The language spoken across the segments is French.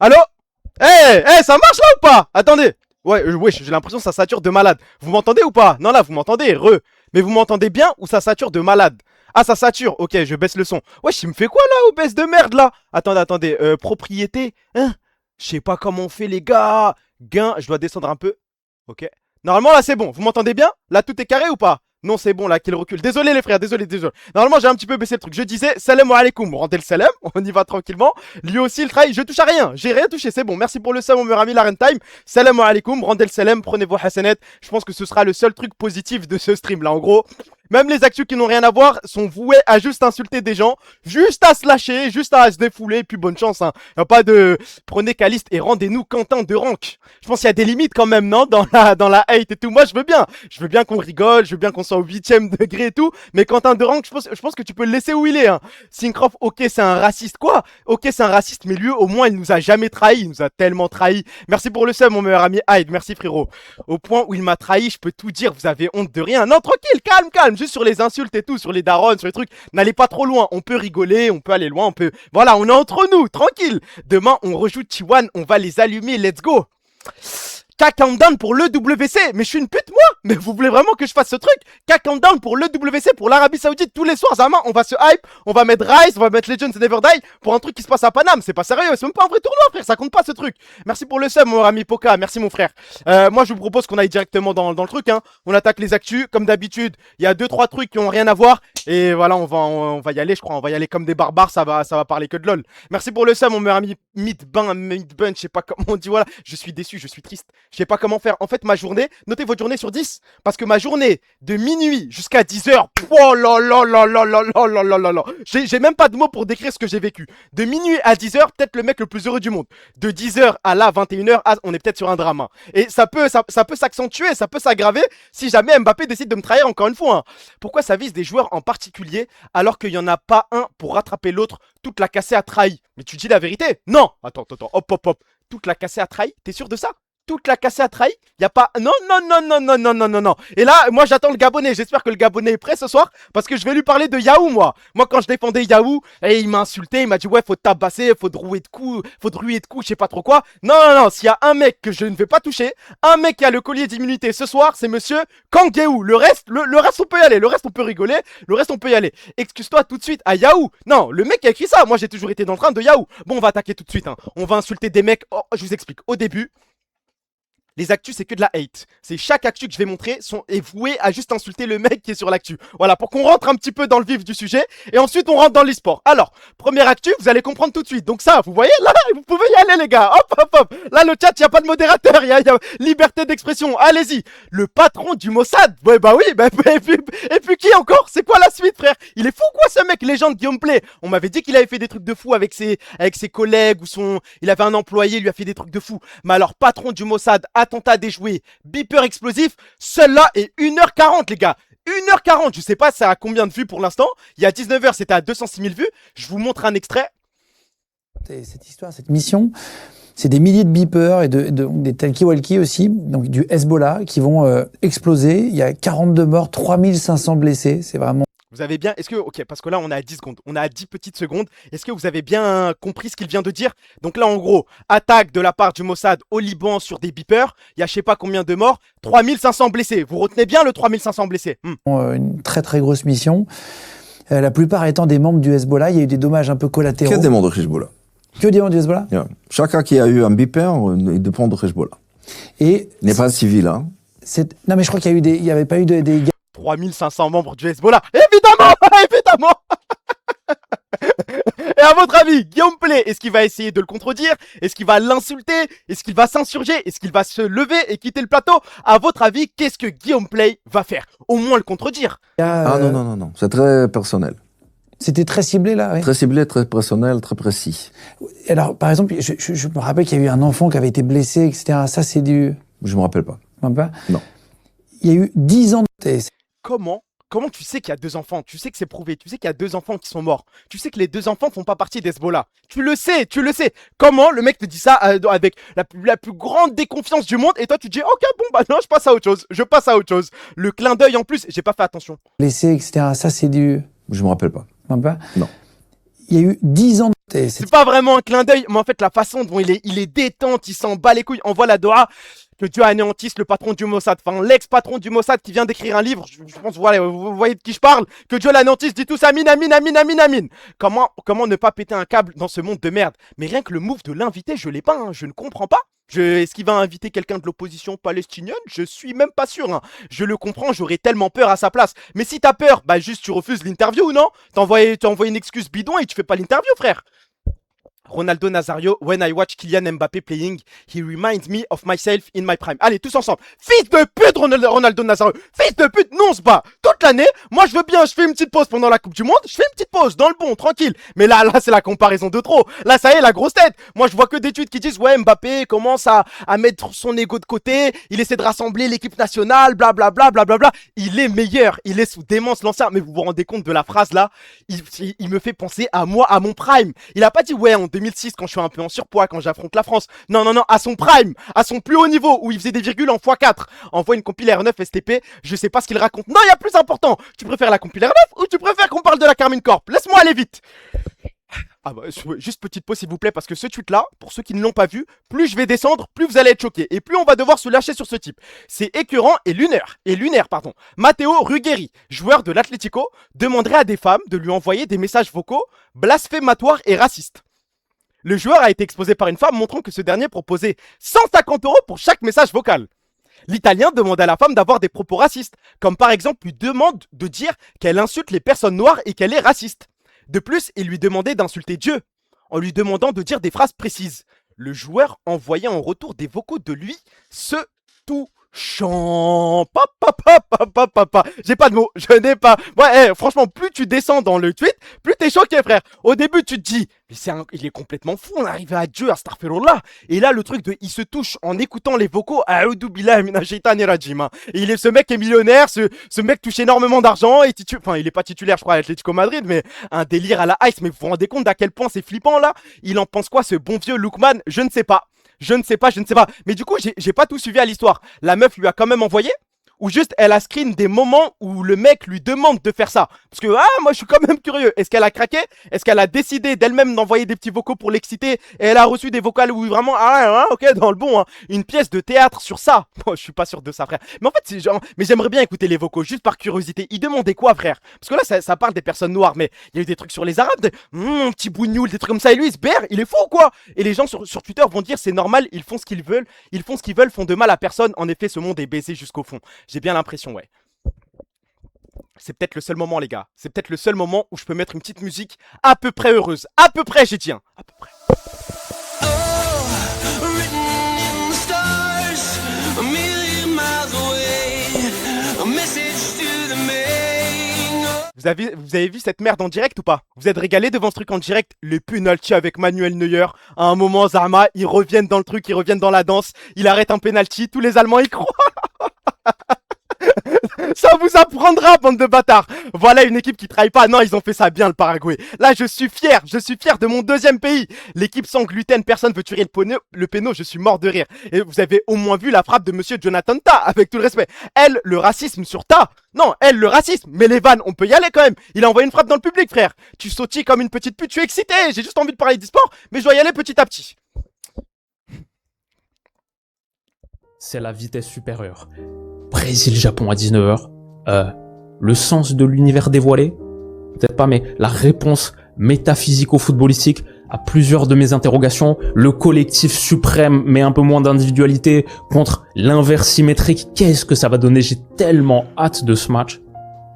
Allô? Ça marche là ou pas? Attendez. Ouais, j'ai l'impression que ça sature de malade. Vous m'entendez ou pas? Non, là, vous m'entendez, Mais vous m'entendez bien ou ça sature de malade? Ah, ça sature. Ok, je baisse le son. Wesh, il me fait quoi là, obèse de merde là? Attendez. Propriété? Hein? Je sais pas comment on fait, les gars. Gain, je dois descendre un peu. Ok. Normalement, là, c'est bon. Vous m'entendez bien? Là, tout est carré ou pas? Non, c'est bon, là, qu'il recule. Désolé, les frères, désolé. Normalement, j'ai un petit peu baissé le truc. Je disais, salam alaikum. Rendez le salam, on y va tranquillement. Lui aussi, il travaille. Je touche à rien. J'ai rien touché, c'est bon. Merci pour le salam, mon meilleur ami, la time. Salam alaikum. Rendez le salam, prenez vos hasanets. Je pense que ce sera le seul truc positif de ce stream, là. En gros, même les actus qui n'ont rien à voir sont voués à juste insulter des gens, juste à se lâcher, juste à se défouler, et puis bonne chance, hein. Y'a pas de prenez Caliste et rendez-nous Quentin de rank. Je pense qu'il y a des limites quand même, non, dans la hate et tout. Moi, je veux bien qu'on rigole, je veux bien qu'on soit au 8ème degré et tout, mais Quentin de rank, je pense que tu peux le laisser où il est, hein. Syncroft, ok, c'est un raciste, quoi? Ok, c'est un raciste, mais lui, au moins, il nous a jamais trahi, il nous a tellement trahi. Merci pour le sub, mon meilleur ami Hyde, merci frérot. Au point où il m'a trahi, je peux tout dire, vous avez honte de rien. Non, tranquille, calme. Juste sur les insultes et tout, sur les darons, sur les trucs. N'allez pas trop loin. On peut rigoler, on peut aller loin, on peut. Voilà, on est entre nous, tranquille. Demain, on rejoue T1, on va les allumer, let's go. Countdown pour le WC. Mais je suis une pute, moi. Mais vous voulez vraiment que je fasse ce truc? Countdown pour le WC, pour l'Arabie Saoudite, tous les soirs, Zama, on va se hype, on va mettre Rise, on va mettre Legends Never Die pour un truc qui se passe à Paname. C'est pas sérieux, c'est même pas un vrai tournoi, frère, ça compte pas ce truc. Merci pour le sub, mon ami Poka, merci mon frère. Moi, je vous propose qu'on aille directement dans le truc, hein. On attaque les actus, comme d'habitude. Il y a 2-3 trucs qui ont rien à voir. Et voilà, on va y aller, je crois. On va y aller comme des barbares, ça va parler que de LOL. Merci pour le sub, mon meilleur ami Midbun, je sais pas comment on dit, voilà. Je suis déçu, je suis triste. Je sais pas comment faire. En fait, ma journée, notez votre journée sur 10. Parce que ma journée, de minuit jusqu'à 10h, oh là là là là là là là là là là. J'ai même pas de mots pour décrire ce que j'ai vécu. De minuit à 10h, peut-être le mec le plus heureux du monde. De 10h à là, 21h, on est peut-être sur un drame, hein. Et ça peut s'accentuer, ça peut s'aggraver si jamais Mbappé décide de me trahir encore une fois, hein. Pourquoi ça vise des joueurs en particulier alors qu'il y en a pas un pour rattraper l'autre? Toute la cassée a trahi. Mais tu dis la vérité? Non. Attends, hop. Toute la cassée a trahi? T'es sûr de ça? Toute la cassée a trahi? Y a pas... Non. Et là, moi, j'attends le Gabonais. J'espère que le Gabonais est prêt ce soir parce que je vais lui parler de Yahoo, moi. Moi, quand je défendais Yahoo, il m'a insulté. Il m'a dit, ouais, faut te tabasser, faut te rouer de coups, je sais pas trop quoi. Non. S'il y a un mec que je ne vais pas toucher, un mec qui a le collier d'immunité ce soir, c'est monsieur Kangyeou. Le reste, on peut y aller. Le reste, on peut rigoler. Le reste, on peut y aller. Excuse-toi tout de suite à Yahoo. Non, le mec qui a écrit ça. Moi, j'ai toujours été dans le train de Yahoo. Bon, on va attaquer tout de suite, hein. On va insulter des mecs. Oh, je vous explique. Au début, les actus, c'est que de la hate. C'est chaque actu que je vais montrer est voué à juste insulter le mec qui est sur l'actu. Voilà, pour qu'on rentre un petit peu dans le vif du sujet. Et ensuite, on rentre dans l'e-sport. Alors, première actu, vous allez comprendre tout de suite. Donc ça, vous voyez, là, vous pouvez y aller, les gars. Hop. Là, le chat, il n'y a pas de modérateur. Il y a liberté d'expression. Allez-y. Le patron du Mossad. Ouais, bah oui. Et puis qui encore? C'est quoi la suite, frère? Il est fou, quoi, ce mec, légende Guillaume Play. On m'avait dit qu'il avait fait des trucs de fou avec ses collègues ou il avait un employé, il lui a fait des trucs de fou. Mais alors, patron du Mossad, attentat déjoué, beeper explosif, celle-là est 1h40, les gars. 1h40, je sais pas ça a combien de vues pour l'instant. Il y a 19h, c'était à 206 000 vues. Je vous montre un extrait. Cette histoire, cette mission, c'est des milliers de beepers et des talkie-walkie aussi, donc du Hezbollah, qui vont exploser. Il y a 42 morts, 3500 blessés. C'est vraiment... Vous avez bien... Ok, parce que là, on est à 10 secondes. On est à 10 petites secondes. Est-ce que vous avez bien compris ce qu'il vient de dire? Donc là, en gros, attaque de la part du Mossad au Liban sur des beepers. Il y a je sais pas combien de morts. 3500 blessés. Vous retenez bien le 3500 blessés. Une très très grosse mission. La plupart étant des membres du Hezbollah. Il y a eu des dommages un peu collatéraux. Que des membres du Hezbollah. Que des membres du Hezbollah? Yeah. Chacun qui a eu un beeper, il dépend de Hezbollah. Et... Il n'est pas civil, hein. Non, mais je crois qu'il y avait pas eu des... 3500 membres du Hezbollah. Évidemment. Et à votre avis, Guillaume Play, est-ce qu'il va essayer de le contredire? Est-ce qu'il va l'insulter? Est-ce qu'il va s'insurger? Est-ce qu'il va se lever et quitter le plateau? À votre avis, qu'est-ce que Guillaume Play va faire? Au moins le contredire. Ah non. C'est très personnel. C'était très ciblé, là, oui. Très ciblé, très personnel, très précis. Alors, par exemple, je me rappelle qu'il y a eu un enfant qui avait été blessé, etc. Ça, c'est du... Je me rappelle pas. Non. Il y a eu 10 ans de... Comment tu sais qu'il y a 2 enfants? Tu sais que c'est prouvé. Tu sais qu'il y a 2 enfants qui sont morts. Tu sais que les 2 enfants font pas partie d'Hezbollah. Tu le sais. Comment le mec te dit ça avec la plus grande déconfiance du monde et toi tu dis ok bon bah non je passe à autre chose. Le clin d'œil en plus, j'ai pas fait attention. Blessé, etc. Ça, c'est du... Je me rappelle pas. Non. Non. Il y a eu 10 ans C'est pas vraiment un clin d'œil, mais en fait, la façon dont il est détente, il s'en bat les couilles. Envoie la Doha, que Dieu anéantisse le patron du Mossad, enfin l'ex-patron du Mossad qui vient d'écrire un livre. Je pense, voilà, vous voyez de qui je parle. Que Dieu l'anéantisse, dit tous amin, amin, amin, amin, amin. Comment ne pas péter un câble dans ce monde de merde? Mais rien que le move de l'inviter, je l'ai pas, hein, je ne comprends pas. Est-ce qu'il va inviter quelqu'un de l'opposition palestinienne? Je suis même pas sûr. Hein. Je le comprends, j'aurais tellement peur à sa place. Mais si t'as peur, bah juste tu refuses l'interview, non? T'envoies une excuse bidon et tu fais pas l'interview, frère. Ronaldo Nazario, when I watch Kylian Mbappé playing, he reminds me of myself in my prime. Allez, tous ensemble. Fils de pute, Ronaldo Nazario. Fils de pute, non, on se bat. Toute l'année, moi je veux bien, je fais une petite pause pendant la Coupe du Monde, je fais une petite pause, dans le bon, tranquille. Mais là, c'est la comparaison de trop. Là, ça y est, la grosse tête. Moi, je vois que des tweets qui disent, ouais, Mbappé commence à mettre son ego de côté, il essaie de rassembler l'équipe nationale, blablabla, blablabla. Il est meilleur, il est sous démence l'ancien. Mais vous vous rendez compte de la phrase là? Il me fait penser à moi, à mon prime. Il a pas dit, ouais, en 2006 quand je suis un peu en surpoids, quand j'affronte la France. Non, à son prime, à son plus haut niveau, où il faisait des virgules en x4. Envoie une compile R9 STP, je sais pas ce qu'il raconte. Non, il y a plus important. Tu préfères la compile R9 ou tu préfères qu'on parle de la Carmine Corp? Laisse-moi aller vite. Ah bah, juste petite pause s'il vous plaît, parce que ce tweet-là, pour ceux qui ne l'ont pas vu, plus je vais descendre, plus vous allez être choqués. Et plus on va devoir se lâcher sur ce type. C'est écœurant et lunaire. Matteo Ruggeri, joueur de l'Atlético, demanderait à des femmes de lui envoyer des messages vocaux blasphématoires et racistes. Le joueur a été exposé par une femme montrant que ce dernier proposait 150 € pour chaque message vocal. L'Italien demande à la femme d'avoir des propos racistes, comme par exemple lui demande de dire qu'elle insulte les personnes noires et qu'elle est raciste. De plus, il lui demandait d'insulter Dieu, en lui demandant de dire des phrases précises. Le joueur envoyait en retour des vocaux de lui se touchant. Papa. J'ai pas de mots, je n'ai pas. Ouais, franchement, plus tu descends dans le tweet, plus t'es choqué, frère. Au début, tu te dis, mais il est complètement fou, on arrive à Dieu, à Astaghfirullah. Et là, le truc de, il se touche en écoutant les vocaux, A'udhu billahi minash shaitani rajim. Et ce mec est millionnaire, ce mec touche énormément d'argent, et enfin, il est pas titulaire, je crois, à l'Atlético Madrid, mais un délire à la Ice. Mais vous vous rendez compte d'à quel point c'est flippant, là? Il en pense quoi, ce bon vieux Lookman? Je ne sais pas. Je ne sais pas. Mais du coup, j'ai pas tout suivi à l'histoire. La meuf lui a quand même envoyé? Ou juste elle a screen des moments où le mec lui demande de faire ça? Parce que, moi je suis quand même curieux. Est-ce qu'elle a craqué? Est-ce qu'elle a décidé d'elle-même d'envoyer des petits vocaux pour l'exciter? Et elle a reçu des vocales où vraiment, ok, dans le bon, hein. Une pièce de théâtre sur ça? Bon, je suis pas sûr de ça, frère. Mais en fait, c'est genre, mais j'aimerais bien écouter les vocaux, juste par curiosité. Il demandait quoi, frère? Parce que là, ça parle des personnes noires, mais il y a eu des trucs sur les arabes, petit bougnoul, des trucs comme ça. Et lui, il se berre, il est fou ou quoi? Et les gens sur Twitter vont dire, c'est normal, ils font ce qu'ils veulent. Ils font ce qu'ils veulent, font de mal à personne. En effet, ce monde est baisé jusqu'au fond. J'ai bien l'impression, ouais. C'est peut-être le seul moment, les gars. C'est peut-être le seul moment où je peux mettre une petite musique à peu près heureuse. À peu près, j'ai dit, hein. À peu près. Vous avez vu cette merde en direct ou pas? Vous êtes régalé devant ce truc en direct? Les penalty avec Manuel Neuer. À un moment, Zama, ils reviennent dans le truc, ils reviennent dans la danse. Il arrête un penalty, tous les Allemands y croient. Ça vous apprendra, bande de bâtards. Voilà une équipe qui travaille pas. Non, ils ont fait ça bien, le Paraguay. Là, je suis fier de mon deuxième pays. L'équipe sans gluten, personne veut tuer le péno, je suis mort de rire. Et vous avez au moins vu la frappe de monsieur Jonathan Ta, avec tout le respect. Elle, le racisme sur Ta. Non, elle, le racisme. Mais les vannes, on peut y aller quand même. Il a envoyé une frappe dans le public, frère. Tu sautilles comme une petite pute, tu es excité. J'ai juste envie de parler d'e-sport, mais je dois y aller petit à petit. C'est la vitesse supérieure. Brésil-Japon à 19h. Le sens de l'univers dévoilé? Peut-être pas, mais la réponse métaphysico-footballistique à plusieurs de mes interrogations. Le collectif suprême, mais un peu moins d'individualité, contre l'inverse symétrique. Qu'est-ce que ça va donner? J'ai tellement hâte de ce match.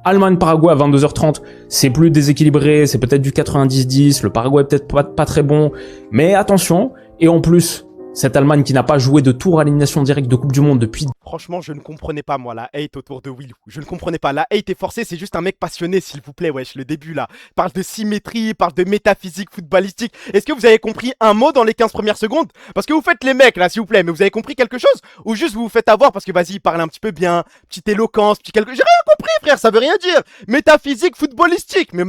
Allemagne-Paraguay à 22h30, c'est plus déséquilibré, c'est peut-être du 90-10, le Paraguay est peut-être pas très bon, mais attention, et en plus, cette Allemagne qui n'a pas joué de tour à élimination directe de Coupe du Monde depuis... Franchement, je ne comprenais pas, moi, la hate autour de Willou. Je ne comprenais pas. La hate est forcée, c'est juste un mec passionné, s'il vous plaît, wesh, le début, là. Parle de symétrie, parle de métaphysique footballistique. Est-ce que vous avez compris un mot dans les 15 premières secondes? Parce que vous faites les mecs, là, s'il vous plaît, mais vous avez compris quelque chose? Ou juste vous vous faites avoir parce que, vas-y, parle un petit peu bien, petite éloquence, petit quelque... J'ai rien compris, frère, ça veut rien dire. Métaphysique footballistique, mais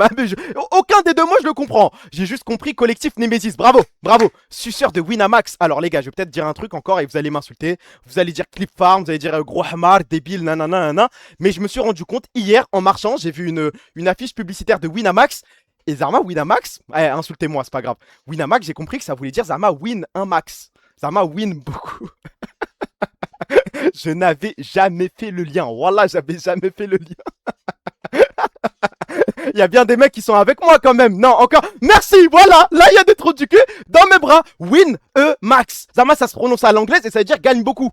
aucun des deux mots, je le comprends. J'ai juste compris collectif Némésis. Bravo. Suceur de Winamax. Alors, les gars, je vais peut-être dire un truc encore et vous allez m'insulter. Vous allez dire Clip Farm, vous allez dire gros hamar, débile, nanana. Mais je me suis rendu compte hier en marchant, j'ai vu une affiche publicitaire de Winamax Et Zarma Winamax, insultez-moi, c'est pas grave. Winamax, j'ai compris que ça voulait dire Zarma win un max. Zarma win beaucoup. Je n'avais jamais fait le lien. Wallah, j'avais jamais fait le lien. Il y a bien des mecs qui sont avec moi quand même. Non, encore. Merci, voilà. Là, il y a des trous du cul dans mes bras. Win, max. Zarma, ça se prononce à l'anglaise et ça veut dire gagne beaucoup.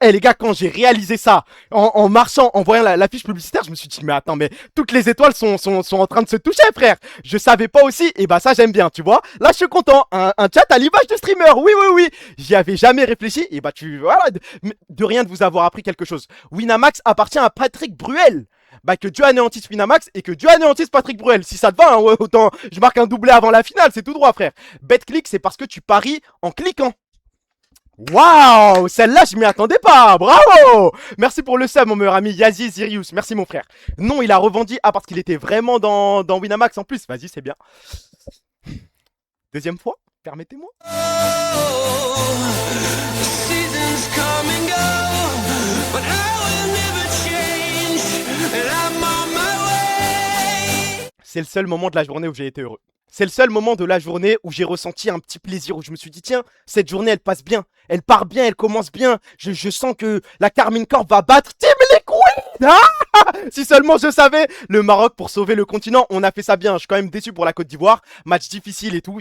Et les gars, quand j'ai réalisé ça, en marchant, en voyant la fiche publicitaire, je me suis dit, mais attends, mais toutes les étoiles sont en train de se toucher, frère. Je savais pas aussi, et bah ça j'aime bien, tu vois. Là, je suis content. Un chat à l'image de streamer, oui, oui, oui. J'y avais jamais réfléchi, et bah voilà, de rien de vous avoir appris quelque chose. Winamax appartient à Patrick Bruel. Bah que Dieu anéantisse Winamax et que Dieu anéantisse Patrick Bruel. Si ça te va, hein, ouais, autant je marque un doublé avant la finale, c'est tout droit, frère. BetClick, c'est parce que tu paries en cliquant. Waouh, celle-là, je m'y attendais pas. Bravo. Merci pour le sub, mon meilleur ami Yazi Zirius. Merci, mon frère. Non, il a revendu. Ah, parce qu'il était vraiment dans Winamax en plus. Vas-y, c'est bien. Deuxième fois, permettez-moi. C'est le seul moment de la journée où j'ai été heureux. C'est le seul moment de la journée où j'ai ressenti un petit plaisir, où je me suis dit, tiens, cette journée, elle passe bien, elle part bien, elle commence bien. Je sens que la Carmine Corp va battre Team Liquid. Ah, si seulement je savais. Le Maroc, pour sauver le continent, on a fait ça bien. Je suis quand même déçu pour la Côte d'Ivoire. Match difficile et tout.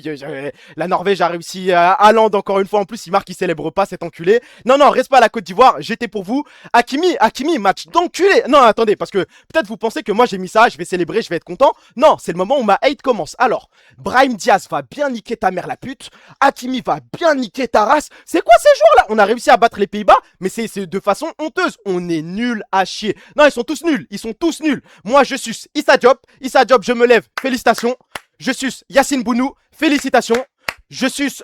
La Norvège a réussi à Haaland encore une fois. En plus, il marque, il célèbre pas, cet enculé. Non, non, reste pas à la Côte d'Ivoire. J'étais pour vous. Hakimi, match d'enculé. Non, attendez, parce que peut-être vous pensez que moi j'ai mis ça, je vais célébrer, je vais être content. Non, c'est le moment où ma hate commence. Alors, Brahim Diaz va bien niquer ta mère la pute. Hakimi va bien niquer ta race. C'est quoi ces joueurs-là? On a réussi à battre les Pays-Bas, mais c'est de façon honteuse. On est nul à chier. Non, ils sont tous nuls. Ils sont tous nuls. Moi, je suce Issa Diop. Issa Diop, je me lève. Félicitations. Je suce Yacine Bounou. Félicitations. Je suce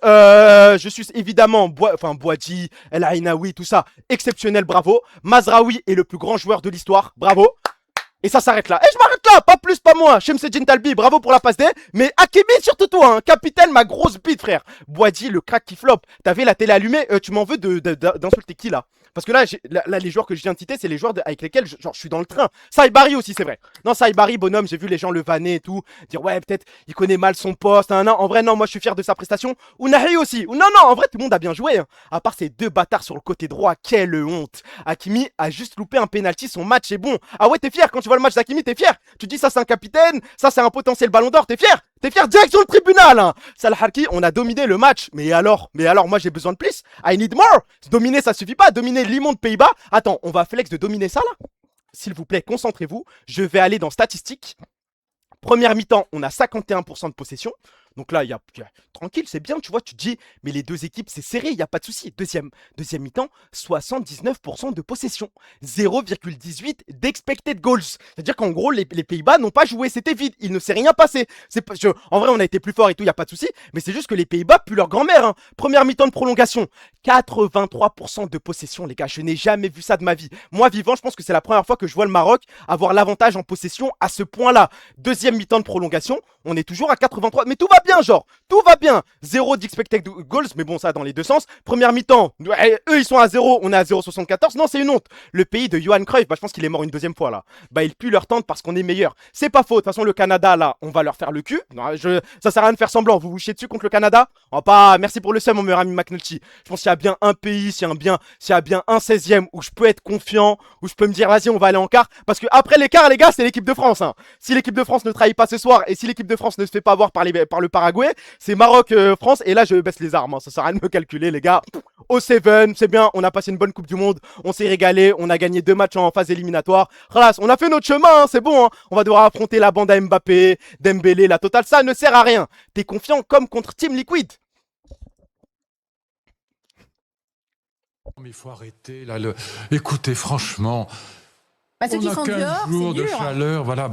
évidemment Boadji, El Ainaoui, tout ça. Exceptionnel, bravo. Mazraoui est le plus grand joueur de l'histoire. Bravo. Et ça s'arrête là. Et je m'arrête là, pas plus, pas moins. Shemseddine Talbi, bravo pour la passe D. Mais Hakimi, surtout toi, hein. Capitaine, ma grosse bite, frère. Boadji, le crack qui flop. T'avais la télé allumée, tu m'en veux d'insulter qui là? Parce que là, les joueurs que je viens de citer, c'est les joueurs avec lesquels je suis dans le train. Saïbari aussi, c'est vrai. Non, Saïbari, bonhomme, j'ai vu les gens le vanner et tout. Dire, ouais, peut-être, il connaît mal son poste. Non, en vrai, non, moi, je suis fier de sa prestation. Ounahi aussi. Non, en vrai, tout le monde a bien joué. Hein. À part ces deux bâtards sur le côté droit, quelle honte. Hakimi a juste loupé un penalty, son match est bon. Ah ouais, t'es fier quand tu vois le match d'Hakimi, t'es fier. Tu dis, ça, c'est un capitaine. Ça, c'est un potentiel ballon d'or, t'es fier. T'es fier, direction le tribunal, hein. Salah Harki, on a dominé le match. Mais alors, moi j'ai besoin de plus. I need more. Dominer, ça suffit pas. Dominer l'immonde Pays-Bas. Attends, on va flex de dominer ça là? S'il vous plaît, concentrez-vous. Je vais aller dans statistiques. Première mi-temps, on a 51% de possession. Donc là, tranquille, c'est bien, tu vois, tu te dis, mais les deux équipes, c'est serré, il n'y a pas de souci. Deuxième mi-temps, 79% de possession, 0,18 d'expected goals. C'est-à-dire qu'en gros, les Pays-Bas n'ont pas joué, c'était vide, il ne s'est rien passé. En vrai, on a été plus fort et tout, il n'y a pas de souci, mais c'est juste que les Pays-Bas puent leur grand-mère. Hein. Première mi-temps de prolongation, 83% de possession, les gars, je n'ai jamais vu ça de ma vie. Moi, vivant, je pense que c'est la première fois que je vois le Maroc avoir l'avantage en possession à ce point-là. Deuxième mi-temps de prolongation, on est toujours à 83, mais tout va bien, genre, tout va bien. 0 d'expected goals, mais bon, ça dans les deux sens. Première mi-temps, eux ils sont à 0, on est à 0,74. Non, c'est une honte. Le pays de Johan Cruyff, je pense qu'il est mort une deuxième fois là. Ils puent leur tente parce qu'on est meilleur. C'est pas faux. De toute façon, le Canada là, on va leur faire le cul. Non, ça sert à rien de faire semblant. Vous vous chiez dessus contre le Canada? Oh, pas. Merci pour le seum, mon meilleur ami McNulty. Je pense qu'il y a bien un pays, s'il y a bien un 16e où je peux être confiant, où je peux me dire, vas-y, on va aller en quart. Parce que après l'écart, les gars, c'est l'équipe de France. Hein. Si l'équipe de France ne trahit pas ce soir et si l'équipe de France ne se fait pas avoir par le Paraguay, c'est Maroc-France. Et là, je baisse les armes. Hein. Ça sert à rien de me calculer, les gars. Au 7, c'est bien. On a passé une bonne Coupe du Monde. On s'est régalé. On a gagné 2 matchs en phase éliminatoire. Khalas, on a fait notre chemin. Hein. C'est bon. Hein. On va devoir affronter la bande à Mbappé, Dembélé, la totale. Ça ne sert à rien. T'es confiant comme contre Team Liquid. Mais il faut arrêter là. Écoutez, franchement. Ceux qui sont dehors, jours c'est de dur. chaleur, voilà.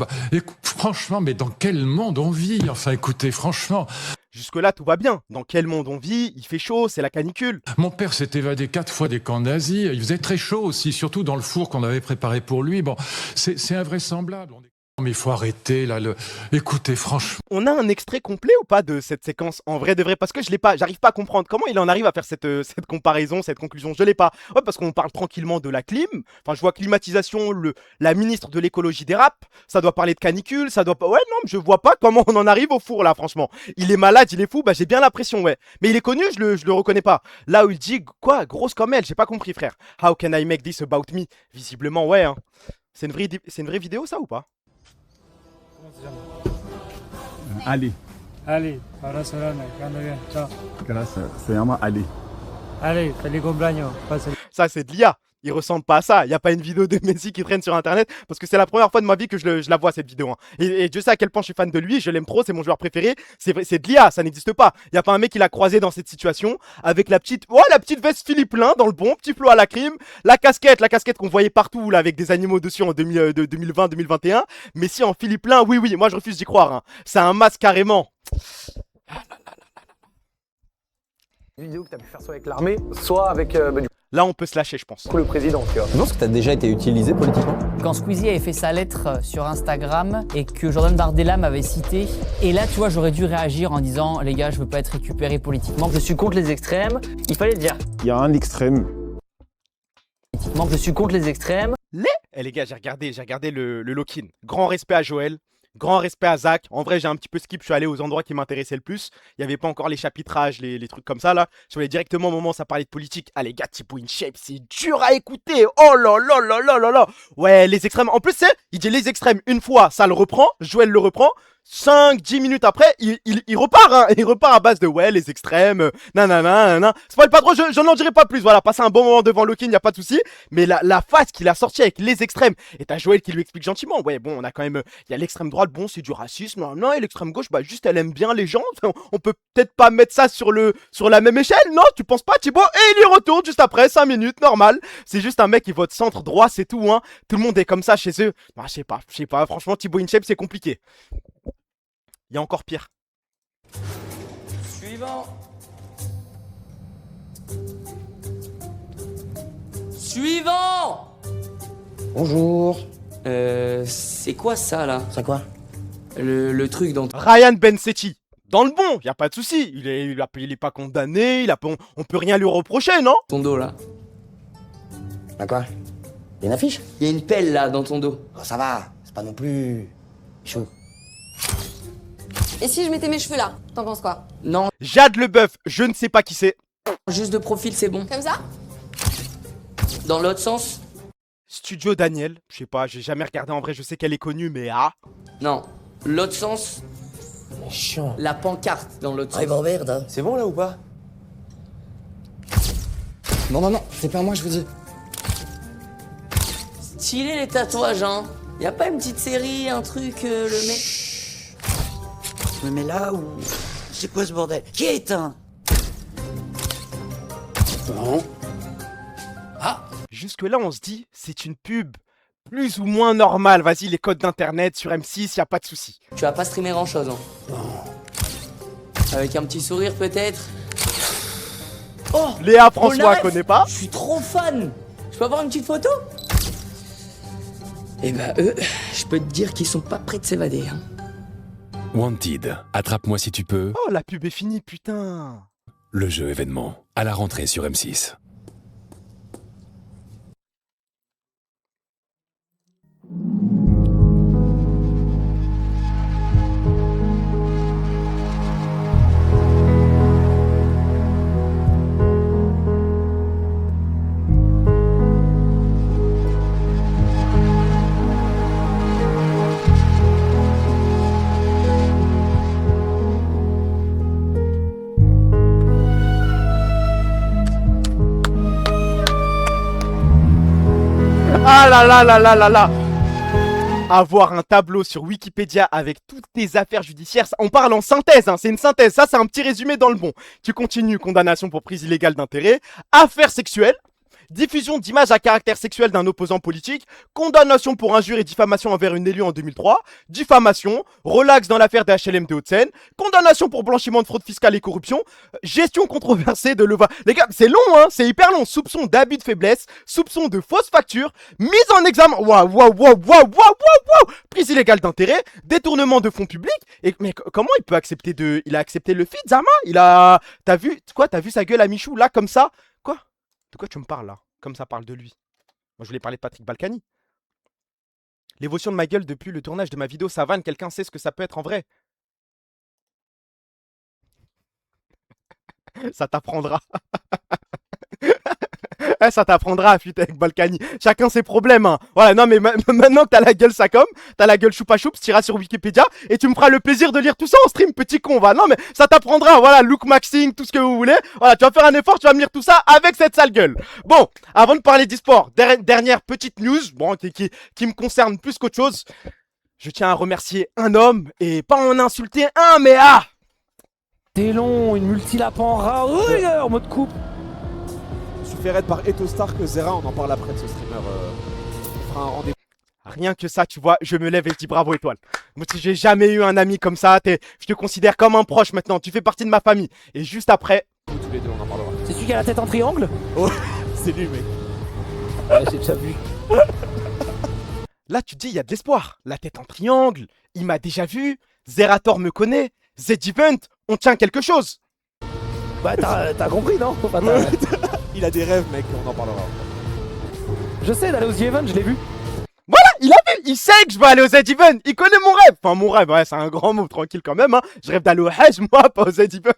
Franchement, mais dans quel monde on vit? Enfin, écoutez, franchement. Jusque-là, tout va bien. Dans quel monde on vit? Il fait chaud, c'est la canicule. Mon père s'est évadé 4 fois des camps nazis. Il faisait très chaud aussi, surtout dans le four qu'on avait préparé pour lui. Bon, c'est invraisemblable. Mais il faut arrêter là. Écoutez, franchement. On a un extrait complet ou pas de cette séquence en vrai de vrai? Parce que je l'ai pas, j'arrive pas à comprendre comment il en arrive à faire cette comparaison, cette conclusion. Je l'ai pas. Ouais, parce qu'on parle tranquillement de la clim. Enfin, je vois climatisation, la ministre de l'écologie dérape. Ça doit parler de canicule, ça doit pas. Ouais, non, mais je vois pas comment on en arrive au four là, franchement. Il est malade, il est fou, bah j'ai bien l'impression, ouais. Mais il est connu, je le reconnais pas. Là où il dit quoi, grosse comme elle, j'ai pas compris, frère. How can I make this about me? Visiblement, ouais. Hein. C'est une vraie vidéo ça ou pas? Ali. Ali, abrazo grande, que ande bien, chao. Gracias. Se llama Ali. Ali, feliz cumpleaños, pase. Ça, c'est de l'IA. Il ressemble pas à ça. Il n'y a pas une vidéo de Messi qui traîne sur internet parce que c'est la première fois de ma vie que je la vois cette vidéo. Hein. Et Dieu sait à quel point je suis fan de lui, je l'aime trop, c'est mon joueur préféré. C'est de l'IA, ça n'existe pas. Il n'y a pas un mec qui l'a croisé dans cette situation avec la petite veste Philippe Lain dans le bon, petit flot à la crime, la casquette qu'on voyait partout là avec des animaux dessus en 2020-2021. Messi en Philippe Lain, oui, moi je refuse d'y croire. Hein. C'est un masque carrément. Une vidéo que tu as pu faire soit avec l'armée, soit avec Là, on peut se lâcher, je pense. le président, tu vois. Tu penses que tu as déjà été utilisé politiquement? Quand Squeezie avait fait sa lettre sur Instagram et que Jordan Bardella m'avait cité, et là, tu vois, j'aurais dû réagir en disant « Les gars, je veux pas être récupéré politiquement. Je suis contre les extrêmes, il fallait le dire. Il y a un extrême. Je suis contre les extrêmes. Eh les gars, j'ai regardé le lock-in. Grand respect à Joël. Grand respect à Zach. En vrai, j'ai un petit peu skip. Je suis allé aux endroits qui m'intéressaient le plus. Il n'y avait pas encore les chapitrages, les trucs comme ça là. Je suis allé directement au moment où ça parlait de politique. Ah les gars, Thibaut InShape, c'est dur à écouter. Oh là là là là là là. Ouais, les extrêmes. En plus, c'est, il dit les extrêmes une fois, ça le reprend. Joël le reprend. 5-10 minutes après, il repart, hein. Il repart à base de ouais, les extrêmes, nanana. Spoil pas trop, je n'en dirai pas plus. Voilà, passer un bon moment devant Lokin, y a pas de souci. Mais la phase qu'il a sortie avec les extrêmes, et t'as Joël qui lui explique gentiment. Ouais, bon, on a quand même, il y a l'extrême droite, bon, c'est du racisme, non, et l'extrême gauche, bah, juste, elle aime bien les gens. On peut peut-être pas mettre ça sur la même échelle, non? Tu penses pas, Thibaut? Et il y retourne juste après, 5 minutes, normal. C'est juste un mec qui vote centre droit, c'est tout, hein. Tout le monde est comme ça chez eux. Bah, je sais pas. Franchement, Thibaut InShape, c'est compliqué. Il y a encore pire. Suivant. Suivant. Bonjour. C'est quoi ça là? C'est quoi? Le truc dans Ryan Bensetti. Dans le bon, y a pas de souci. Il est pas condamné, on peut rien lui reprocher, non? ton dos là. Bah quoi? Y'a une affiche? Il y a une pelle là dans ton dos. Oh, ça va, c'est pas non plus chaud. Et si je mettais mes cheveux là, t'en penses quoi? Non, Jade Leboeuf, je ne sais pas qui c'est. juste de profil c'est bon. Comme ça? Dans l'autre sens? Studio Daniel, je sais pas, j'ai jamais regardé en vrai, je sais qu'elle est connue, mais ah. Non. L'autre sens, Chiant. la pancarte dans l'autre sens. Revolver, c'est bon là ou pas? Non, c'est pas moi, je vous dis. Stylé les tatouages, hein. Y a pas une petite série, un truc, le mec. Je me mets là ou. C'est quoi ce bordel? Qui a éteint? Non. Jusque-là, on se dit, c'est une pub plus ou moins normale. Vas-y, les codes d'internet sur M6, y a pas de souci. Tu vas pas streamer grand chose, hein. Avec un petit sourire peut-être. Oh, Léa François Polnareff, connaît pas. Je suis trop fan. Je peux avoir une petite photo? Eh ben eux, je peux te dire qu'ils sont pas prêts de s'évader, hein. Wanted, attrape-moi si tu peux, Oh, la pub est finie, putain. le jeu événement, à la rentrée sur M6. Ah là là là là là là. Avoir un tableau sur Wikipédia avec toutes tes affaires judiciaires, on parle en synthèse, hein, c'est une synthèse, ça c'est un petit résumé dans le bon. Tu continues, condamnation pour prise illégale d'intérêt, affaires sexuelles, diffusion d'images à caractère sexuel d'un opposant politique, condamnation pour injure et diffamation envers une élue en 2003, diffamation, relax dans l'affaire des HLM de Hauts-de-Seine, condamnation pour blanchiment de fraude fiscale et corruption, gestion controversée de l'OVA. Les gars, c'est long, hein, c'est hyper long. Soupçon d'abus de faiblesse, soupçon de fausse facture, mise en examen, prise illégale d'intérêt, détournement de fonds publics. Et mais comment il peut accepter de, il a accepté le feed, Zama? T'as vu quoi? T'as vu sa gueule à Michou là comme ça? Quoi? De quoi tu me parles là? Comme ça parle de lui. Moi je voulais parler de Patrick Balkany. L'évolution de ma gueule depuis le tournage de ma vidéo Savane, quelqu'un sait ce que ça peut être en vrai? Ça t'apprendra. Ça t'apprendra à fuiter avec Balkany. Chacun ses problèmes, hein. Voilà, non, mais maintenant que t'as la gueule Sacom, t'as la gueule choupa choups, t'iras sur Wikipédia et tu me feras le plaisir de lire tout ça en stream, petit con, va. Non, mais ça t'apprendra, voilà, look maxing, tout ce que vous voulez. Voilà, tu vas faire un effort, tu vas me lire tout ça avec cette sale gueule. Bon, avant de parler d'e-sport, dernière petite news, bon, qui me concerne plus qu'autre chose. Je tiens à remercier un homme et pas en insulter un, mais T'es long, une multilapin en rat, en mode coupe. Je suis fait raid par Etostar que Zera, on en parle après de ce streamer. On fera un rendez-vous. Rien que ça, tu vois, je me lève et je dis bravo étoile. Moi, j'ai jamais eu un ami comme ça, je te considère comme un proche maintenant, tu fais partie de ma famille. Et juste après... Tous les deux, on en parlera. C'est celui qui a la tête en triangle? Oh, c'est lui, mec. Ouais, j'ai déjà vu. Là, tu te dis, il y a de l'espoir. La tête en triangle, il m'a déjà vu, Zerator me connaît, Z-Event, on tient quelque chose. Bah, t'as compris, non? Enfin, il a des rêves, mec, on en parlera. Je sais, d'aller aux The Event, je l'ai vu. Voilà, il a vu, il sait que je vais aller au Z-Event, il connaît mon rêve. Enfin, mon rêve, ouais, c'est un grand mot, tranquille quand même, hein. Je rêve d'aller au Hajj, moi, pas au Z-Event.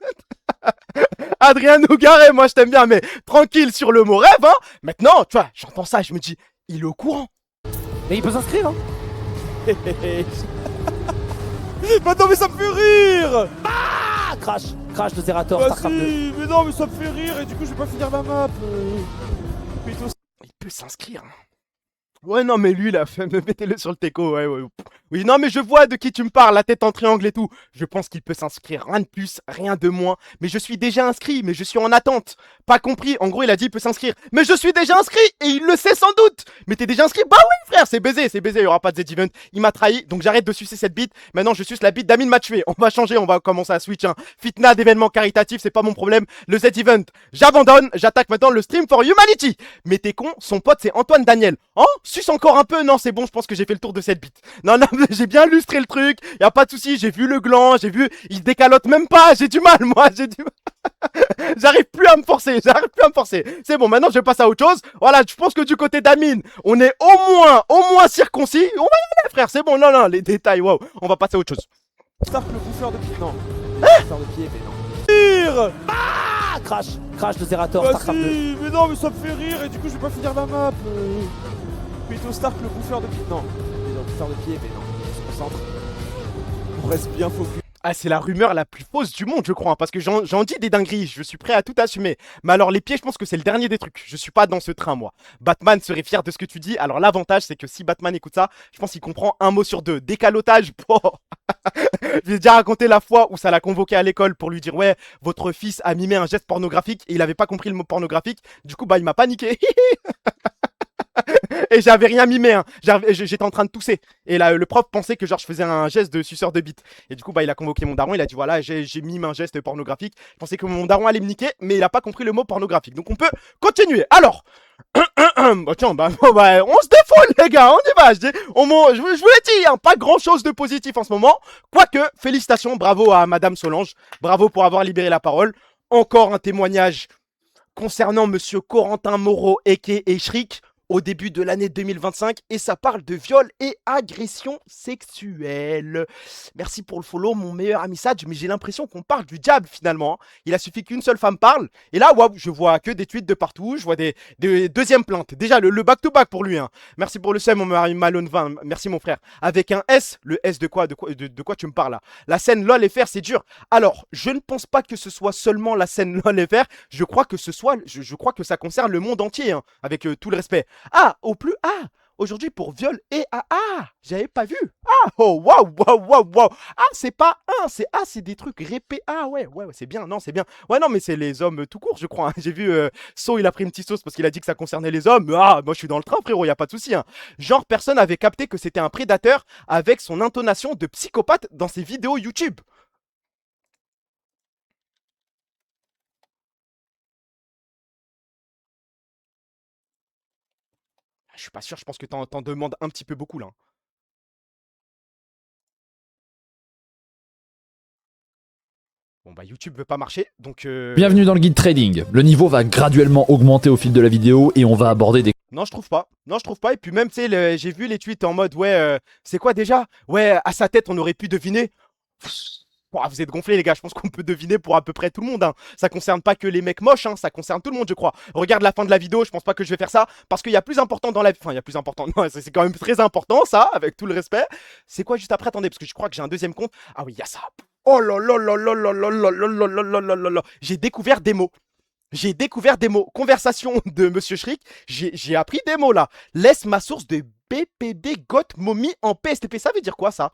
Adrien Nougaret, moi je t'aime bien, mais tranquille sur le mot rêve, hein. Maintenant, tu vois, j'entends ça, je me dis, il est au courant. Mais il peut s'inscrire, hein. Bah non, mais ça me fait rire. Ah, crash de Zerator, bah StarCraft 2. Mais non, mais ça me fait rire et du coup, je vais pas finir la map. Il peut s'inscrire. Ouais, non, mais lui, là, mettez-le sur le teco, ouais. Oui, non, mais je vois de qui tu me parles, la tête en triangle et tout. Je pense qu'il peut s'inscrire, rien de plus, rien de moins. Mais je suis déjà inscrit, mais je suis en attente. Pas compris, en gros, il a dit il peut s'inscrire. Mais je suis déjà inscrit, et il le sait sans doute. Mais t'es déjà inscrit? Bah oui, frère, c'est baisé, il y aura pas de Z-Event. Il m'a trahi, donc j'arrête de sucer cette bite. Maintenant, je suce la bite d'Amine m'a tué. On va changer, on va commencer à switch, hein. Fitna d'événements caritatifs, c'est pas mon problème. Le Z-Event, j'abandonne, j'attaque maintenant le Stream for Humanity. Mais t'es con, son pote, c'est Antoine Daniel. Oh, suce encore un peu? Non, c'est bon, je pense que j'ai fait le tour de cette bite. Non, j'ai bien lustré le truc, y a pas de souci, j'ai vu le gland, j'ai vu, il décalote même pas, j'ai du mal, moi, j'ai du mal. J'arrive plus à me forcer, C'est bon, maintenant je passe à autre chose. Voilà, je pense que du côté d'Amine, on est au moins circoncis. On va y aller, frère, c'est bon, non, les détails, waouh, on va passer à autre chose. Stark le bouffeur de pied, non. Bouffeur de pied, mais non. Rire. Ah, crash de Zerator, bah StarCraft 2. Mais non, mais ça me fait rire et du coup, je vais pas finir la map. Stark le bouffeur de pied, non. Le bouffeur de pied, mais non. On se concentre. On reste bien focus. Ah, c'est la rumeur la plus fausse du monde, je crois, hein, parce que j'en dis des dingueries, je suis prêt à tout assumer. Mais alors, les pieds, je pense que c'est le dernier des trucs. Je suis pas dans ce train, moi. Batman serait fier de ce que tu dis. Alors, l'avantage, c'est que si Batman écoute ça, je pense qu'il comprend un mot sur deux. Décalotage, J'ai déjà raconté la fois où ça l'a convoqué à l'école pour lui dire, ouais, votre fils a mimé un geste pornographique et il avait pas compris le mot pornographique. Du coup, bah, il m'a paniqué. Et j'avais rien mimé, hein. J'étais en train de tousser. Et là, le prof pensait que genre je faisais un geste de suceur de bite. Et du coup, bah, il a convoqué mon daron, il a dit voilà, j'ai mimé un geste pornographique. Je pensais que mon daron allait me niquer, mais il a pas compris le mot pornographique. Donc on peut continuer. Alors, bah tiens, bah, on se défoule les gars, on y va. Je vous l'ai dit, hein, pas grand chose de positif en ce moment. Quoique, félicitations, bravo à Madame Solange. Bravo pour avoir libéré la parole. Encore un témoignage concernant Monsieur Corentin Moreau, Eke et Shrik, au début de l'année 2025, et ça parle de viol et agression sexuelle. Merci pour le follow, mon meilleur ami Sadj, mais j'ai l'impression qu'on parle du diable finalement. Il a suffi qu'une seule femme parle, et là, waouh, je vois que des tweets de partout, je vois des deuxièmes plaintes. Déjà, le back-to-back pour lui, hein. Merci pour le seum, mon ami Malone 20, merci mon frère. Avec un S, le S de quoi tu me parles là? La scène LOL FR, c'est dur. Alors, je ne pense pas que ce soit seulement la scène LOL FR, je crois que ça concerne le monde entier, hein, avec tout le respect. Ah, aujourd'hui pour viol et j'avais pas vu. Ah, oh, waouh, waouh, waouh, waouh. Ah, c'est pas un, c'est des trucs répétés. Ah, ouais, c'est bien, non, c'est bien. Ouais, non, mais c'est les hommes tout court, je crois, hein. J'ai vu So, il a pris une petite sauce parce qu'il a dit que ça concernait les hommes. Ah, moi, je suis dans le train, frérot, y a pas de souci, hein. Genre, personne avait capté que c'était un prédateur avec son intonation de psychopathe dans ses vidéos YouTube. Je suis pas sûr, je pense que t'en demandes un petit peu beaucoup, là. Bon bah YouTube veut pas marcher, donc Bienvenue dans le guide trading. Le niveau va graduellement augmenter au fil de la vidéo et on va aborder des... Non, je trouve pas. Non, je trouve pas. Et puis même, tu sais, j'ai vu les tweets en mode, ouais, c'est quoi déjà? Ouais, à sa tête, on aurait pu deviner. Ouah, vous êtes gonflés, les gars. Je pense qu'on peut deviner pour à peu près tout le monde, hein. Ça concerne pas que les mecs moches, hein. Ça concerne tout le monde, je crois. Regarde la fin de la vidéo. Je pense pas que je vais faire ça parce qu'il y a plus important dans la vie. Enfin, il y a plus important. Non, c'est quand même très important, ça, avec tout le respect. C'est quoi juste après? Attendez, parce que je crois que j'ai un deuxième compte. Ah oui, il y a ça. Oh là là là là là là là là là là là là là. J'ai découvert des mots. J'ai découvert des mots. Conversation de Monsieur Shriek. J'ai appris des mots là. Laisse ma source de BPD GOT momie en PSTP. Ça veut dire quoi ça?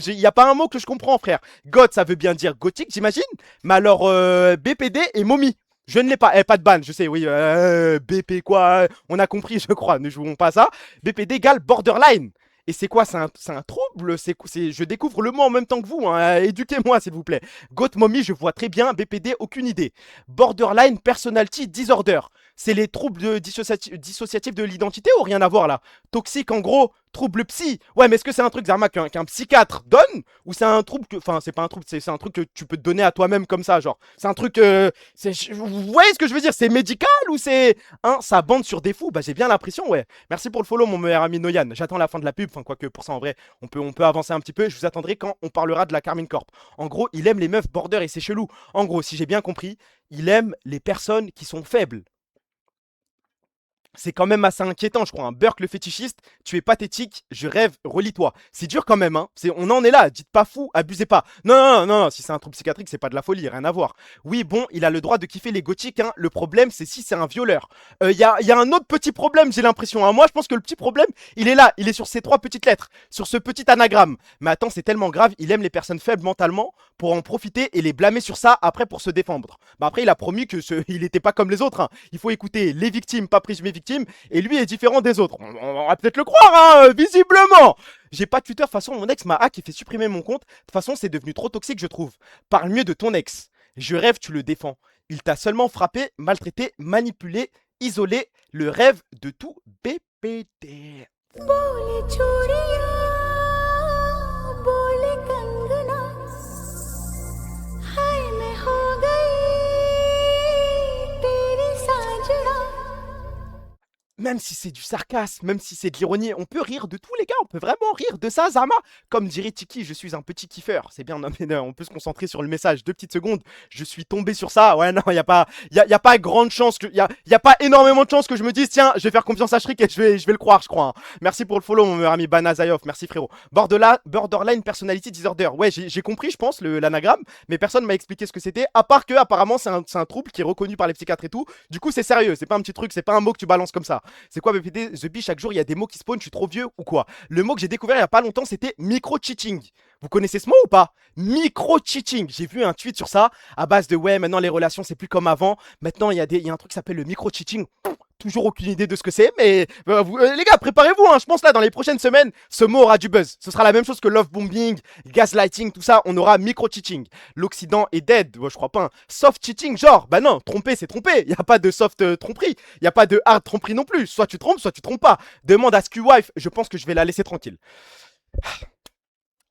Il n'y a pas un mot que je comprends, frère. GOT, ça veut bien dire gothique, j'imagine. Mais alors, BPD et momie. Je ne l'ai pas. Pas de ban, je sais, oui. BP quoi? On a compris, je crois. Ne jouons pas à ça. BPD égale borderline. Et c'est quoi? C'est un trouble? Je découvre le mot en même temps que vous, hein. Éduquez-moi, s'il vous plaît. Goat mommy, je vois très bien. BPD, aucune idée. Borderline personality disorder. C'est les troubles dissociatifs de l'identité ou rien à voir là? Toxique, en gros, trouble psy. Ouais, mais est-ce que c'est un truc, Zarma, qu'un psychiatre donne? Ou c'est un trouble que... Enfin, c'est pas un trouble, c'est un truc que tu peux te donner à toi-même comme ça, genre. C'est un truc... Vous voyez ce que je veux dire? C'est médical ou c'est... Hein, ça bande sur des fous? Bah, j'ai bien l'impression, ouais. Merci pour le follow, mon meilleur ami Noyan. J'attends la fin de la pub. Enfin, quoique, pour ça, en vrai, on peut avancer un petit peu. Je vous attendrai quand on parlera de la Carmine Corp. En gros, il aime les meufs border et c'est chelou. En gros, si j'ai bien compris, il aime les personnes qui sont faibles. C'est quand même assez inquiétant, je crois. Un Burke le fétichiste, tu es pathétique, je rêve, relis-toi. C'est dur quand même, hein. On en est là, dites pas fou, abusez pas. Non, si c'est un trouble psychiatrique, c'est pas de la folie, rien à voir. Oui, bon, il a le droit de kiffer les gothiques, hein. Le problème, c'est si c'est un violeur. Y a un autre petit problème, j'ai l'impression, hein. Moi, je pense que le petit problème, il est là, il est sur ces 3 petites lettres, sur ce petit anagramme. Mais attends, c'est tellement grave, il aime les personnes faibles mentalement pour en profiter et les blâmer sur ça après pour se défendre. Bah après, il a promis que il était pas comme les autres, hein. Il faut écouter les victimes, pas présumées victimes. Et lui est différent des autres. On va peut-être le croire, hein, visiblement. J'ai pas de Twitter, de toute façon, mon ex m'a hack et fait supprimer mon compte. De toute façon, c'est devenu trop toxique, je trouve. Parle mieux de ton ex. Je rêve, tu le défends. Il t'a seulement frappé, maltraité, manipulé, isolé. Le rêve de tout BPD. Même si c'est du sarcasme, même si c'est de l'ironie, on peut rire de tout, les gars. On peut vraiment rire de ça, Zarma. Comme dirait Tiki, je suis un petit kiffeur. C'est bien, non, mais non, on peut se concentrer sur le message. 2 petites secondes, je suis tombé sur ça. Ouais, non, y a pas grande chance que, y a pas énormément de chance que je me dise, tiens, je vais faire confiance à Shriek et je vais le croire, je crois, hein. Merci pour le follow, mon meilleur ami Banazayov. Merci, frérot. Borderline personality disorder. Ouais, j'ai compris, je pense, l'anagramme, mais personne m'a expliqué ce que c'était. À part que, apparemment, c'est un trouble qui est reconnu par les psychiatres et tout. Du coup, c'est sérieux. C'est pas un petit truc, c'est pas un mot que tu balances comme ça. C'est quoi BPD? The Bee, chaque jour il y a des mots qui spawnent, je suis trop vieux ou quoi? Le mot que j'ai découvert il y a pas longtemps, c'était micro-cheating. Vous connaissez ce mot ou pas? Micro-cheating. J'ai vu un tweet sur ça à base de ouais, maintenant les relations c'est plus comme avant. Maintenant il y a un truc qui s'appelle le micro-cheating. Toujours aucune idée de ce que c'est, mais les gars, préparez-vous, hein. Je pense là, dans les prochaines semaines, ce mot aura du buzz. Ce sera la même chose que love bombing, gaslighting, tout ça. On aura micro-cheating. L'Occident est dead. Ouais, je crois pas. Hein. Soft cheating, genre, bah non, tromper, c'est tromper. Il n'y a pas de soft tromperie. Il n'y a pas de hard tromperie non plus. Soit tu trompes pas. Demande à Skewife. Je pense que je vais la laisser tranquille.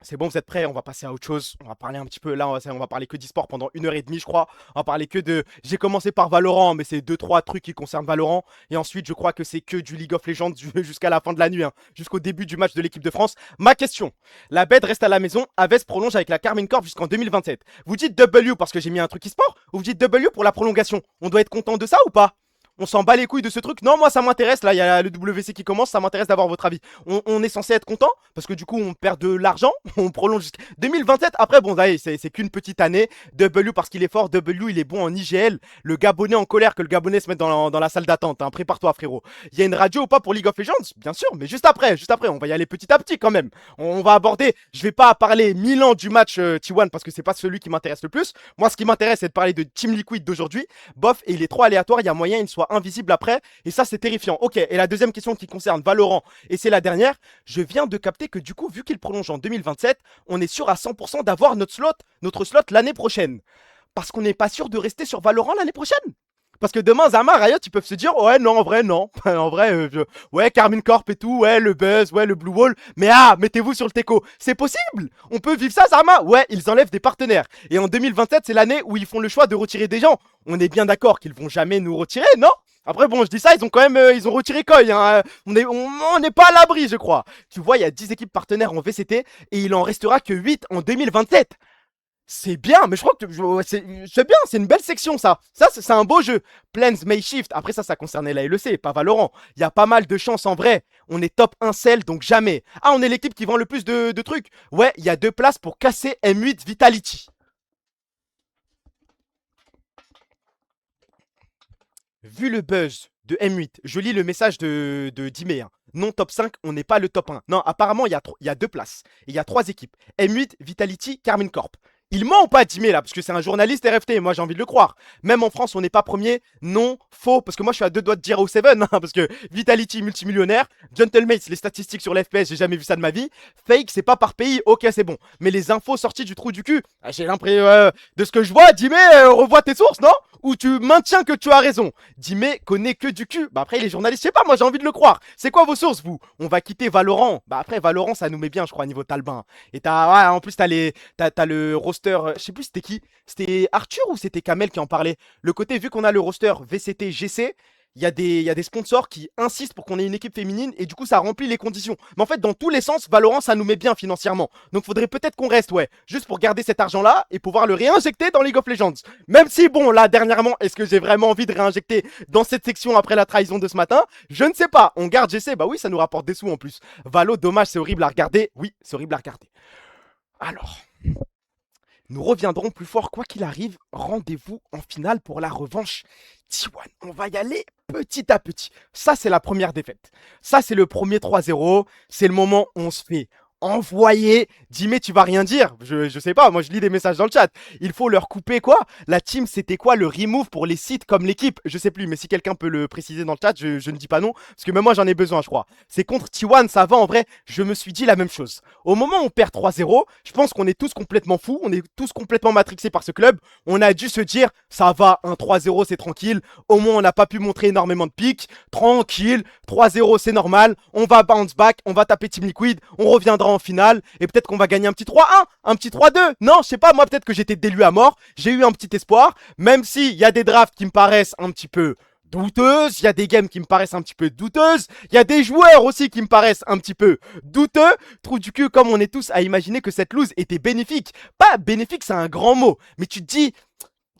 C'est bon, vous êtes prêts? On va passer à autre chose. On va parler un petit peu. Là, on va parler que d'e-sport pendant 1h30, je crois. On va parler que de... J'ai commencé par Valorant, mais c'est 2-3 trucs qui concernent Valorant. Et ensuite, je crois que c'est que du League of Legends jusqu'à la fin de la nuit, hein, jusqu'au début du match de l'équipe de France. Ma question. La bête reste à la maison. Aves prolonge avec la Carmine Corp jusqu'en 2027. Vous dites W parce que j'ai mis un truc e-sport ou vous dites W pour la prolongation? On doit être content de ça ou pas? On s'en bat les couilles de ce truc. Non, moi ça m'intéresse. Là, il y a le WC qui commence. Ça m'intéresse d'avoir votre avis. On est censé être content parce que du coup, on perd de l'argent. On prolonge jusqu'à 2027. Après, bon, c'est qu'une petite année. W parce qu'il est fort. W, il est bon en IGL. Le Gabonais en colère, que le Gabonais se mette dans la salle d'attente. Hein. Prépare-toi, frérot. Il y a une radio ou pas pour League of Legends? Bien sûr, mais juste après. On va y aller petit à petit quand même. On va aborder. Je vais pas parler 1000 ans du match T1 parce que c'est pas celui qui m'intéresse le plus. Moi, ce qui m'intéresse, c'est de parler de Team Liquid d'aujourd'hui. Bof, et il est trop aléatoire. Il y a moyen qu'il soit invisible après. Et ça, c'est terrifiant. Ok, et la deuxième question qui concerne Valorant, et c'est la dernière, je viens de capter que du coup, vu qu'il prolonge en 2027, on est sûr à 100% d'avoir notre slot l'année prochaine. Parce qu'on n'est pas sûr de rester sur Valorant l'année prochaine. Parce que demain, Zama, Riot, ils peuvent se dire, ouais, non, en vrai, non. En vrai, ouais, Carmine Corp et tout, ouais, le Buzz, ouais, le Blue Wall. Mais mettez-vous sur le Teco. C'est possible. On peut vivre ça, Zama. Ouais, ils enlèvent des partenaires. Et en 2027, c'est l'année où ils font le choix de retirer des gens. On est bien d'accord qu'ils vont jamais nous retirer, non? Après, bon, je dis ça, ils ont quand même, ils ont retiré Koi, hein. On n'est pas à l'abri, je crois. Tu vois, il y a 10 équipes partenaires en VCT et il en restera que 8 en 2027. C'est bien, mais je crois que c'est bien, c'est une belle section ça. Ça, c'est un beau jeu. Plans may shift. Après ça concernait la LEC, pas Valorant. Il y a pas mal de chances en vrai. On est top 1 sell, donc jamais. Ah, on est l'équipe qui vend le plus de trucs. Ouais, il y a 2 places pour casser M8 Vitality. Vu le buzz de M8, je lis le message de Dimé. Hein. Non top 5, on n'est pas le top 1. Non, apparemment, il y a 2 places. Et il y a 3 équipes. M8, Vitality, Carmine Corp. Il ment ou pas, Dimé, là? Parce que c'est un journaliste RFT, moi j'ai envie de le croire. Même en France, on n'est pas premier. Non, faux. Parce que moi, je suis à 2 doigts de dire au 7, hein, parce que Vitality, multimillionnaire. Gentlemates, les statistiques sur l'FPS, j'ai jamais vu ça de ma vie. Fake, c'est pas par pays. Ok, c'est bon. Mais les infos sorties du trou du cul, j'ai l'impression de ce que je vois, Dimé, revois tes sources, non? Ou tu maintiens que tu as raison. Dimé connaît que du cul. Bah après, les journalistes, je sais pas, moi j'ai envie de le croire. C'est quoi vos sources, vous? On va quitter Valorant. Bah après, Valorant, ça nous met bien, je crois, niveau Talbin. Et en plus, t'as le roster, je sais plus c'était qui. C'était Arthur ou c'était Kamel qui en parlait? Le côté, vu qu'on a le roster VCT, GC, il y a des sponsors qui insistent pour qu'on ait une équipe féminine et du coup ça remplit les conditions. Mais en fait dans tous les sens, Valorant ça nous met bien financièrement. Donc faudrait peut-être qu'on reste, ouais, juste pour garder cet argent là et pouvoir le réinjecter dans League of Legends. Même si bon là dernièrement, est-ce que j'ai vraiment envie de réinjecter dans cette section après la trahison de ce matin? Je ne sais pas. On garde GC, bah oui ça nous rapporte des sous en plus. Valo, dommage, c'est horrible à regarder. Oui, c'est horrible à regarder. Alors... Nous reviendrons plus fort quoi qu'il arrive. Rendez-vous en finale pour la revanche T1. On va y aller petit à petit. Ça, c'est la première défaite. Ça, c'est le premier 3-0. C'est le moment où on se fait envoyer. Dimé, tu vas rien dire. Je sais pas, moi je lis des messages dans le chat. Il faut leur couper quoi? La team, c'était quoi le remove pour les sites comme l'équipe? Je sais plus, mais si quelqu'un peut le préciser dans le chat, je ne dis pas non. Parce que même moi j'en ai besoin, je crois. C'est contre T1, ça va en vrai. Je me suis dit la même chose. Au moment où on perd 3-0, je pense qu'on est tous complètement fous. On est tous complètement matrixés par ce club. On a dû se dire, ça va, un 3-0 c'est tranquille. Au moins on n'a pas pu montrer énormément de pics. Tranquille, 3-0 c'est normal. On va bounce back, on va taper Team Liquid. On reviendra en finale et peut-être qu'on va gagner un petit 3-1, un petit 3-2. Non, je sais pas, moi peut-être que j'étais délu à mort. J'ai eu un petit espoir, même s'il y a des drafts qui me paraissent un petit peu douteuses, il y a des games qui me paraissent un petit peu douteuses, il y a des joueurs aussi qui me paraissent un petit peu douteux. Trou du cul, comme on est tous à imaginer que cette lose était bénéfique. Pas bénéfique, c'est un grand mot, mais tu te dis...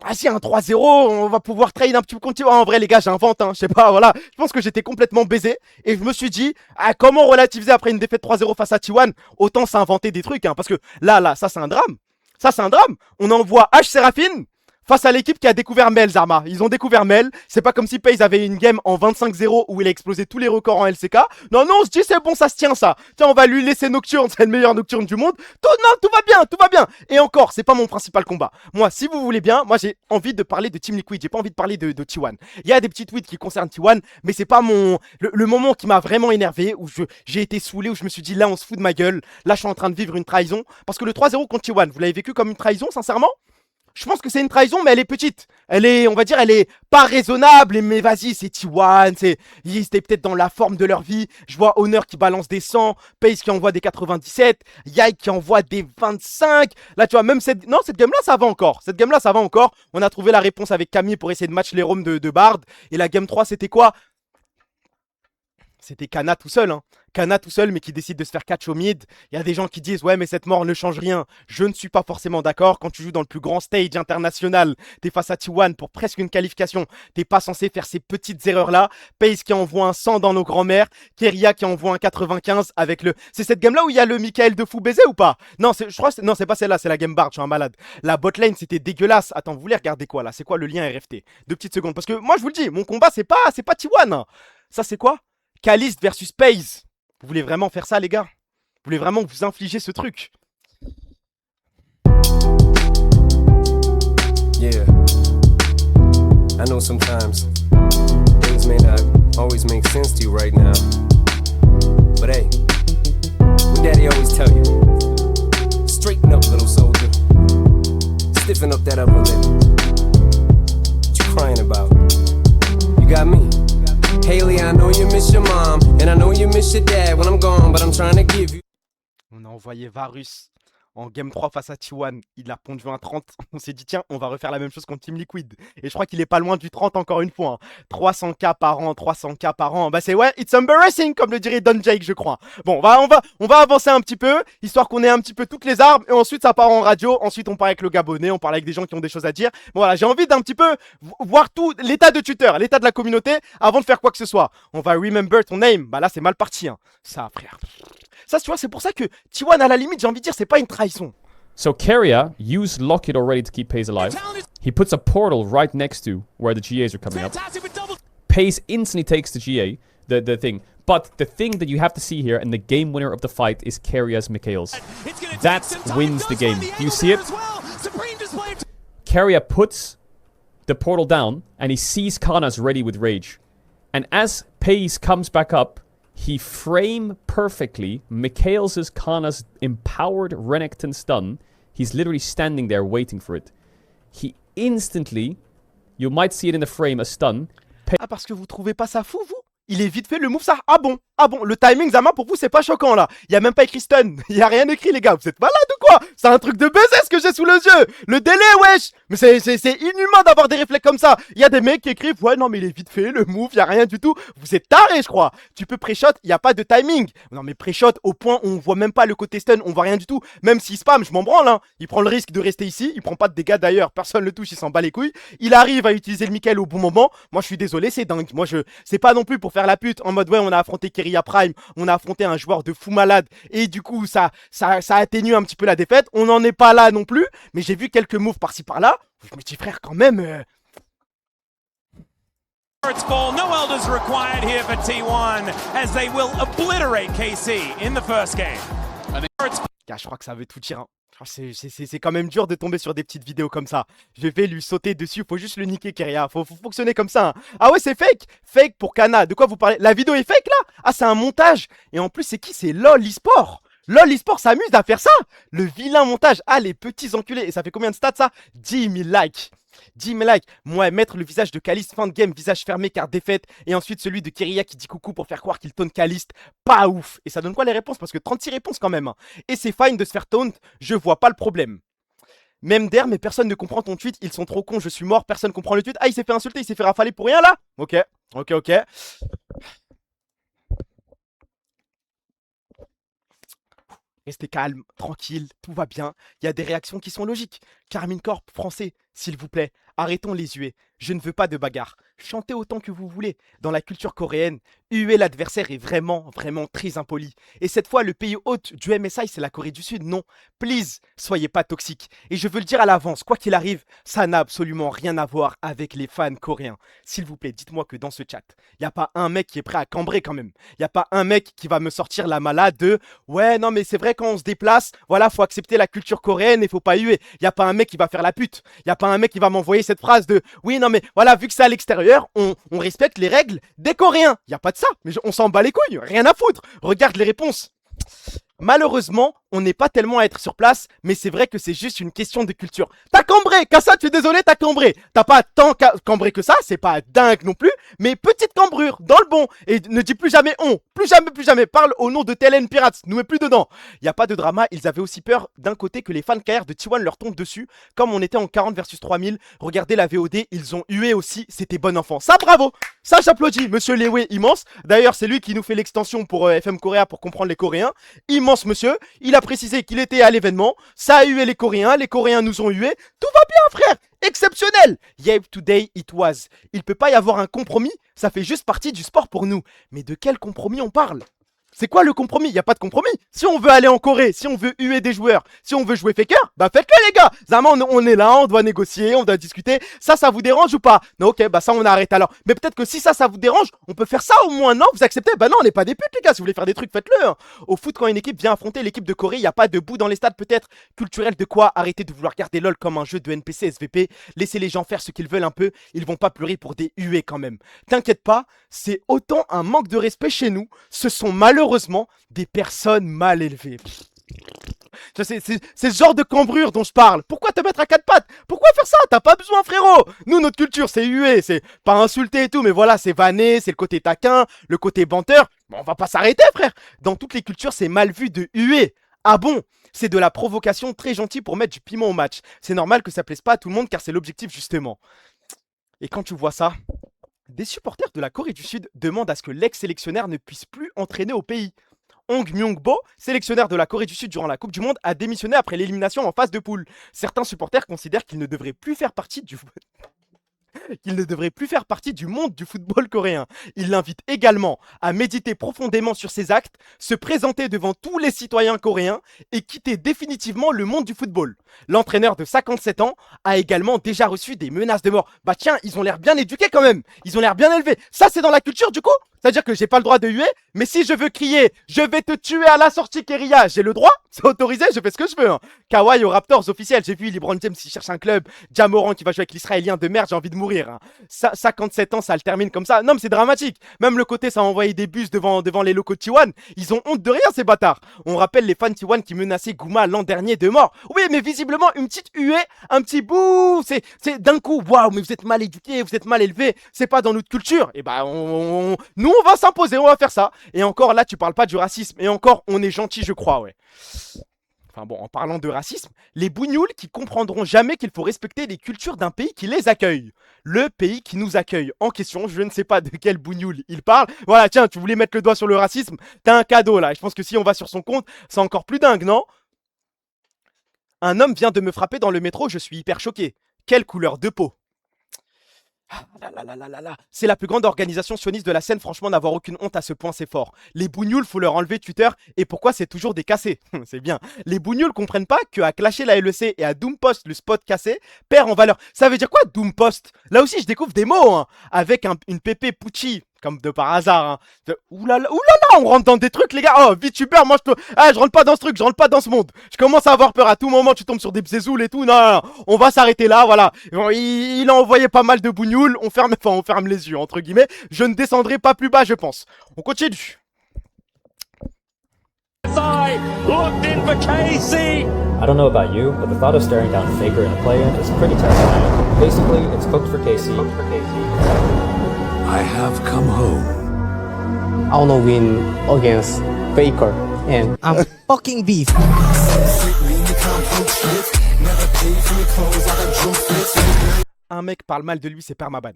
Ah si, un 3-0, on va pouvoir trade un petit peu continu. En vrai les gars, j'invente, hein, je sais pas, voilà. Je pense que j'étais complètement baisé et je me suis dit, comment relativiser après une défaite 3-0 face à T1? Autant s'inventer des trucs, hein, parce que là, ça c'est un drame. Ça c'est un drame. On envoie H Seraphine face à l'équipe qui a découvert Mel, Zarma. Ils ont découvert Mel. C'est pas comme si Paze avait une game en 25-0 où il a explosé tous les records en LCK. Non, on se dit c'est bon, ça se tient ça. Tiens, on va lui laisser Nocturne, c'est le meilleur Nocturne du monde. Tout va bien, tout va bien. Et encore, c'est pas mon principal combat. Moi, si vous voulez bien, moi j'ai envie de parler de Team Liquid. J'ai pas envie de parler de T1. Il y a des petits tweets qui concernent T1, mais c'est pas le moment qui m'a vraiment énervé, où j'ai été saoulé, où je me suis dit là on se fout de ma gueule. Là je suis en train de vivre une trahison. Parce que le 3-0 contre T1, vous l'avez vécu comme une trahison, sincèrement? Je pense que c'est une trahison, mais elle est petite. On va dire, elle est pas raisonnable. Mais vas-y, c'est T1. Ils étaient peut-être dans la forme de leur vie. Je vois Honor qui balance des 100, Pace qui envoie des 97, Yike qui envoie des 25. Là, tu vois, même cette game-là, ça va encore. Cette game-là, ça va encore. On a trouvé la réponse avec Camille pour essayer de match les roams de Bard. Et la game 3, c'était quoi? C'était Kana tout seul, hein. Kana tout seul, mais qui décide de se faire catch au mid. Il y a des gens qui disent, ouais, mais cette mort ne change rien. Je ne suis pas forcément d'accord. Quand tu joues dans le plus grand stage international, t'es face à T1 pour presque une qualification. T'es pas censé faire ces petites erreurs-là. Pace qui envoie un 100 dans nos grands-mères. Keria qui envoie un 95 avec le... C'est cette game-là où il y a le Michael de fou baiser ou pas? Non, je crois que non, c'est pas celle-là, c'est la game bar, je suis un malade. La botlane, c'était dégueulasse. Attends, vous voulez regarder quoi là? C'est quoi le lien RFT? 2 petites secondes. Parce que moi, je vous le dis, mon combat, c'est pas T1. Hein. Ça, c'est quoi? Kalist versus Pace. Vous voulez vraiment faire ça, les gars? Vous voulez vraiment vous infliger ce truc? Yeah. I know sometimes things may not always make sense to you right now. But hey, what daddy always tell you, straighten up, little soldier. Stiffen up that upper lip. What you crying about? You got me. Haley, I know you miss your mom, and I know you miss your dad when I'm gone, but I'm trying to give you... On a envoyé Varus en Game 3 face à T1. Il a pondu un 30. On s'est dit, tiens, on va refaire la même chose contre Team Liquid. Et je crois qu'il est pas loin du 30 encore une fois. Hein. 300k par an, 300k par an. Bah c'est ouais, it's embarrassing, comme le dirait Don Jake, je crois. Bon, on va avancer un petit peu, histoire qu'on ait un petit peu toutes les armes. Et ensuite, ça part en radio. Ensuite, on parle avec le Gabonais, on parle avec des gens qui ont des choses à dire. Bon, voilà, j'ai envie d'un petit peu voir tout l'état de Twitter, l'état de la communauté, avant de faire quoi que ce soit. On va remember ton name. Bah là, c'est mal parti. Hein. Ça, frère. Ça, tu vois, c'est pour ça que T1, à la limite, j'ai envie de dire, c'est pas une trahison. So Keria used Lockett already to keep Pace alive. He puts a portal right next to where the GAs are coming up. Pace instantly takes the GA, the thing. But the thing that you have to see here, and the game winner of the fight, is Keria's Mikhails. That wins the game. Do you see it? Keria puts the portal down, and he sees Kana's ready with Rage. And as Pace comes back up, he frame perfectly Mikhails' Kana's empowered Renekton stun. He's literally standing there waiting for it. He instantly, you might see it in the frame, a stun. Ah, parce que vous trouvez pas ça fou, vous? Il est vite fait le move ça. Ah bon, le timing Zama pour vous c'est pas choquant là. Il y a même pas écrit stun, il y a rien écrit les gars. Vous êtes malades ou quoi? C'est un truc de baiser ce que j'ai sous les yeux. Le délai wesh. Mais c'est inhumain d'avoir des réflexes comme ça. Il y a des mecs qui écrivent ouais non mais il est vite fait le move, il y a rien du tout. Vous êtes tarés je crois. Tu peux pré-shot, il y a pas de timing. Non mais pré-shot au point où on voit même pas le côté stun, on voit rien du tout. Même s'il spam, je m'en branle hein. Il prend le risque de rester ici, il prend pas de dégâts d'ailleurs, personne le touche, il s'en bat les couilles. Il arrive à utiliser le Michael au bon moment. Moi je suis désolé, c'est dingue. Moi c'est pas non plus pour faire la pute en mode ouais on a affronté Keria Prime, on a affronté un joueur de fou malade et du coup ça atténue un petit peu la défaite. On n'en est pas là non plus, mais j'ai vu quelques moves par-ci par-là. Je me dis frère quand même. No elders required here for T1 as they will obliterate KC in the first game. Je crois que ça veut tout dire. Hein. C'est quand même dur de tomber sur des petites vidéos comme ça. Je vais lui sauter dessus, faut juste le niquer Keria, faut fonctionner comme ça. Hein. Ah ouais c'est fake. Fake pour Kana, de quoi vous parlez? La vidéo est fake là? Ah c'est un montage. Et en plus c'est qui? C'est LOL eSport. LOL eSport s'amuse à faire ça. Le vilain montage. Ah les petits enculés. Et ça fait combien de stats ça? 10 000 likes. 10 000 likes. Moi, mettre le visage de Kalist fin de game, visage fermé car défaite. Et ensuite celui de Keria qui dit coucou pour faire croire qu'il taunt Kalist. Pas ouf. Et ça donne quoi les réponses? Parce que 36 réponses quand même. Hein. Et c'est fine de se faire taunt. Je vois pas le problème. Même d'air, mais personne ne comprend ton tweet. Ils sont trop cons, je suis mort. Personne comprend le tweet. Ah, il s'est fait insulter, il s'est fait rafaler pour rien là? Ok. Restez calme, tranquille, tout va bien. Il y a des réactions qui sont logiques. Carmine Corp, français, s'il vous plaît, arrêtons les huées. Je ne veux pas de bagarre. Chantez autant que vous voulez. Dans la culture coréenne, huer l'adversaire est vraiment très impoli. Et cette fois, le pays hôte du MSI, c'est la Corée du Sud. Non, please, soyez pas toxiques. Et je veux le dire à l'avance, quoi qu'il arrive, ça n'a absolument rien à voir avec les fans coréens. S'il vous plaît, dites-moi que dans ce chat, il n'y a pas un mec qui est prêt à cambrer quand même. Il n'y a pas un mec qui va me sortir la malade de « Ouais, non mais c'est vrai quand on se déplace, voilà, faut accepter la culture coréenne et faut pas huer. » Il n'y a pas un mec qui va faire la pute. Il n'y a pas un mec qui va m'envoyer cette phrase de « Oui, non mais voilà, vu que c'est à l'extérieur, on respecte les règles des Coréens. » Il n'y a pas de ça, mais on s'en bat les couilles, rien à foutre. Regarde les réponses. Malheureusement, on n'est pas tellement à être sur place, mais c'est vrai que c'est juste une question de culture. T'as cambré, Kassa, tu es désolé, t'as cambré. T'as pas tant cambré que ça, c'est pas dingue non plus, mais petite cambrure, dans le bon. Et ne dis plus jamais on, plus jamais, parle au nom de TLN Pirates, nous mets plus dedans. Y a pas de drama, ils avaient aussi peur d'un côté que les fans KR de T1 leur tombent dessus, comme on était en 40 versus 3000, regardez la VOD, ils ont hué aussi, c'était bon enfant. Ça, bravo, ça j'applaudis, monsieur Lewe, immense. D'ailleurs, c'est lui qui nous fait l'extension pour FM Korea pour comprendre les Coréens. Immense monsieur, il a précisé qu'il était à l'événement, ça a hué les Coréens nous ont hué, tout va bien frère, exceptionnel. Yeah, today it was. Il peut pas y avoir un compromis, ça fait juste partie du sport pour nous. Mais de quel compromis on parle? C'est quoi le compromis? Y a pas de compromis. Si on veut aller en Corée, si on veut huer des joueurs, si on veut jouer faker, bah faites-le les gars. Zama, on est là, on doit négocier, on doit discuter. Ça vous dérange ou pas? Non, ok, bah ça on arrête alors. Mais peut-être que si ça vous dérange, on peut faire ça au moins, non? Vous acceptez? Bah non, on n'est pas des putes les gars. Si vous voulez faire des trucs, faites-le. Hein. Au foot, quand une équipe vient affronter l'équipe de Corée, y a pas de bout dans les stades peut-être culturel de quoi. Arrêtez de vouloir garder LOL comme un jeu de NPC SVP. Laissez les gens faire ce qu'ils veulent un peu. Ils vont pas pleurer pour des huées quand même. T'inquiète pas, c'est autant un manque de respect chez nous. Ce sont malheureusement des personnes mal élevées. C'est ce genre de cambrure dont je parle. Pourquoi te mettre à quatre pattes? Pourquoi faire ça? T'as pas besoin frérot. Nous notre culture c'est huer, c'est pas insulter et tout, mais voilà c'est vanner, c'est le côté taquin, le côté banteur. Bon, on va pas s'arrêter frère. Dans toutes les cultures c'est mal vu de huer. Ah bon? C'est de la provocation très gentille pour mettre du piment au match. C'est normal que ça plaise pas à tout le monde car c'est l'objectif justement. Et quand tu vois ça, des supporters de la Corée du Sud demandent à ce que l'ex-sélectionnaire ne puisse plus entraîner au pays. Hong Myung-bo, sélectionneur de la Corée du Sud durant la Coupe du Monde, a démissionné après l'élimination en phase de poule. Certains supporters considèrent qu'il ne devrait plus faire partie du monde du football coréen. Il l'invite également à méditer profondément sur ses actes, se présenter devant tous les citoyens coréens et quitter définitivement le monde du football. L'entraîneur de 57 ans a également déjà reçu des menaces de mort. Bah tiens, ils ont l'air bien éduqués quand même. Ils ont l'air bien élevés. Ça, c'est dans la culture du coup? C'est-à-dire que j'ai pas le droit de huer, mais si je veux crier « Je vais te tuer à la sortie, Keria », j'ai le droit? C'est autorisé, je fais ce que je veux. Hein. Kawhi aux Raptors, officiel. J'ai vu LeBron James qui cherche un club. Ja Morant qui va jouer avec l'Israélien de merde, j'ai envie de mourir. Hein. 57 ans, ça le termine comme ça. Non, mais c'est dramatique. Même le côté, ça a envoyé des bus devant les locaux de T1. Ils ont honte de rien, ces bâtards. On rappelle les fans T1 qui menaçaient Gouma l'an dernier de mort. Oui, mais visiblement, une petite huée, un petit bout, c'est d'un coup, waouh, mais vous êtes mal éduqués, vous êtes mal élevés. C'est pas dans notre culture. Et bah, nous, on va s'imposer, on va faire ça. Et encore, là, tu parles pas du racisme. Et encore, on est gentil, je crois, ouais. Enfin bon, en parlant de racisme, les bougnoules qui comprendront jamais qu'il faut respecter les cultures d'un pays qui les accueille. Le pays qui nous accueille en question, je ne sais pas de quel bougnoule il parle. Voilà, tiens, tu voulais mettre le doigt sur le racisme, t'as un cadeau là. Je pense que si on va sur son compte, c'est encore plus dingue, non? Un homme vient de me frapper dans le métro, je suis hyper choqué. Quelle couleur de peau? C'est la plus grande organisation sioniste de la scène, franchement n'avoir aucune honte à ce point c'est fort. Les bougnoules faut leur enlever Twitter et pourquoi c'est toujours des cassés. C'est bien. Les bougnoules comprennent pas que à clasher la LEC et à Doompost le spot cassé perd en valeur. Ça veut dire quoi Doompost? Là aussi je découvre des mots hein. Avec une pépé Pucci. Comme de par hasard, hein. Oulala, on rentre dans des trucs, les gars. Oh, VTuber, moi je rentre pas dans ce truc, je rentre pas dans ce monde. Je commence à avoir peur à tout moment, tu tombes sur des bzézouls et tout. Non, on va s'arrêter là, voilà. Il a envoyé pas mal de bougnoules, on ferme les yeux, entre guillemets. Je ne descendrai pas plus bas, je pense. On continue. Looked in for KC. I don't know about you, but the thought of staring down Faker in a play-in is pretty terrifying. Basically, it's cooked for KC. I have come home. I wanna win against Faker and I'm fucking beef. Un mec parle mal de lui, c'est permaban.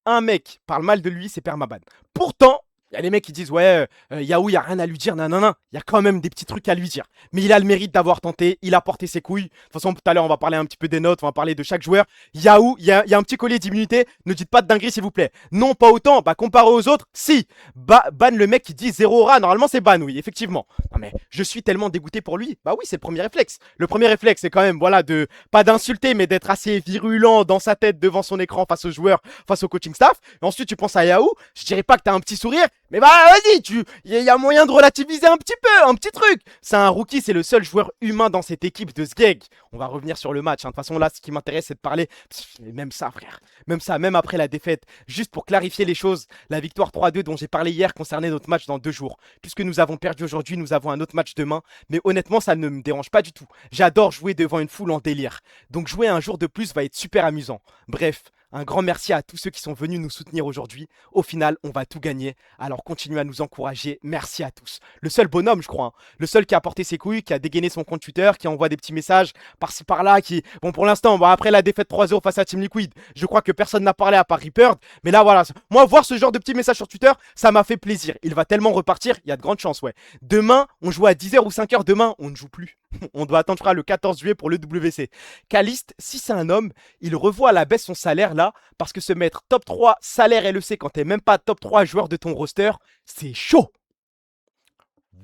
Un mec parle mal de lui, c'est permaban. Pourtant, il y a des mecs qui disent ouais, Yahoo, il n'y a rien à lui dire, non. Il y a quand même des petits trucs à lui dire. Mais il a le mérite d'avoir tenté, il a porté ses couilles. De toute façon, tout à l'heure, on va parler un petit peu des notes, on va parler de chaque joueur. Yahoo, il y a un petit collier d'immunité, ne dites pas de dinguerie s'il vous plaît. Non, pas autant, bah comparé aux autres, si. Ban le mec qui dit 0 rat, normalement c'est ban, oui, effectivement. Non mais, je suis tellement dégoûté pour lui. Bah oui, c'est le premier réflexe. Le premier réflexe, c'est quand même, voilà, pas d'insulter, mais d'être assez virulent dans sa tête devant son écran face aux joueurs, face au coaching staff. Et ensuite, tu penses à Yahoo, je dirais pas que t'as un petit sourire, Mais bah vas-y, y a moyen de relativiser un petit peu, un petit truc. C'est un rookie, c'est le seul joueur humain dans cette équipe de Sgeg. On va revenir sur le match, hein. De toute façon là, ce qui m'intéresse c'est de parler, même ça frère, même ça, même après la défaite, juste pour clarifier les choses, la victoire 3-2 dont j'ai parlé hier concernait notre match dans 2 jours. Puisque nous avons perdu aujourd'hui, nous avons un autre match demain, mais honnêtement ça ne me dérange pas du tout. J'adore jouer devant une foule en délire, donc jouer un jour de plus va être super amusant. Bref. Un grand merci à tous ceux qui sont venus nous soutenir aujourd'hui. Au final, on va tout gagner. Alors continuez à nous encourager. Merci à tous. Le seul bonhomme, je crois. Hein. Le seul qui a porté ses couilles, qui a dégainé son compte Twitter, qui envoie des petits messages par-ci par-là. Qui, bon, pour l'instant, après la défaite 3-0 face à Team Liquid, je crois que personne n'a parlé à part Reaper. Mais là, voilà. Moi, voir ce genre de petits messages sur Twitter, ça m'a fait plaisir. Il va tellement repartir. Il y a de grandes chances, ouais. Demain, on joue à 10h ou 5h. Demain, on ne joue plus. On doit attendre, je crois, le 14 juillet pour le WC. Caliste, si c'est un homme, il revoit à la baisse son salaire là, parce que se mettre top 3 salaire LEC quand t'es même pas top 3 joueur de ton roster, c'est chaud.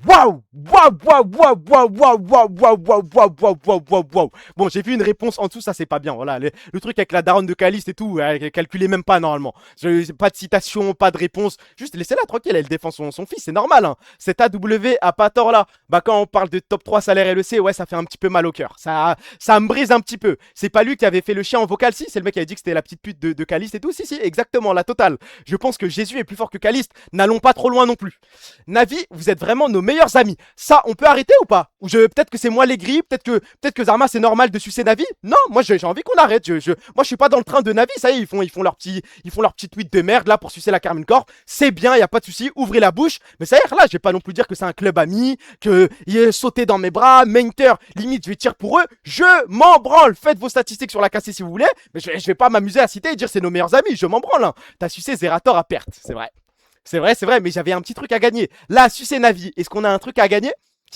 Waouh! Waouh! Waouh! Waouh! Waouh! Waouh! Waouh! Waouh! Waouh! Waouh! Waouh! Waouh! Waouh! Waouh! Bon, j'ai vu une réponse en dessous, ça c'est pas bien. Voilà, le truc avec la daronne de Caliste et tout, elle calculait même pas normalement. Pas de citation, pas de réponse. Juste laissez-la tranquille, elle défend son fils, c'est normal. Hein. Cet AW a pas tort là. Bah quand on parle de top 3 salaire LEC, ouais, ça fait un petit peu mal au cœur. Ça me brise un petit peu. C'est pas lui qui avait fait le chien en vocal, si, c'est le mec qui avait dit que c'était la petite pute de Caliste et tout. Si, exactement, la totale. Je pense que Jésus est plus fort que Caliste. N'allons pas trop loin non plus. Navi, vous êtes vraiment nos meilleurs amis. Ça, on peut arrêter ou pas? Ou peut-être que c'est moi les gris, peut-être que Zarma c'est normal de sucer Navi. Non, moi j'ai envie qu'on arrête. Moi je suis pas dans le train de Navi. Ça y est, ils font leur petit tweet de merde là pour sucer la Carmine Corp. C'est bien, y a pas de souci. Ouvrez la bouche. Mais ça y est, là, je vais pas non plus dire que c'est un club ami, que il est sauté dans mes bras, Mainter, limite je vais tirer pour eux. Je m'en branle. Faites vos statistiques sur la cassée si vous voulez. Mais je vais pas m'amuser à citer et dire c'est nos meilleurs amis. Je m'en branle. Hein. T'as sucé Zerator à perte, c'est vrai. C'est vrai, mais j'avais un petit truc à gagner. Là, sucer Navi, est-ce qu'on a un truc à gagner?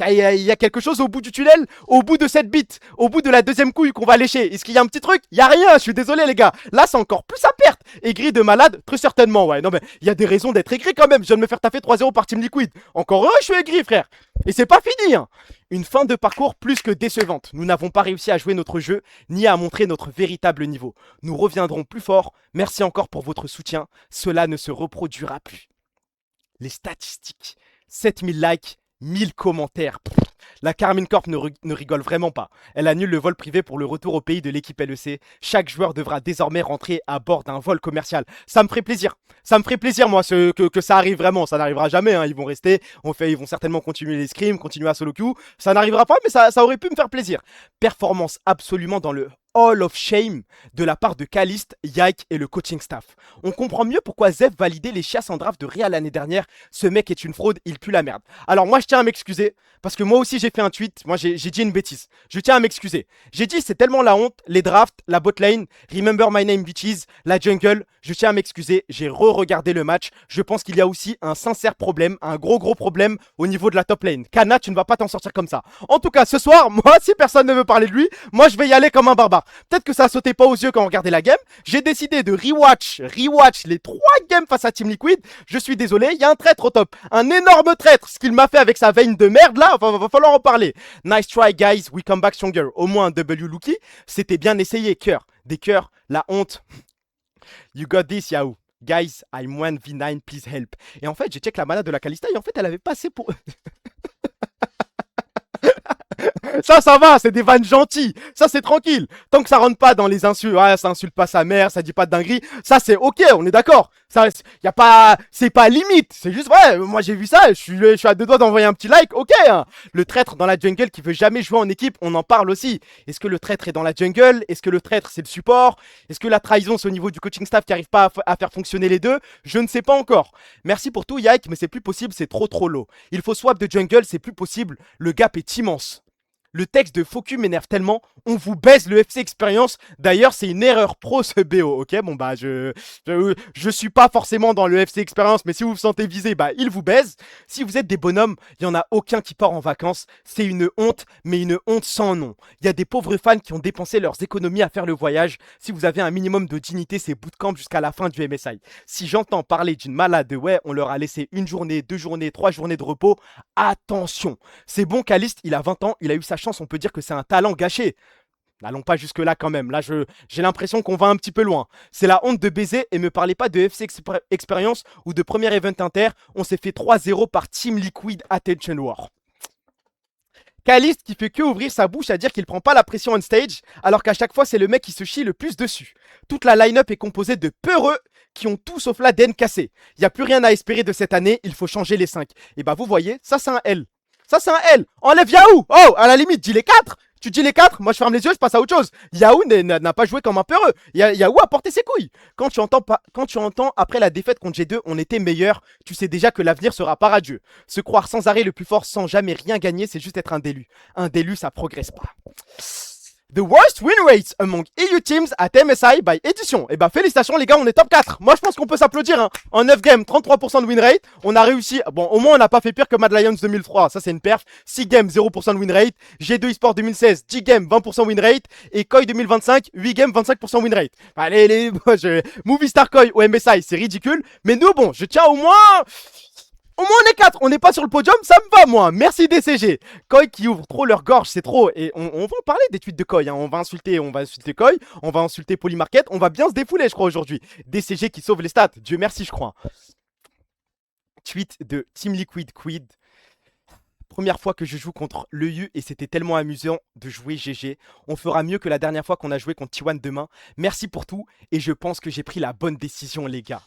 Il y a quelque chose au bout du tunnel, au bout de cette bite, au bout de la deuxième couille qu'on va lécher. Est-ce qu'il y a un petit truc? Il y a rien, je suis désolé les gars. Là, c'est encore plus à perte. Aigri de malade, très certainement, ouais. Non mais, il y a des raisons d'être aigri quand même. Je viens de me faire taper 3-0 par Team Liquid. Encore heureux, je suis aigri, frère. Et c'est pas fini, hein. Une fin de parcours plus que décevante. Nous n'avons pas réussi à jouer notre jeu, ni à montrer notre véritable niveau. Nous reviendrons plus fort. Merci encore pour votre soutien. Cela ne se reproduira plus. Les statistiques. 7000 likes, 1000 commentaires. La Carmine Corp ne rigole vraiment pas. Elle annule le vol privé pour le retour au pays de l'équipe LEC. Chaque joueur devra désormais rentrer à bord d'un vol commercial. Ça me ferait plaisir. Ça me ferait plaisir, moi, que ça arrive vraiment. Ça n'arrivera jamais. Hein. Ils vont rester. Ils vont certainement continuer les scrims, continuer à solo queue. Ça n'arrivera pas, mais ça aurait pu me faire plaisir. Performance absolument dans le Hall of Shame de la part de Caliste, Yike et le coaching staff. On comprend mieux pourquoi Zef validait les chasses en draft de Real l'année dernière. Ce mec est une fraude, il pue la merde. Alors moi je tiens à m'excuser, parce que moi aussi j'ai fait un tweet, moi j'ai dit une bêtise. Je tiens à m'excuser. J'ai dit c'est tellement la honte, les drafts, la botlane, Remember My Name Bitches, la jungle. Je tiens à m'excuser, j'ai re-regardé le match. Je pense qu'il y a aussi un sincère problème, un gros problème au niveau de la top lane. Kana, tu ne vas pas t'en sortir comme ça. En tout cas, ce soir, moi si personne ne veut parler de lui, moi je vais y aller comme un barbare. Peut-être que ça sautait pas aux yeux quand on regardait la game. J'ai décidé de rewatch les 3 games face à Team Liquid. Je suis désolé, il y a un traître au top. Un énorme traître. Ce qu'il m'a fait avec sa veine de merde là, va falloir en parler. Nice try guys, we come back stronger. Au moins un W Lucky. C'était bien essayé, cœur. Des cœurs, la honte. You got this, Yahoo. Guys, I'm 1v9, please help. Et en fait, j'ai check la mana de la Kalista et en fait, elle avait passé pour... Ça va, c'est des vannes gentilles. Ça, c'est tranquille. Tant que ça rentre pas dans les insultes, ouais, ça insulte pas sa mère, ça dit pas de dinguerie. Ça, c'est ok, on est d'accord. Ça, y a pas, c'est pas limite. C'est juste, ouais, moi j'ai vu ça, je suis à 2 doigts d'envoyer un petit like, ok. Hein. Le traître dans la jungle qui veut jamais jouer en équipe, on en parle aussi. Est-ce que le traître est dans la jungle? Est-ce que le traître c'est le support? Est-ce que la trahison c'est au niveau du coaching staff qui arrive pas à faire fonctionner les deux? Je ne sais pas encore. Merci pour tout, Yike, mais c'est plus possible, c'est trop low. Il faut swap de jungle, c'est plus possible. Le gap est immense. Le texte de Focu m'énerve tellement, on vous baise le FC Experience. D'ailleurs, c'est une erreur pro ce BO, ok? Bon bah, je suis pas forcément dans le FC Experience, mais si vous vous sentez visé, bah, il vous baise. Si vous êtes des bonhommes, il y en a aucun qui part en vacances. C'est une honte, mais une honte sans nom. Il y a des pauvres fans qui ont dépensé leurs économies à faire le voyage. Si vous avez un minimum de dignité, c'est bootcamp jusqu'à la fin du MSI. Si j'entends parler d'une malade, ouais, on leur a laissé 1 journée, 2 journées, 3 journées de repos, attention. C'est bon, Caliste, il a 20 ans, il a eu sa chance, on peut dire que c'est un talent gâché. N'allons pas jusque-là quand même. Là, j'ai l'impression qu'on va un petit peu loin. C'est la honte de baiser et me parlez pas de FC Experience ou de premier event inter. On s'est fait 3-0 par Team Liquid Attention War. Caliste qui fait que ouvrir sa bouche à dire qu'il prend pas la pression on stage, alors qu'à chaque fois c'est le mec qui se chie le plus dessus. Toute la line-up est composée de peureux qui ont tout sauf la DN cassée. Il n'y a plus rien à espérer de cette année, il faut changer les 5. Et bah vous voyez, ça c'est un L. Ça c'est un L. Enlève Yahoo. Oh, à la limite, dis les 4. Tu dis les 4, moi je ferme les yeux, je passe à autre chose. Yahoo n'a pas joué comme un peureux. Yahoo a porté ses couilles. Quand tu entends après la défaite contre G2, on était meilleur, tu sais déjà que l'avenir sera pas radieux. Se croire sans arrêt le plus fort sans jamais rien gagner, c'est juste être un délu. Un délu, ça progresse pas. The worst win rates among EU teams at MSI by Edition. Et bah félicitations les gars, on est top 4. Moi je pense qu'on peut s'applaudir hein. En 9 games, 33% de win rate. On a réussi, bon au moins on n'a pas fait pire que Mad Lions 2003, ça c'est une perf. 6 games, 0% de win rate. G2 eSport 2016, 10 games, 20% win rate. Et Koi 2025, 8 games, 25% win rate. Allez, Movie Star Koi au MSI, c'est ridicule. Mais nous bon, je tiens au moins on est 4, on n'est pas sur le podium, ça me va moi, merci DCG. Koi qui ouvre trop leur gorge, c'est trop. Et on va en parler des tweets de Koi, hein. On va insulter Koi, on va insulter Polymarket, on va bien se défouler je crois aujourd'hui. DCG qui sauve les stats, Dieu merci je crois. Tweet de Team Liquid Quid. Première fois que je joue contre l'EU et c'était tellement amusant de jouer GG. On fera mieux que la dernière fois qu'on a joué contre T1 demain. Merci pour tout et je pense que j'ai pris la bonne décision les gars.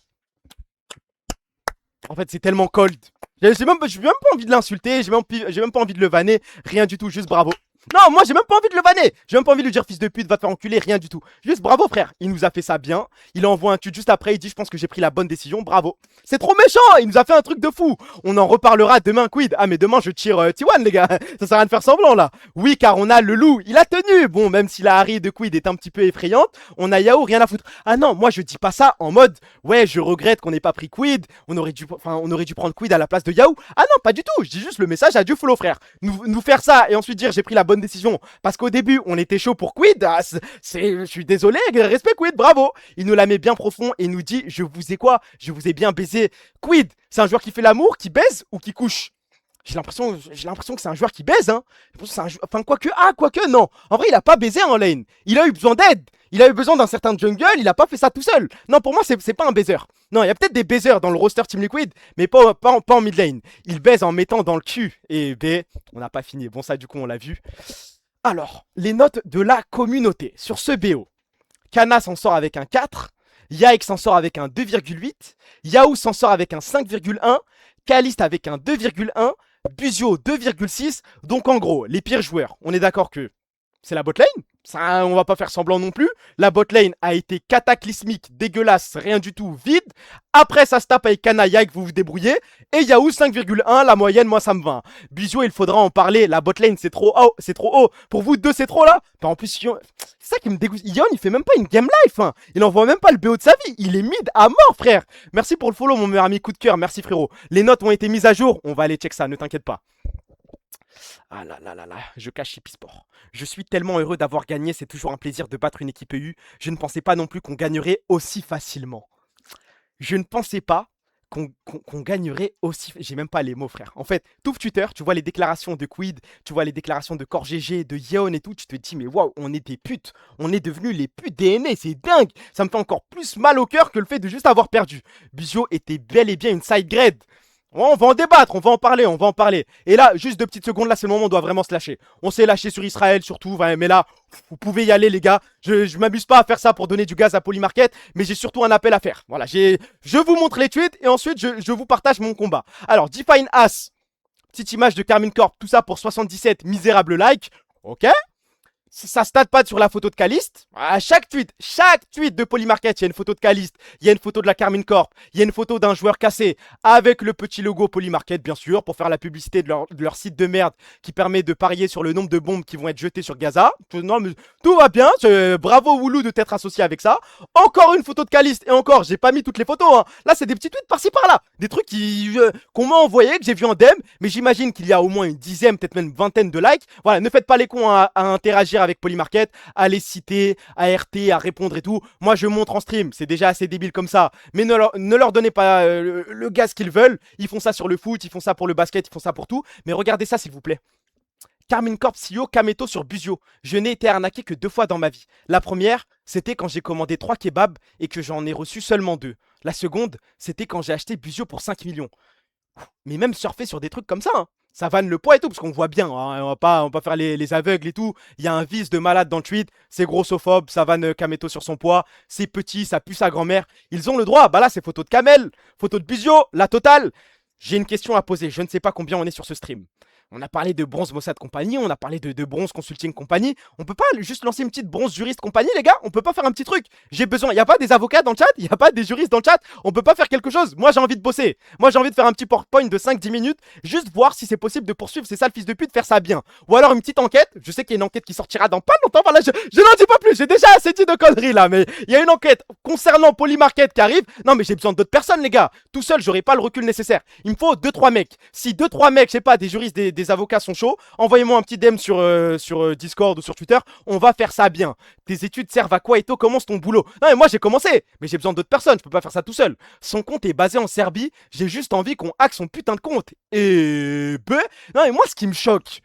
En fait, c'est tellement cold. J'ai même pas envie de l'insulter, j'ai même pas envie de le vanner, rien du tout, juste bravo. Non, moi j'ai même pas envie de le vanner. J'ai même pas envie de lui dire fils de pute, va te faire enculer, rien du tout. Juste bravo frère, il nous a fait ça bien. Il envoie un tweet juste après, il dit je pense que j'ai pris la bonne décision, bravo. C'est trop méchant, il nous a fait un truc de fou. On en reparlera demain Quid. Ah mais demain je tire T1 les gars, ça sert à rien de faire semblant là. Oui car on a le loup, il a tenu. Bon même si la Harry de Quid est un petit peu effrayante, on a Yahoo, rien à foutre. Ah non, moi je dis pas ça en mode ouais je regrette qu'on n'ait pas pris Quid. On aurait dû prendre Quid à la place de Yahoo. Ah non pas du tout, je dis juste le message à Dieu follow frère. Nous faire ça et ensuite dire j'ai pris la bonne décision parce qu'au début on était chaud pour Quid, je suis désolé, respect Quid, bravo. Il nous la met bien profond et il nous dit je vous ai bien baisé. Quid, c'est un joueur qui fait l'amour, qui baise ou qui couche? J'ai l'impression que c'est un joueur qui baise hein. Enfin quoique non. En vrai il a pas baisé en lane, il a eu besoin d'aide. Il a eu besoin d'un certain jungle, il a pas fait ça tout seul. Non, pour moi, c'est pas un baiser. Non, il y a peut-être des baisers dans le roster Team Liquid, mais pas en mid lane. Il baise en mettant dans le cul. Et B, on n'a pas fini. Bon, ça, du coup, on l'a vu. Alors, les notes de la communauté sur ce BO. Kana s'en sort avec un 4. Yike s'en sort avec un 2,8. Yahoo s'en sort avec un 5,1. Caliste avec un 2,1. Buzio 2,6. Donc, en gros, les pires joueurs, on est d'accord que c'est la botlane. Ça, on va pas faire semblant non plus. La botlane a été cataclysmique, dégueulasse, rien du tout, vide. Après, ça se tape avec Kana, Yike, vous vous débrouillez. Et Yahoo 5,1, la moyenne, moi ça me va. Bizio, il faudra en parler. La botlane, c'est trop haut, c'est trop haut. Pour vous deux, c'est trop là. En plus, c'est ça qui me dégoûte. Yon, il fait même pas une game life. Hein. Il envoie même pas le BO de sa vie. Il est mid à mort, frère. Merci pour le follow, mon meilleur ami. Coup de cœur. Merci, frérot. Les notes ont été mises à jour. On va aller check ça, ne t'inquiète pas. Ah là là là là, je cache Episport. Je suis tellement heureux d'avoir gagné, c'est toujours un plaisir de battre une équipe EU. Je ne pensais pas non plus qu'on gagnerait aussi facilement. Je ne pensais pas qu'on gagnerait aussi... J'ai même pas les mots, frère. En fait, tout Twitter, tu vois les déclarations de Quid, tu vois les déclarations de CoreGG, de Yeon et tout, tu te dis, mais waouh, on est des putes. On est devenus les putes DNA, c'est dingue. Ça me fait encore plus mal au cœur que le fait de juste avoir perdu. Bizio était bel et bien une side grade. On va en débattre, on va en parler. Et là, juste 2 petites secondes, là, c'est le moment où on doit vraiment se lâcher. On s'est lâché sur Israël, surtout, mais là, vous pouvez y aller, les gars. Je m'amuse pas à faire ça pour donner du gaz à Polymarket, mais j'ai surtout un appel à faire. Voilà, je vous montre les tweets et ensuite, je vous partage mon combat. Alors, Define As, petite image de Carmine Corp, tout ça pour 77 misérables likes. Ok. Ça stat pas sur la photo de Caliste. À chaque tweet de Polymarket, il y a une photo de Caliste, il y a une photo de la Carmine Corp, il y a une photo d'un joueur cassé avec le petit logo Polymarket, bien sûr, pour faire la publicité de leur site de merde qui permet de parier sur le nombre de bombes qui vont être jetées sur Gaza. Non, mais tout va bien. Bravo Woulou de t'être associé avec ça. Encore une photo de Caliste et encore, j'ai pas mis toutes les photos. Hein. Là, c'est des petits tweets par-ci par-là, des trucs qu'on m'a envoyé, que j'ai vu en DM, mais j'imagine qu'il y a au moins une dizaine, peut-être même une vingtaine de likes. Voilà, ne faites pas les cons à interagir avec Polymarket, à les citer, à RT, à répondre et tout. Moi, je montre en stream, c'est déjà assez débile comme ça. Mais ne leur donnez pas le gaz qu'ils veulent. Ils font ça sur le foot, ils font ça pour le basket, ils font ça pour tout. Mais regardez ça, s'il vous plaît. Carmine Corp CEO, Kameto sur Buzio. Je n'ai été arnaqué que 2 fois dans ma vie. La première, c'était quand j'ai commandé 3 kebabs et que j'en ai reçu seulement 2. La seconde, c'était quand j'ai acheté Buzio pour 5 millions. Mais même surfer sur des trucs comme ça, hein. Ça vanne le poids et tout, parce qu'on voit bien, hein, on va pas faire les aveugles et tout. Il y a un vice de malade dans le tweet, c'est grossophobe, ça vanne Kameto sur son poids, c'est petit, ça pue sa grand-mère. Ils ont le droit, bah là c'est photo de Kamel, photo de Buzio, la totale. J'ai une question à poser, je ne sais pas combien on est sur ce stream. On a parlé de bronze Mossad compagnie, on a parlé de bronze consulting compagnie. On peut pas juste lancer une petite bronze juriste compagnie, les gars? On peut pas faire un petit truc? J'ai besoin. Y a pas des avocats dans le chat? Y a pas des juristes dans le chat? On peut pas faire quelque chose? Moi, j'ai envie de bosser. Moi, j'ai envie de faire un petit PowerPoint de 5-10 minutes, juste voir si c'est possible de poursuivre. C'est ça le fils de pute, faire ça bien. Ou alors une petite enquête. Je sais qu'il y a une enquête qui sortira dans pas longtemps. Voilà, je n'en dis pas plus. J'ai déjà assez dit de conneries là, mais il y a une enquête concernant Polymarket qui arrive. Non, mais j'ai besoin d'autres personnes, les gars. Tout seul, j'aurai pas le recul nécessaire. Il me faut 2-3 mecs. Si 2-3 mecs, je sais pas, des juristes, des avocats sont chauds, envoyez-moi un petit DM sur Discord ou sur Twitter. On va faire ça bien. Tes études servent à quoi, Eto? Commence ton boulot. Non, mais moi j'ai commencé, mais j'ai besoin d'autres personnes. Je peux pas faire ça tout seul. Son compte est basé en Serbie. J'ai juste envie qu'on hack son putain de compte. Et non, mais moi ce qui me choque,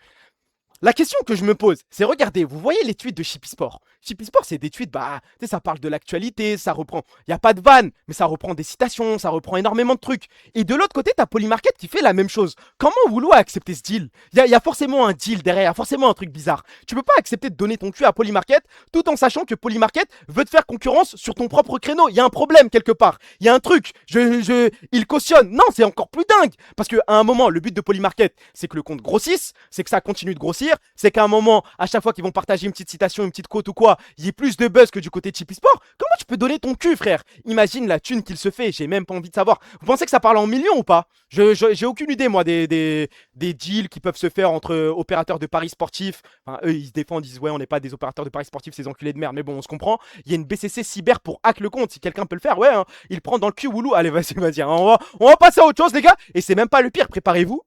la question que je me pose, c'est regardez, vous voyez les tweets de Chippy Sport. Chippy Sport, c'est des tweets, bah, tu sais, ça parle de l'actualité, ça reprend. Il n'y a pas de vanne, mais ça reprend des citations, ça reprend énormément de trucs. Et de l'autre côté, t'as Polymarket qui fait la même chose. Comment Woulou a accepté ce deal? Il y a forcément un deal derrière, il y a forcément un truc bizarre. Tu peux pas accepter de donner ton cul à Polymarket tout en sachant que Polymarket veut te faire concurrence sur ton propre créneau. Il y a un problème quelque part. Il y a un truc. Il cautionne. Non, c'est encore plus dingue. Parce qu'à un moment, le but de Polymarket, c'est que le compte grossisse, c'est que ça continue de grossir, c'est qu'à un moment, à chaque fois qu'ils vont partager une petite citation, une petite quote ou quoi, il y ait plus de buzz que du côté de Chippy Sport. Comment tu peux donner ton cul, frère? Imagine la thune qu'il se fait, j'ai même pas envie de savoir. Vous pensez que ça parle en millions ou pas? J'ai aucune idée, moi, des deals qui peuvent se faire entre opérateurs de paris sportifs. Enfin, eux, ils se défendent, ils disent ouais, on n'est pas des opérateurs de paris sportifs, ces enculés de merde. Mais bon, on se comprend. Il y a une BCC cyber pour hack le compte. Si quelqu'un peut le faire, ouais, hein, il prend dans le cul Woulou. Allez, vas-y, hein, on va passer à autre chose, les gars. Et c'est même pas le pire, préparez-vous.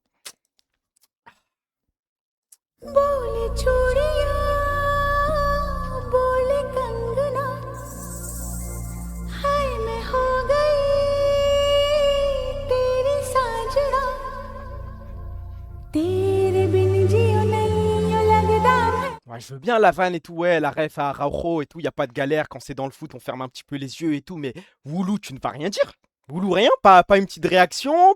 Ouais, je veux bien la vanne et tout, ouais, la ref à Araujo et tout, y a pas de galère, quand c'est dans le foot, on ferme un petit peu les yeux et tout, mais Woulou, tu ne vas rien dire? Woulou, rien? Pas une petite réaction?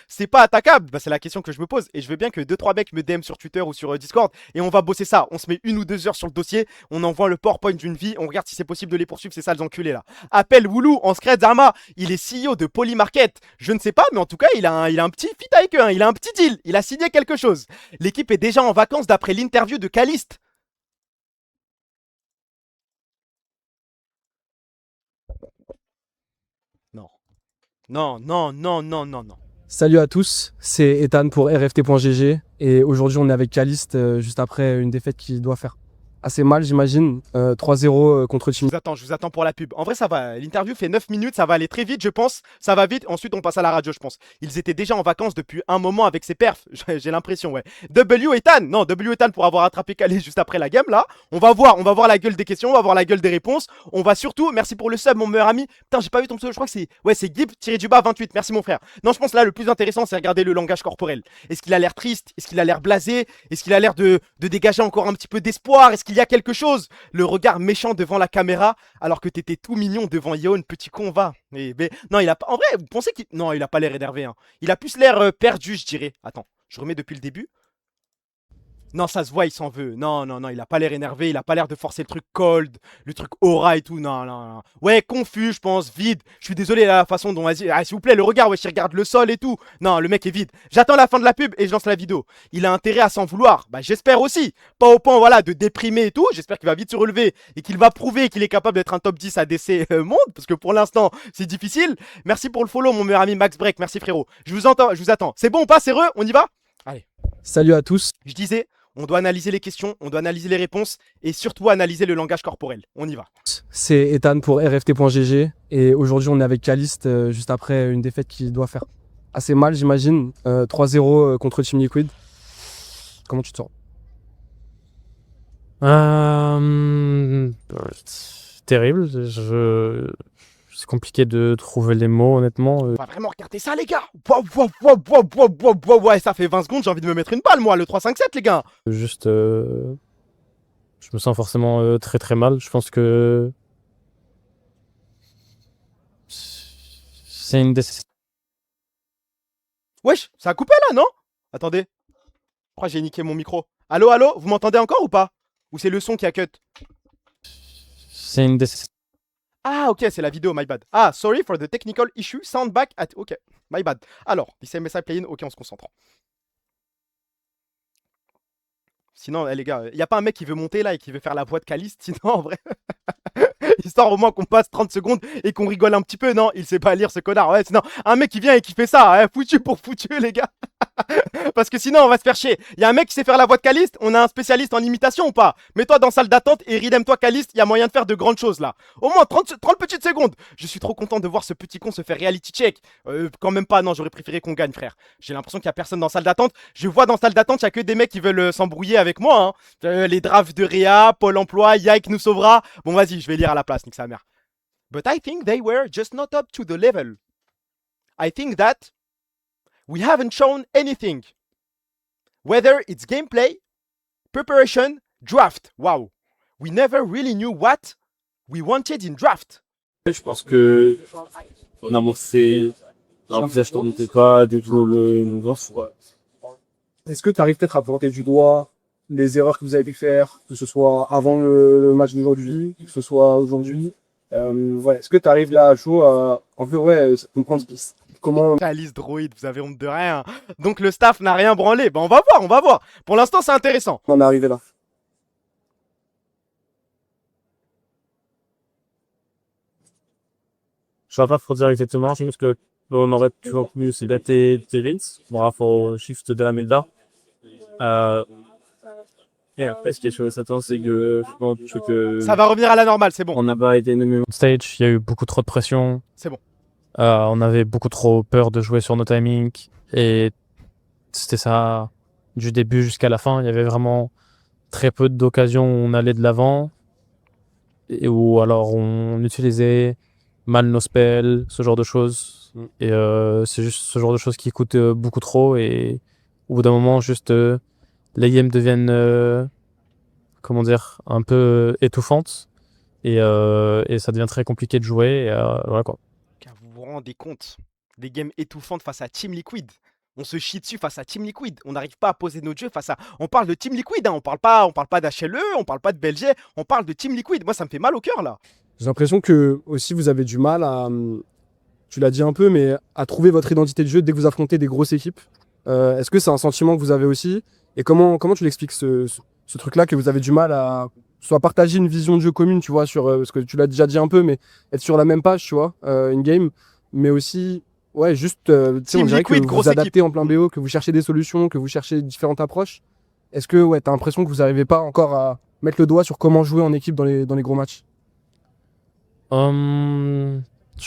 C'est pas attaquable? Bah, c'est la question que je me pose, et je veux bien que 2-3 mecs me DM sur Twitter ou sur Discord, et on va bosser ça, on se met 1 ou 2 heures sur le dossier, on envoie le PowerPoint d'une vie, on regarde si c'est possible de les poursuivre, c'est ça les enculés là. Appelle Woulou en secret Zarma, il est CEO de Polymarket, je ne sais pas, mais en tout cas, il a un petit feat avec eux, hein. Il a un petit deal, il a signé quelque chose. L'équipe est déjà en vacances d'après l'interview de Caliste. Non. Salut à tous, c'est Ethan pour RFT.gg et aujourd'hui on est avec Caliste juste après une défaite qui doit faire assez mal, j'imagine. 3-0 contre Team. Je vous attends pour la pub. En vrai, ça va. L'interview fait 9 minutes, ça va aller très vite, je pense. Ça va vite. Ensuite, on passe à la radio, je pense. Ils étaient déjà en vacances depuis un moment avec ses perfs. J'ai l'impression, ouais. W Ethan. Non, W Ethan pour avoir attrapé Calais juste après la game, là. On va voir la gueule des questions, on va voir la gueule des réponses. On va surtout, merci pour le sub, mon meilleur ami. Putain, j'ai pas vu ton pseudo, je crois que c'est. Ouais, c'est Gib-28. Merci, mon frère. Non, je pense là, le plus intéressant, c'est regarder le langage corporel. Est-ce qu'il a l'air triste? Est-ce qu'il a l'air blasé? Est-ce qu'il a l'air de dégager encore un petit peu d'espoir? Est-ce qu'il y a quelque chose? Le regard méchant devant la caméra, alors que t'étais tout mignon devant Yeon, petit con, va. Mais, non, il a pas. En vrai, vous pensez qu'il. Non, il a pas l'air énervé, hein. Il a plus l'air perdu, je dirais. Attends, je remets depuis le début. Non, ça se voit, il s'en veut. Non, il a pas l'air énervé, il a pas l'air de forcer le truc cold, le truc aura et tout. Non. Ouais, confus, je pense, vide. Je suis désolé la façon dont. Vas-y, s'il vous plaît, le regard, ouais, il regarde le sol et tout. Non, le mec est vide. J'attends la fin de la pub et je lance la vidéo. Il a intérêt à s'en vouloir. Bah, j'espère aussi. Pas au point, voilà, de déprimer et tout. J'espère qu'il va vite se relever et qu'il va prouver qu'il est capable d'être un top 10 ADC monde, parce que pour l'instant, c'est difficile. Merci pour le follow, mon meilleur ami Max Break. Merci, frérot. Je vous attends. C'est bon ou pas, c'est heureux? On y va? Allez. Salut à tous. Je disais. On doit analyser les questions, on doit analyser les réponses et surtout analyser le langage corporel. On y va. C'est Ethan pour RFT.gg et aujourd'hui on est avec Caliste juste après une défaite qui doit faire assez mal, j'imagine. 3-0 contre Team Liquid. Comment tu te sens? Terrible. Je C'est compliqué de trouver les mots, honnêtement. On va vraiment regarder ça, les gars. Ouais, ça fait 20 secondes, j'ai envie de me mettre une balle, moi, le 3-5-7, les gars. Juste, je me sens forcément très très mal. Je pense que c'est une décision. Wesh, ça a coupé là, non? Attendez. Je crois que j'ai niqué mon micro. Allô, allô, vous m'entendez encore ou pas? Ou c'est le son qui a cut? C'est une décision. Ah, ok, c'est la vidéo, my bad. Ah, sorry for the technical issue, sound back at... Ok, my bad. Alors, this MSI plugin, ok, on se concentre. Sinon, les gars, il n'y a pas un mec qui veut monter là et qui veut faire la voix de Caliste, sinon en vrai... Histoire au moins qu'on passe 30 secondes et qu'on rigole un petit peu, non? Il sait pas lire ce connard, ouais, sinon un mec qui vient et qui fait ça, hein, foutu pour foutu, les gars. Parce que sinon on va se faire chier. Il y a un mec qui sait faire la voix de Caliste, on a un spécialiste en imitation ou pas? Mets-toi dans salle d'attente et ridem-toi Caliste, il y a moyen de faire de grandes choses là. Au moins 30 petites secondes. Je suis trop content de voir ce petit con se faire reality check. Quand même pas, non, j'aurais préféré qu'on gagne, frère. J'ai l'impression qu'il y a personne dans salle d'attente. Je vois dans salle d'attente, il y a que des mecs qui veulent s'embrouiller avec moi, hein. Les drafts de Réa, Pôle emploi, Yike nous sauvera. Bon, vas-y, je vais lire à la place, nique sa mère. But I think they were just not up to the level. I think that we haven't shown anything. Whether it's gameplay, preparation, draft. Wow. We never really knew what we wanted in draft. Je pense que on a montré un visage qui n'était pas du tout le Est-ce que tu arrives peut-être à pointer du doigt les erreurs que vous avez pu faire, que ce soit avant le match d'aujourd'hui, que ce soit aujourd'hui? Ouais. Est-ce que tu arrives là à chaud à en fait comprendre comment... Alice Droid, vous avez honte de rien. Donc le staff n'a rien branlé. Ben on va voir, on va voir. Pour l'instant c'est intéressant. On est arrivé là. Je ne vais pas trop dire exactement, je pense que on aurait toujours pu se battre Terence par rapport au shift de la Melda. Et après, ce qui est chose à c'est que je pense que... Ça va revenir à la normale, c'est bon. On n'a pas été énormément stage, il y a eu beaucoup trop de pression. C'est bon. On avait beaucoup trop peur de jouer sur nos timings. Et c'était ça du début jusqu'à la fin. Il y avait vraiment très peu d'occasions où on allait de l'avant. Ou alors on utilisait mal nos spells, ce genre de choses. Et c'est juste ce genre de choses qui coûtent beaucoup trop. Et au bout d'un moment, juste... les games deviennent, comment dire, un peu étouffantes et ça devient très compliqué de jouer. Et, voilà quoi. Vous vous rendez compte des games étouffantes face à Team Liquid? On se chie dessus face à Team Liquid. On n'arrive pas à poser notre jeu face à... On parle de Team Liquid, hein. On parle pas d'HLE, on parle pas de Belgique, on parle de Team Liquid. Moi, ça me fait mal au cœur là. J'ai l'impression que aussi vous avez du mal à, tu l'as dit un peu, mais à trouver votre identité de jeu dès que vous affrontez des grosses équipes. Est-ce que c'est un sentiment que vous avez aussi? Et comment tu l'expliques ce truc-là, que vous avez du mal à soit partager une vision de jeu commune, tu vois, sur parce que tu l'as déjà dit un peu, mais être sur la même page, tu vois, in game, mais aussi ouais, juste tu sais, on dirait que vous vous adaptez en plein BO, que vous cherchez des solutions, que vous cherchez différentes approches. Est-ce que ouais, t'as l'impression que vous n'arrivez pas encore à mettre le doigt sur comment jouer en équipe dans les gros matchs? Je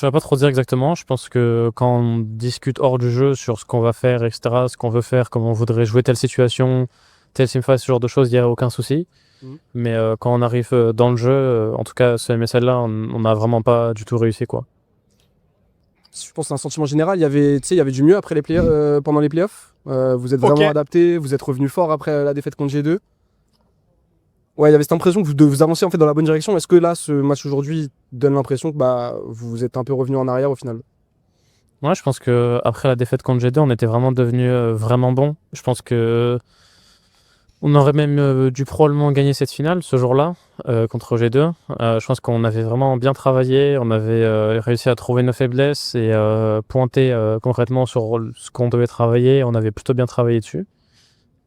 ne vais pas trop dire exactement. Je pense que quand on discute hors du jeu sur ce qu'on va faire, etc., ce qu'on veut faire, comment on voudrait jouer telle situation, telle simphase, ce genre de choses, il n'y a aucun souci. Mais quand on arrive dans le jeu, en tout cas ce MSL-là, on n'a vraiment pas du tout réussi, quoi. Je pense que c'est un sentiment général. Il y avait du mieux après pendant les playoffs. Vous êtes vraiment adapté, vous êtes revenu fort après la défaite contre G2. Ouais, il y avait cette impression que vous avancez en fait dans la bonne direction. Est-ce que là, ce match aujourd'hui donne l'impression que vous êtes un peu revenu en arrière au final? Ouais, je pense que après la défaite contre G2, on était vraiment devenu vraiment bon. Je pense que on aurait même dû probablement gagner cette finale ce jour-là contre G2. Je pense qu'on avait vraiment bien travaillé, on avait réussi à trouver nos faiblesses et pointer concrètement sur ce qu'on devait travailler. On avait plutôt bien travaillé dessus.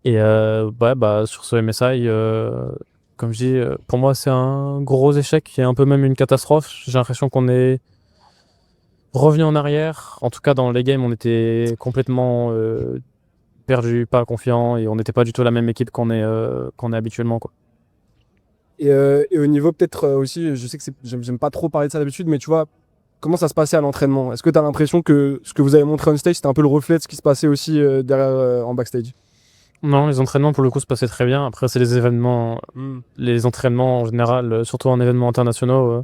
Et sur ce MSI, comme je dis, pour moi c'est un gros échec et un peu même une catastrophe. J'ai l'impression qu'on est revenu en arrière. En tout cas dans les games on était complètement perdu, pas confiant et on n'était pas du tout la même équipe qu'on est habituellement, quoi. Et au niveau peut-être aussi, je sais que j'aime pas trop parler de ça d'habitude, mais tu vois, comment ça se passait à l'entraînement? Est-ce que tu as l'impression que ce que vous avez montré on stage c'était un peu le reflet de ce qui se passait aussi derrière en backstage? Non, les entraînements pour le coup se passaient très bien. Après c'est les événements, les entraînements en général, surtout en événements internationaux,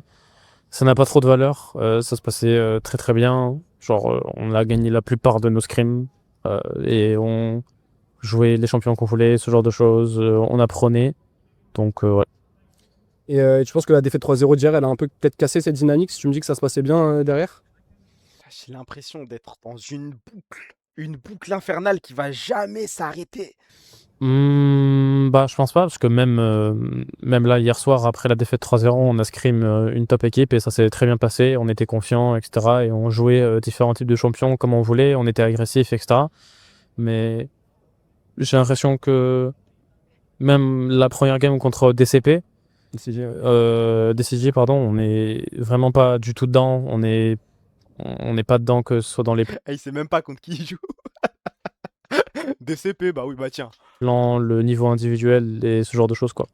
ça n'a pas trop de valeur. Ça se passait très très bien. Genre, on a gagné la plupart de nos scrims et on jouait les champions qu'on voulait, ce genre de choses. On apprenait. Donc, ouais. Et tu penses que la défaite 3-0 d'hier, elle a un peu peut-être cassé cette dynamique si tu me dis que ça se passait bien derrière? J'ai l'impression d'être dans une boucle infernale qui va jamais s'arrêter. Bah, je pense pas, parce que même là, hier soir, après la défaite 3-0, on a scrim une top équipe et ça s'est très bien passé. On était confiants, etc. Et on jouait différents types de champions comme on voulait. On était agressifs, etc. Mais j'ai l'impression que même la première game contre DCP, DCG, pardon, on est vraiment pas du tout dedans. On n'est pas dedans, que ce soit dans les Il sait même pas contre qui il joue. DCP, bah oui, bah tiens. plans, le niveau individuel et ce genre de choses, quoi.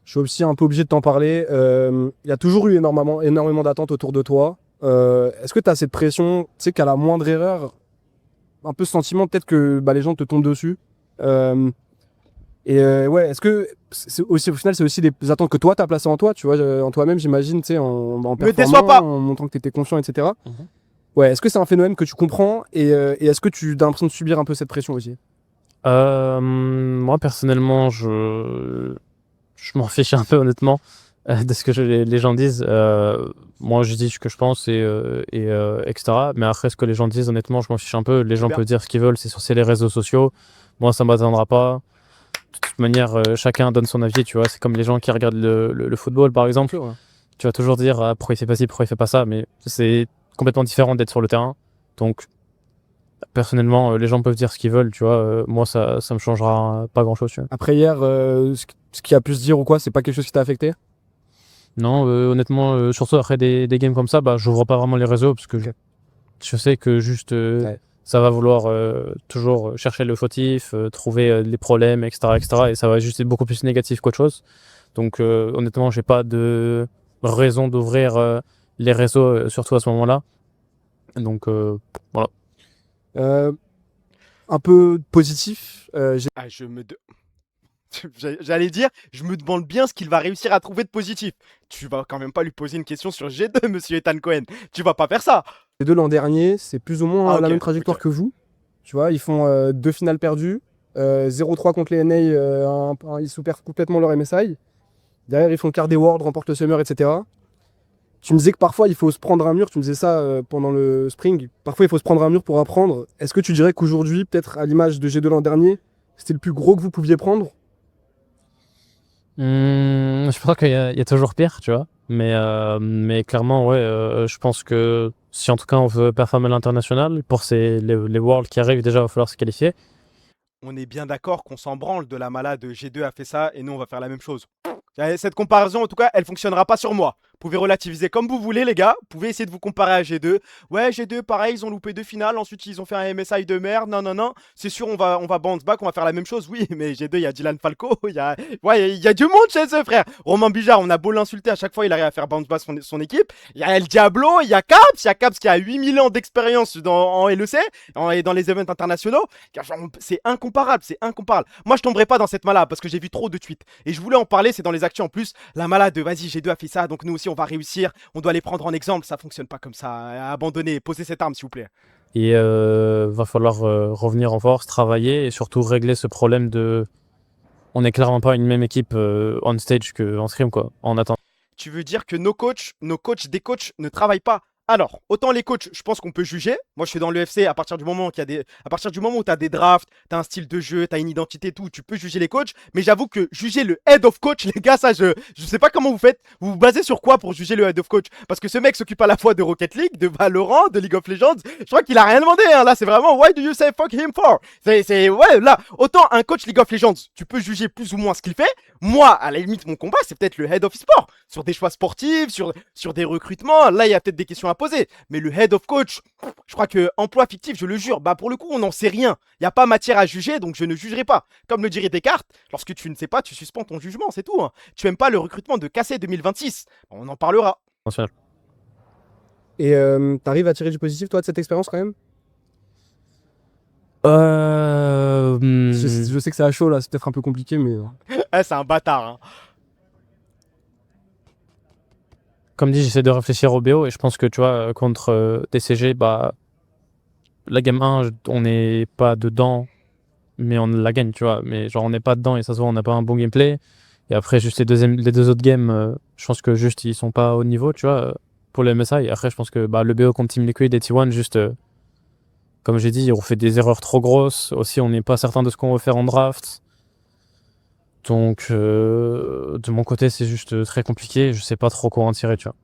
Je suis aussi un peu obligé de t'en parler. Il y a toujours eu énormément d'attentes autour de toi. Est-ce que tu as cette pression, tu sais, qu'à la moindre erreur, un peu ce sentiment peut-être que les gens te tombent dessus ouais, est-ce que au final, c'est aussi des attentes que toi, tu as placées en toi, tu vois, en toi-même, j'imagine, tu sais, en déçois pas. en montrant que tu étais confiant, etc. Ouais, est-ce que c'est un phénomène que tu comprends et est-ce que tu as l'impression de subir un peu cette pression aussi? Moi, personnellement, je m'en fiche un peu, honnêtement, de ce que les gens disent. Moi, je dis ce que je pense etc. Mais après, ce que les gens disent, honnêtement, je m'en fiche un peu. Les gens bien. peuvent dire ce qu'ils veulent, c'est les réseaux sociaux. Moi, ça m'atteindra pas. De toute manière, chacun donne son avis, tu vois. C'est comme les gens qui regardent le football, par exemple. Ouais. Tu vas toujours dire pourquoi il fait pas ci, pourquoi il fait pas ça, mais c'est complètement différent d'être sur le terrain. Donc, personnellement, les gens peuvent dire ce qu'ils veulent, tu vois. Moi, ça me changera pas grand-chose, tu vois. Après hier, ce qui a pu se dire ou quoi, c'est pas quelque chose qui t'a affecté? Non, honnêtement, surtout après des games comme ça, j'ouvre pas vraiment les réseaux parce que je sais que juste ça va vouloir toujours chercher le fautif, trouver les problèmes, etc., etc. Et ça va juste être beaucoup plus négatif qu'autre chose. Donc, honnêtement, j'ai pas de raison d'ouvrir les réseaux, surtout à ce moment-là. Donc, voilà. Un peu positif. J'allais dire, je me demande bien ce qu'il va réussir à trouver de positif. Tu vas quand même pas lui poser une question sur G2, monsieur Ethan Cohen. Tu vas pas faire ça. Les deux l'an dernier, c'est plus ou moins la ok, même trajectoire que vous. Tu vois, ils font 2 finales perdues, 0-3 contre les NA, ils sous-perdent complètement leur MSI. Derrière, ils font le quart des Worlds, remportent le Summer, etc. Tu me disais que parfois, il faut se prendre un mur. Tu me disais ça pendant le Spring. Parfois, il faut se prendre un mur pour apprendre. Est-ce que tu dirais qu'aujourd'hui, peut-être à l'image de G2 l'an dernier, c'était le plus gros que vous pouviez prendre? Je pense qu'il y a toujours pire, tu vois. Mais clairement, ouais, je pense que si en tout cas on veut performer à l'international, pour les Worlds qui arrivent, déjà, il va falloir se qualifier. On est bien d'accord qu'on s'en branle de la malade. G2 a fait ça et nous, on va faire la même chose. Cette comparaison, en tout cas, elle fonctionnera pas sur moi. Vous pouvez relativiser comme vous voulez, les gars. Vous pouvez essayer de vous comparer à G2. Ouais, G2, pareil, ils ont loupé 2 finales. Ensuite, ils ont fait un MSI de merde. Non. C'est sûr, on va bounce back, on va faire la même chose. Oui, mais G2, il y a Dylan Falco. Il y a du monde chez eux, frère. Romain Bijard, on a beau l'insulter à chaque fois, il arrive à faire bounce back son équipe. Il y a El Diablo, il y a Caps. Il y a Caps qui a 8000 ans d'expérience en LEC et dans les events internationaux. C'est incomparable, c'est incomparable. Moi, je tomberai pas dans cette malade parce que j'ai vu trop de tweets. Et je voulais en parler, c'est dans les actus en plus. La malade de vas-y, G2 a fait ça, donc nous aussi, on va réussir. On doit les prendre en exemple, ça fonctionne pas comme ça. Abandonnez, posez cette arme s'il vous plaît. Et va falloir revenir en force, travailler et surtout régler ce problème de. On n'est clairement pas une même équipe on stage qu'en scrim, quoi. En attendant. Tu veux dire que nos coachs, des coachs ne travaillent pas? Alors, autant les coachs, je pense qu'on peut juger. Moi, je suis dans l'UFC à partir du moment où tu as des drafts, tu as un style de jeu, tu as une identité, tout, tu peux juger les coachs. Mais j'avoue que juger le head of coach, les gars, ça, je sais pas comment vous faites. Vous vous basez sur quoi pour juger le head of coach? Parce que ce mec s'occupe à la fois de Rocket League, de Valorant, de League of Legends. Je crois qu'il a rien demandé, hein. Là, c'est vraiment why do you say fuck him for? Ouais, là, autant un coach League of Legends, tu peux juger plus ou moins ce qu'il fait. Moi, à la limite, mon combat, c'est peut-être le head of e-sport. Sur des choix sportifs, sur des recrutements. Là, il y a peut-être des questions à poser. Mais le head of coach, je crois que emploi fictif, je le jure, pour le coup, on n'en sait rien. Il n'y a pas matière à juger, donc je ne jugerai pas. Comme le dirait Descartes, lorsque tu ne sais pas, tu suspends ton jugement, c'est tout. Hein. Tu aimes pas le recrutement de Cassé 2026. On en parlera. Et t'arrives à tirer du positif, toi, de cette expérience, quand même? Je sais que c'est à chaud, là, c'est peut-être un peu compliqué, mais... C'est un bâtard, hein. comme dit, j'essaie de réfléchir au BO et je pense que tu vois, contre DCG, bah, la game 1, on n'est pas dedans, mais on la gagne, tu vois. Mais genre, on n'est pas dedans et ça se voit, on n'a pas un bon gameplay. Et après, juste les deux autres games, je pense que juste ils sont pas au niveau, tu vois, pour le MSI. Et après, je pense que bah, le BO contre Team Liquid et T1, juste, comme j'ai dit, on fait des erreurs trop grosses. Aussi, on n'est pas certain de ce qu'on veut faire en draft. Donc, de mon côté, c'est juste très compliqué. Je sais pas trop quoi en tirer, tu vois.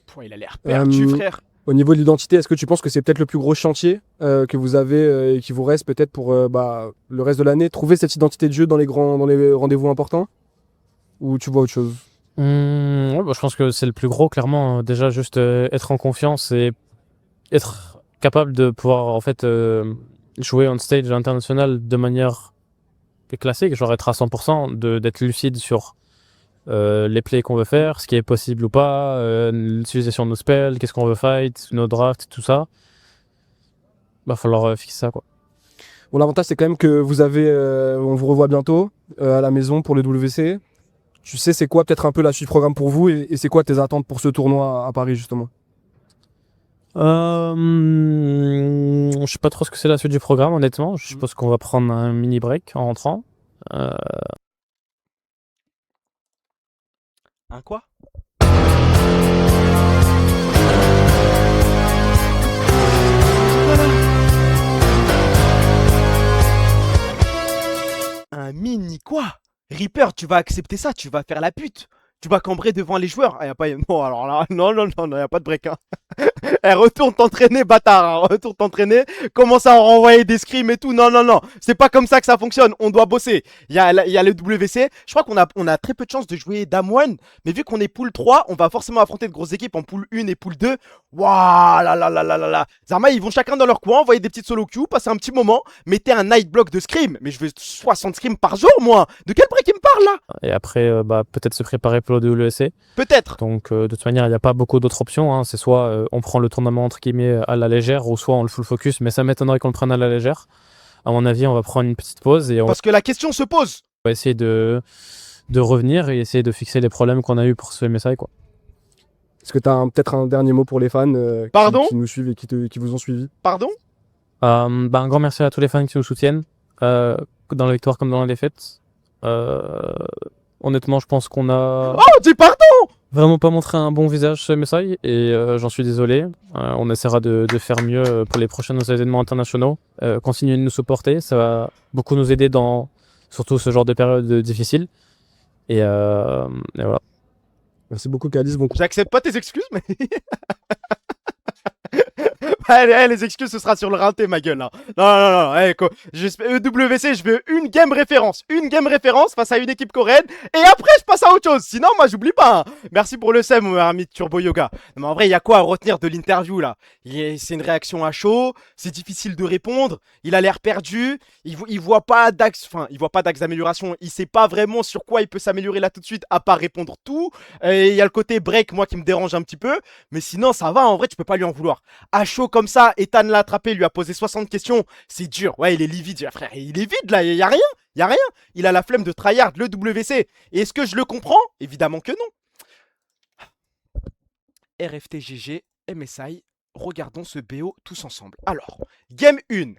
Pouah, il a l'air perdu, frère. Au niveau de l'identité, est-ce que tu penses que c'est peut-être le plus gros chantier que vous avez et qui vous reste peut-être pour le reste de l'année? Trouver cette identité de jeu dans les rendez-vous importants? Ou tu vois autre chose? Ouais, bah, je pense que c'est le plus gros, clairement. Déjà, juste être en confiance et être capable de pouvoir en fait jouer on stage international de manière classique, genre être à 100%, d'être lucide sur les plays qu'on veut faire, ce qui est possible ou pas, l'utilisation de nos spells, qu'est-ce qu'on veut fight, nos drafts, tout ça. Va falloir fixer ça, quoi. Bon, l'avantage, c'est quand même que vous avez, on vous revoit bientôt à la maison pour le WC. Tu sais, c'est quoi peut-être un peu la suite programme pour vous et c'est quoi tes attentes pour ce tournoi à Paris, justement? Je sais pas trop ce que c'est la suite du programme, honnêtement. Je suppose qu'on va prendre un mini break en rentrant. Un quoi? Un mini quoi? Reaper, tu vas accepter ça, tu vas faire la pute. Tu vas cambrer devant les joueurs. Ah, y a pas... Non, alors là, non, y a pas de break. Hein. Retourne t'entraîner, bâtard. Hein. Retourne t'entraîner. Commence à en renvoyer des scrims et tout. Non. C'est pas comme ça que ça fonctionne. On doit bosser. Il y a le WC. Je crois qu'on a très peu de chances de jouer Dame 1. Mais vu qu'on est pool 3, on va forcément affronter de grosses équipes en pool 1 et pool 2. Waouh là. Zarma, ils vont chacun dans leur coin, envoyer des petites solo queues, passer un petit moment. Mettez un night block de scrim. Mais je veux 60 scrims par jour, moi. De quel break il me parle là? Et après, peut-être se préparer pour le WC. Peut-être. Donc, de toute manière, il n'y a pas beaucoup d'autres options. Hein. C'est soit on prend le tournament entre guillemets à la légère, ou soit on le full focus. Mais ça m'étonnerait qu'on le prenne à la légère. À mon avis, on va prendre une petite pause et parce que la question se pose. On va essayer de revenir et essayer de fixer les problèmes qu'on a eu pour ce MSI, quoi. Est-ce que tu as peut-être un dernier mot pour les fans qui nous suivent et qui vous ont suivi? Pardon? Un grand merci à tous les fans qui nous soutiennent, dans la victoire comme dans la défaite. Honnêtement, je pense qu'on a... Oh, dis pardon! Vraiment pas montré un bon visage ce MSI et j'en suis désolé. On essaiera de faire mieux pour les prochains événements internationaux. Continuez de nous supporter, ça va beaucoup nous aider dans surtout ce genre de période difficile. Et voilà. Merci beaucoup, Calice. Bon... J'accepte pas tes excuses, mais... Allez, les excuses, ce sera sur le rinté, ma gueule. Hein. Non. Allez, EWC, je veux une game référence. Une game référence face à une équipe coréenne. Et après, je passe à autre chose. Sinon, moi, j'oublie pas. Hein. Merci pour le SEM, mon ami de Turbo Yoga. Non, mais en vrai, il y a quoi à retenir de l'interview, là? C'est une réaction à chaud. C'est difficile de répondre. Il a l'air perdu. Il voit pas d'axe... Enfin, il voit pas d'axe d'amélioration. Il sait pas vraiment sur quoi il peut s'améliorer là tout de suite, à part répondre tout. Et il y a le côté break, moi, qui me dérange un petit peu. Mais sinon, ça va. En vrai, tu peux pas lui en vouloir. À chaud comme ça, Ethan l'a attrapé, lui a posé 60 questions. C'est dur. Ouais, il est livide, frère. Il est vide, là. Il y a rien. Il a la flemme de tryhard le WC. Et est-ce que je le comprends? Évidemment que non. RFTGG, MSI, regardons ce BO tous ensemble. Alors, game 1.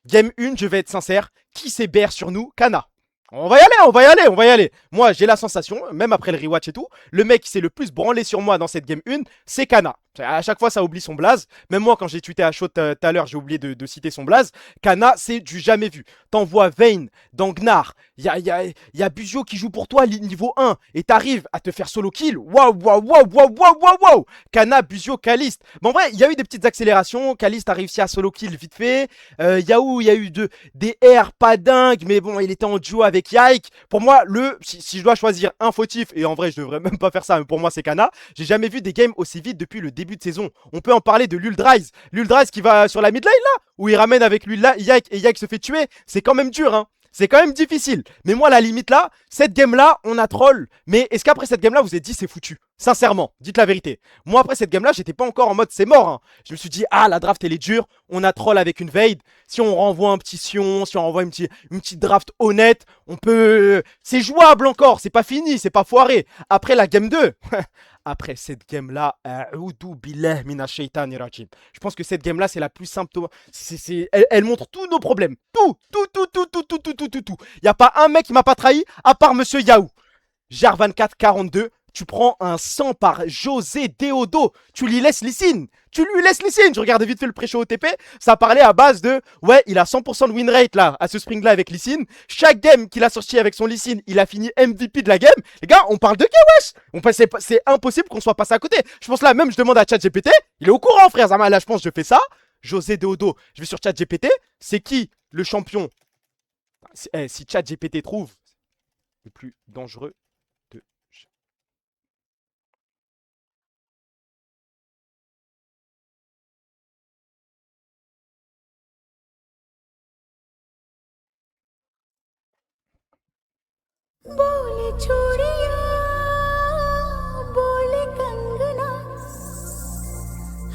Game 1, je vais être sincère. Qui s'est BR sur nous? Kana. On va y aller. Moi, j'ai la sensation, même après le rewatch et tout, le mec qui s'est le plus branlé sur moi dans cette game 1, c'est Kana. À chaque fois, ça oublie son blaze. Même moi, quand j'ai tweeté à chaud tout à l'heure, j'ai oublié de citer son blaze. Kana, c'est du jamais vu. T'envoies Vayne dans Gnar. Il y a Buzio qui joue pour toi niveau 1. Et t'arrives à te faire solo kill. Waouh. Kana, Buzio, Kalist. Mais en vrai, il y a eu des petites accélérations. Kalist a réussi à solo kill vite fait. Yahoo, il y a eu des airs pas dingues. Mais bon, il était en duo avec Yike. Pour moi, si je dois choisir un fautif, et en vrai, je devrais même pas faire ça, mais pour moi, c'est Kana. J'ai jamais vu des games aussi vite depuis le début de saison. On peut en parler de l'Uldrise. L'Uldrise qui va sur la midline là, où il ramène avec lui Yike et Yike se fait tuer. C'est quand même dur, hein. C'est quand même difficile. Mais moi, la limite là, cette game-là, on a troll. Mais est-ce qu'après cette game-là, vous vous êtes dit c'est foutu? Sincèrement, dites la vérité. Moi, après cette game-là, j'étais pas encore en mode c'est mort. Hein. Je me suis dit, ah, la draft, elle est dure. On a troll avec une Vade. Si on renvoie un petit Sion, si on renvoie une petite draft honnête, on peut. C'est jouable encore. C'est pas fini, c'est pas foiré. Après la game 2. Après cette game-là, je pense que cette game-là, c'est la plus simple. Elle montre tous nos problèmes. Tout. Il n'y a pas un mec qui m'a pas trahi, à part Monsieur Yahoo. Jar 24-42, tu prends un 100 par José Deodo. Tu lui laisses Lysine. Je regardais vite fait le pré-show OTP. Ça parlait à base de, ouais, il a 100% de win rate là, à ce spring là avec Lysine. Chaque game qu'il a sorti avec son Lysine, il a fini MVP de la game. Les gars, on parle de quoi, wesh? C'est impossible qu'on soit passé à côté. Je pense là même, je demande à ChatGPT. Il est au courant, frère Zama. Là, je pense, je fais ça. José Deodo, je vais sur ChatGPT. C'est qui le champion? Si ChatGPT trouve le plus dangereux de... बोले चूड़िया बोले कंगना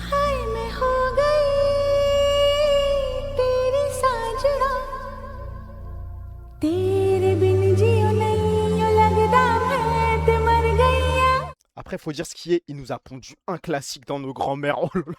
हाय मैं हो गई तेरी साजना तेरे बिन जियो नहीं लगदा मैं ते मर गई. Après, faut dire ce qui est, il nous a pondu un classique dans nos grands-mères. Oh là là.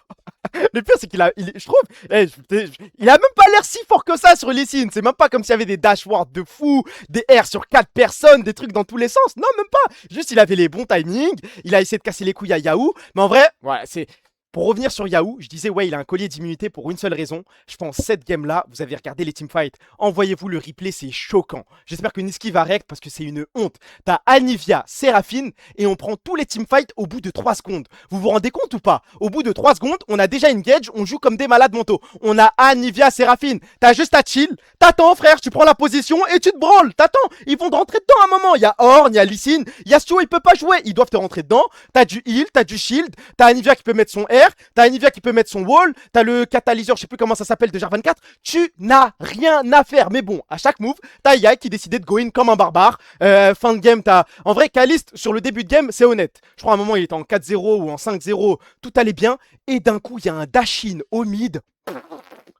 Le pire, c'est qu'il a, je trouve, il a même pas l'air si fort que ça sur Lysine. C'est même pas comme s'il y avait des dashboards de fou, des R sur 4 personnes, des trucs dans tous les sens. Non, même pas. Juste, il avait les bons timings. Il a essayé de casser les couilles à Yahoo. Mais en vrai, ouais, c'est... Pour revenir sur Yahoo, je disais, ouais, il a un collier d'immunité pour une seule raison. Je pense, cette game-là, vous avez regardé les teamfights. Envoyez-vous le replay, c'est choquant. J'espère que Niski va rect parce que c'est une honte. T'as Anivia, Séraphine, et on prend tous les teamfights au bout de 3 secondes. Vous vous rendez compte ou pas? Au bout de 3 secondes, on a déjà une gauge, on joue comme des malades mentaux. On a Anivia, Séraphine. T'as juste à chill. T'attends, frère, tu prends la position et tu te branles. T'attends. Ils vont te rentrer dedans à un moment. Il y a Ornn, il y a Lysine, il y a Stio, il peut pas jouer. Ils doivent te rentrer dedans. T'as du heal, t'as du shield, t'as Anivia qui peut mettre son R. T'as Anivia qui peut mettre son wall, t'as le catalyseur, je sais plus comment ça s'appelle de Jar 24, tu n'as rien à faire. Mais bon, à chaque move, t'as Yai qui décidait de go in comme un barbare. Fin de game, t'as... En vrai, Kalist, sur le début de game, c'est honnête. Je crois à un moment, il était en 4-0 ou en 5-0, tout allait bien. Et d'un coup, il y a un dash-in au mid.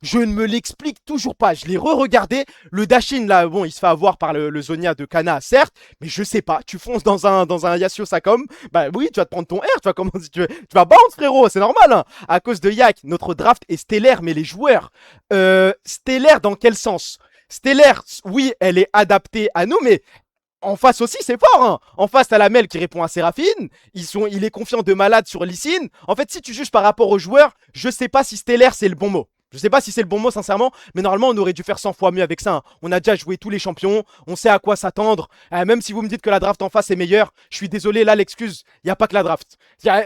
Je ne me l'explique toujours pas. Je l'ai re-regardé. Le dash-in, là, bon, il se fait avoir par le Zonia de Kana, certes. Mais je sais pas. Tu fonces dans un Yasuo Sakom. Bah oui, tu vas te prendre ton R. Tu vas commencer, tu vas bounce, frérot. C'est normal, hein. À cause de Yak, notre draft est stellaire, mais les joueurs. Stellaire dans quel sens? Stellaire, oui, elle est adaptée à nous, mais... En face aussi, c'est fort, hein. En face, t'as la Mel qui répond à Séraphine. Il est confiant de malade sur Lysine. En fait, si tu juges par rapport aux joueurs, je sais pas si stellaire, c'est le bon mot. Je sais pas si c'est le bon mot, sincèrement, mais normalement, on aurait dû faire 100 fois mieux avec ça. Hein. On a déjà joué tous les champions, on sait à quoi s'attendre. Même si vous me dites que la draft en face est meilleure, je suis désolé, là, l'excuse, il n'y a pas que la draft.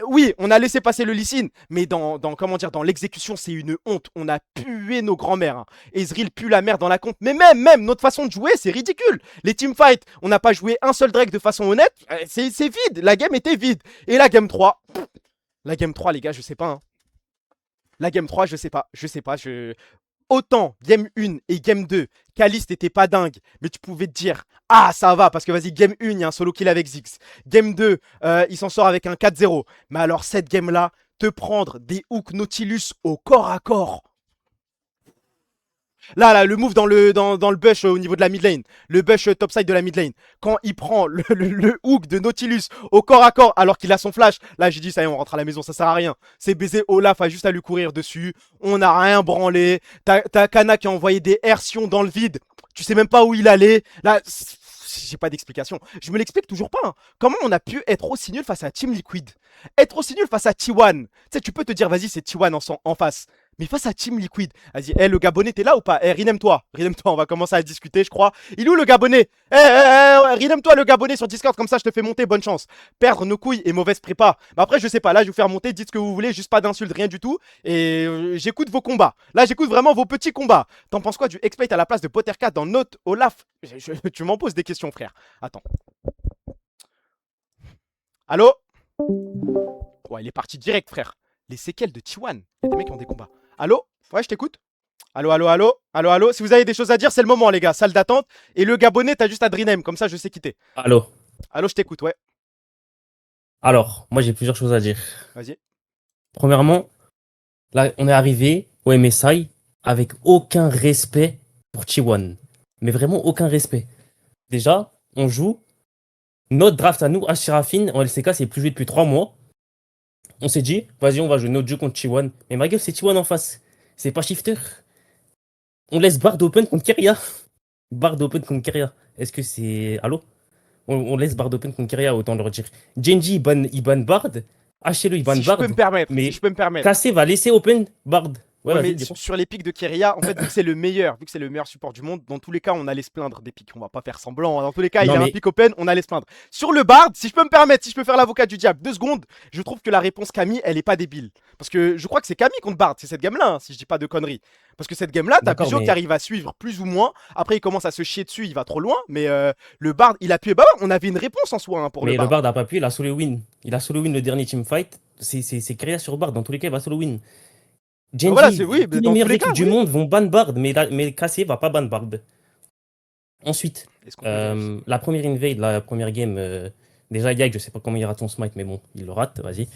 Oui, on a laissé passer le Lysine, mais dans l'exécution, c'est une honte. On a pué nos grands-mères. Hein. Ezreal pue la merde dans la compte, mais même notre façon de jouer, c'est ridicule. Les teamfights, on n'a pas joué un seul Drake de façon honnête, c'est vide. La game était vide. Et la game 3, les gars, je sais pas, hein. La game 3, je sais pas. Autant game 1 et game 2, Kalist était pas dingue, mais tu pouvais te dire, ah ça va, parce que vas-y, game 1, il y a un solo kill avec Ziggs. Game 2, il s'en sort avec un 4-0. Mais alors cette game-là, te prendre des hooks Nautilus au corps à corps. Là, le move dans le bush au niveau de la mid lane. Le bush topside de la mid lane. Quand il prend le hook de Nautilus au corps à corps alors qu'il a son flash. Là, j'ai dit, ça y est, on rentre à la maison, ça sert à rien. C'est baiser Olaf, a juste à lui courir dessus. On n'a rien branlé. T'as Kana qui a envoyé des hersions dans le vide. Tu sais même pas où il allait. Là, j'ai pas d'explication. Je me l'explique toujours pas. Hein. Comment on a pu être aussi nul face à Team Liquid? Être aussi nul face à T1. Tu sais, tu peux te dire, vas-y, c'est T1 en face. Mais face à Team Liquid, vas-y, le Gabonais, t'es là ou pas? Rename-toi, on va commencer à discuter, je crois. Il est où le Gabonais? Rename-toi le Gabonais sur Discord, comme ça je te fais monter, bonne chance. Perdre nos couilles et mauvaise prépa. Mais après, je sais pas, là je vais vous faire monter, dites ce que vous voulez, juste pas d'insultes, rien du tout. Et j'écoute vos combats. Là, j'écoute vraiment vos petits combats. T'en penses quoi du exploit à la place de Pottercat dans Note Olaf? Tu m'en poses des questions, frère. Attends. Allô? Ouais, il est parti direct, frère. Les séquelles de T1. Il y a des mecs qui ont des combats. Allô? Ouais, je t'écoute. Allô, allô, allô, allô, allô. Si vous avez des choses à dire, c'est le moment, les gars. Salle d'attente. Et le Gabonais, t'as juste à Dream, comme ça, je sais quitter. Allô. Allô, je t'écoute, ouais. Alors, moi j'ai plusieurs choses à dire. Vas-y. Premièrement, là, on est arrivé au MSI avec aucun respect pour T1. Mais vraiment aucun respect. Déjà, on joue. Notre draft à nous, H-Serafine, en LCK, c'est plus joué depuis 3 mois. On s'est dit, vas-y, on va jouer notre jeu contre T1. Mais ma gueule, c'est T1 en face. C'est pas Shifter. On laisse Bard open contre Keria. Bard open contre Keria. Est-ce que c'est. Allô? On laisse Bard open contre Keria, autant leur dire. Genji, il ban Bard. HLE, il ban Si Bard. je peux me permettre, mais si je peux me permettre. Cassé va laisser open Bard. Ouais, Ouais, vas-y, mais dis-moi. sur les pics de Keria, en fait, vu que c'est le meilleur, vu que c'est le meilleur support du monde, dans tous les cas, on allait se plaindre des pics. On va pas faire semblant. Hein. Dans tous les cas, Non, il a un mais- pic open, on allait se plaindre. Sur le Bard, si je peux me permettre, si je peux faire l'avocat du diable, 2 secondes, je trouve que la réponse Camille, elle est pas débile. Parce que je crois que c'est Camille contre Bard, c'est cette game-là, hein, si je dis pas de conneries. Parce que cette game-là, t'as D'accord, Peugeot mais- qui arrive à suivre plus ou moins. Après, il commence à se chier dessus, il va trop loin. Mais le Bard, il a pu. Bah ouais, on avait une réponse en soi hein, pour Mais le le Bard. Bard a pas pu, il a solo win. Il a solo win le dernier teamfight. C'est Keria sur Bard. Dans tous les cas, il va solo win. Genji, Voilà, c'est oui, tous les dans tous meilleures les équipes cas, du oui. monde vont ban Bard, mais Cassé va pas ban Bard. Ensuite, Est-ce qu'on peut vérifier la première invade, la première game, déjà Yag, je sais pas comment il rate son smite, mais bon, il le rate, vas-y.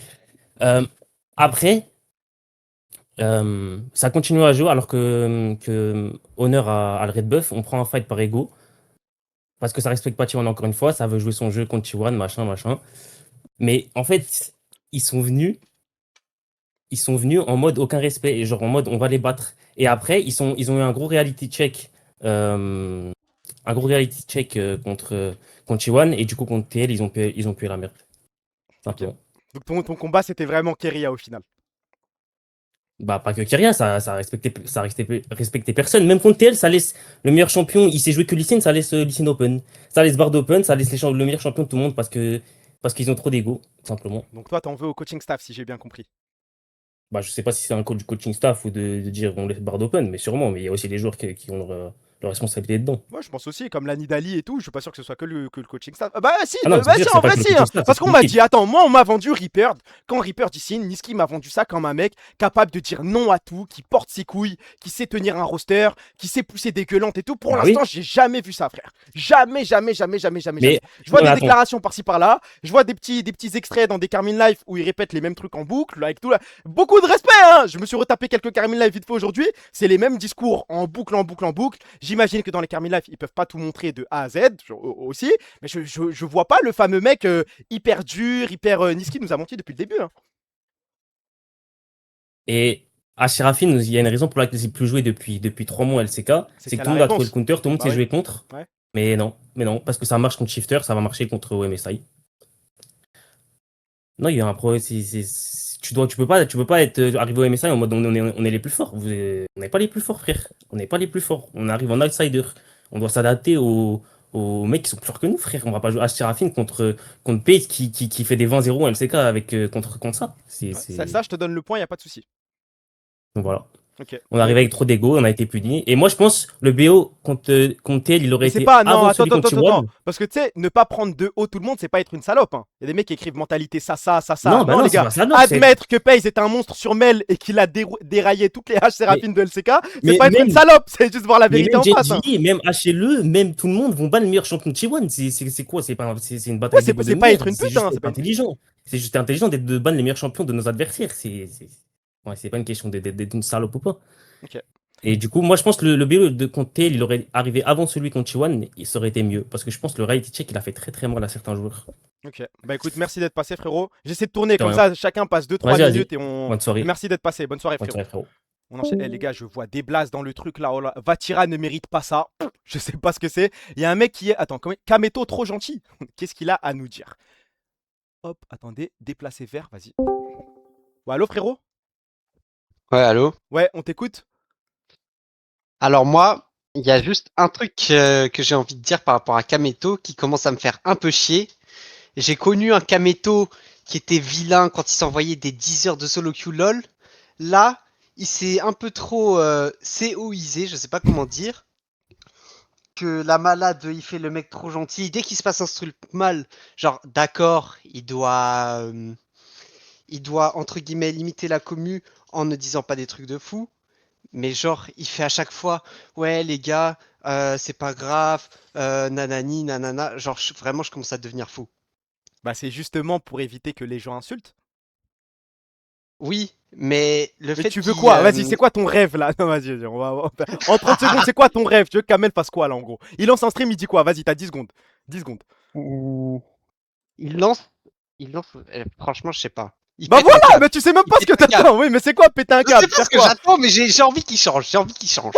Après, ça continue à jouer alors que Honor a le red buff, on prend un fight par ego. Parce que ça respecte pas T1 encore une fois, ça veut jouer son jeu contre T1, machin. Mais en fait, ils sont venus en mode aucun respect, et genre en mode on va les battre. Et après, ils ont eu un gros reality check, contre T1, et du coup contre TL, ils ont pu la merde. Simplement. Donc ton combat, c'était vraiment Keria au final. Bah, pas que Keria, ça respectait personne. Même contre TL, ça laisse le meilleur champion, il sait jouer que Lee Sin, ça laisse Lee Sin open. Ça laisse Bard open, ça laisse le meilleur champion de tout le monde parce qu'ils ont trop d'ego, tout simplement. Donc toi, t'en veux au coaching staff, si j'ai bien compris. Bah, je sais pas si c'est un coach du coaching staff ou de dire on laisse Bard open, mais sûrement. Mais il y a aussi des joueurs qui ont leur responsabilité dedans. Moi, je pense aussi, comme la Nidali et tout, je suis pas sûr que ce soit que le coaching staff. Bah si, Ah non, bah, c'est sûr, si, c'est en pas vrai, que le si. coaching Hein, staff, parce c'est qu'on m'a l'équipe. dit, attends, moi, on m'a vendu Reaper. Quand Reaper dit signe, Niski m'a vendu ça comme un mec capable de dire non à tout, qui porte ses couilles, qui sait tenir un roster, qui sait pousser des gueulantes et tout. Pour Ah l'instant, oui. j'ai jamais vu ça, frère. Jamais. Je vois Mais- des mais attends. déclarations par-ci par-là. Je vois des petits extraits dans des Carmine Life où ils répètent les mêmes trucs en boucle, avec tout là. Beaucoup de respect, hein. Je me suis retapé quelques Carmine Life vite fait aujourd'hui. C'est les mêmes discours en boucle. J'imagine que dans les Carmine Life, ils peuvent pas tout montrer de A à Z aussi. Mais je vois pas le fameux mec hyper dur, Niski nous a menti depuis le début. Hein. Et à Seraphine, il y a une raison pour laquelle c'est plus joué depuis 3 mois LCK. C'est qu'il y que a tout le la monde a trouvé réponse. le counter, tout le monde Bah sait oui. jouer contre. Ouais. Mais non, parce que ça marche contre Shifter, ça va marcher contre OMSI. Non, il y a un problème. Tu peux pas être arrivé au MSI en mode on est les plus forts. On n'est pas les plus forts, frère. On n'est pas les plus forts. On arrive en outsider. On doit s'adapter aux mecs qui sont plus forts que nous, frère. On va pas jouer H-Seraphine contre Pace qui fait des 20-0 en LCK contre ça. Ça, je te donne le point, y a pas de souci. Donc voilà. Ok. On est arrivé avec trop d'ego, on a été puni. Et moi, je pense le BO contre TL, il aurait Mais c'est été pas, non, avant attends, celui contre T1. parce que tu sais, ne pas prendre de haut tout le monde, c'est pas être une salope. Hein. Y a des mecs qui écrivent mentalité ça. Non, bah non, les c'est gars, pas salope, admettre que Paze est un monstre sur Mel et qu'il a déraillé toutes les H Séraphine de LCK, c'est mais pas être même- une salope, c'est juste voir la Mais vérité même en face. Hein. Genji, même HLE, même tout le monde vont battre le meilleur champion de T1. C'est quoi? C'est une bataille Ouais, c'est d'ego de pas merde. être une pute, C'est juste hein, c'est être pas une- intelligent. C'est juste intelligent de ban les meilleurs champions de nos adversaires. Ouais, c'est pas une question d'être une salope ou pas. Ok. Et du coup, moi, je pense que le BO de contre TL, il aurait arrivé avant celui contre T1, et ça aurait été mieux. Parce que je pense que le reality check, il a fait très très mal à certains joueurs. Ok, bah écoute, merci d'être passé, frérot. J'essaie de tourner De comme rien. ça, chacun passe 2-3 Vas-y, minutes vas-y. et on. Bonne soirée. Merci d'être passé, bonne soirée, Bonne frérot. soirée, frérot. On enchaîne. Les gars, je vois des blasts dans le truc là. Oh là. Vatira ne mérite pas ça. Je sais pas ce que c'est. Il y a un mec qui est. Attends, Kameto trop gentil. Qu'est-ce qu'il a à nous dire? Hop, attendez, déplacer vers, vas-y. Ouais, allô, frérot? Ouais, allô? Ouais, on t'écoute? Alors moi, il y a juste un truc que j'ai envie de dire par rapport à Kameto qui commence à me faire un peu chier. J'ai connu un Kameto qui était vilain quand il s'envoyait des 10 heures de solo queue LOL. Là, il s'est un peu trop COisé, je sais pas comment dire. Que la malade, il fait le mec trop gentil. Dès qu'il se passe un truc mal, genre d'accord, il doit entre guillemets limiter la commu en ne disant pas des trucs de fou. mais genre, il fait à chaque fois, ouais, les gars, c'est pas grave, nanani, nanana. Genre, vraiment, je commence à devenir fou. Bah, c'est justement pour éviter que les gens insultent. Oui, mais le Mais fait tu veux qu'il, quoi? Vas-y, c'est quoi ton rêve là? Non, vas-y, en 30 secondes, c'est quoi ton rêve? Tu veux que Kamel fasse quoi là en gros? Il lance un stream, il dit quoi? Vas-y, t'as 10 secondes. 10 secondes. il lance, franchement, je sais pas. Il Bah pète un voilà, câble. mais tu sais même pas Il ce que pète un câble. t'attends. Oui, mais c'est quoi péter un Je câble? sais pas Faire ce que quoi? j'attends, mais j'ai envie qu'il change. J'ai envie qu'il change.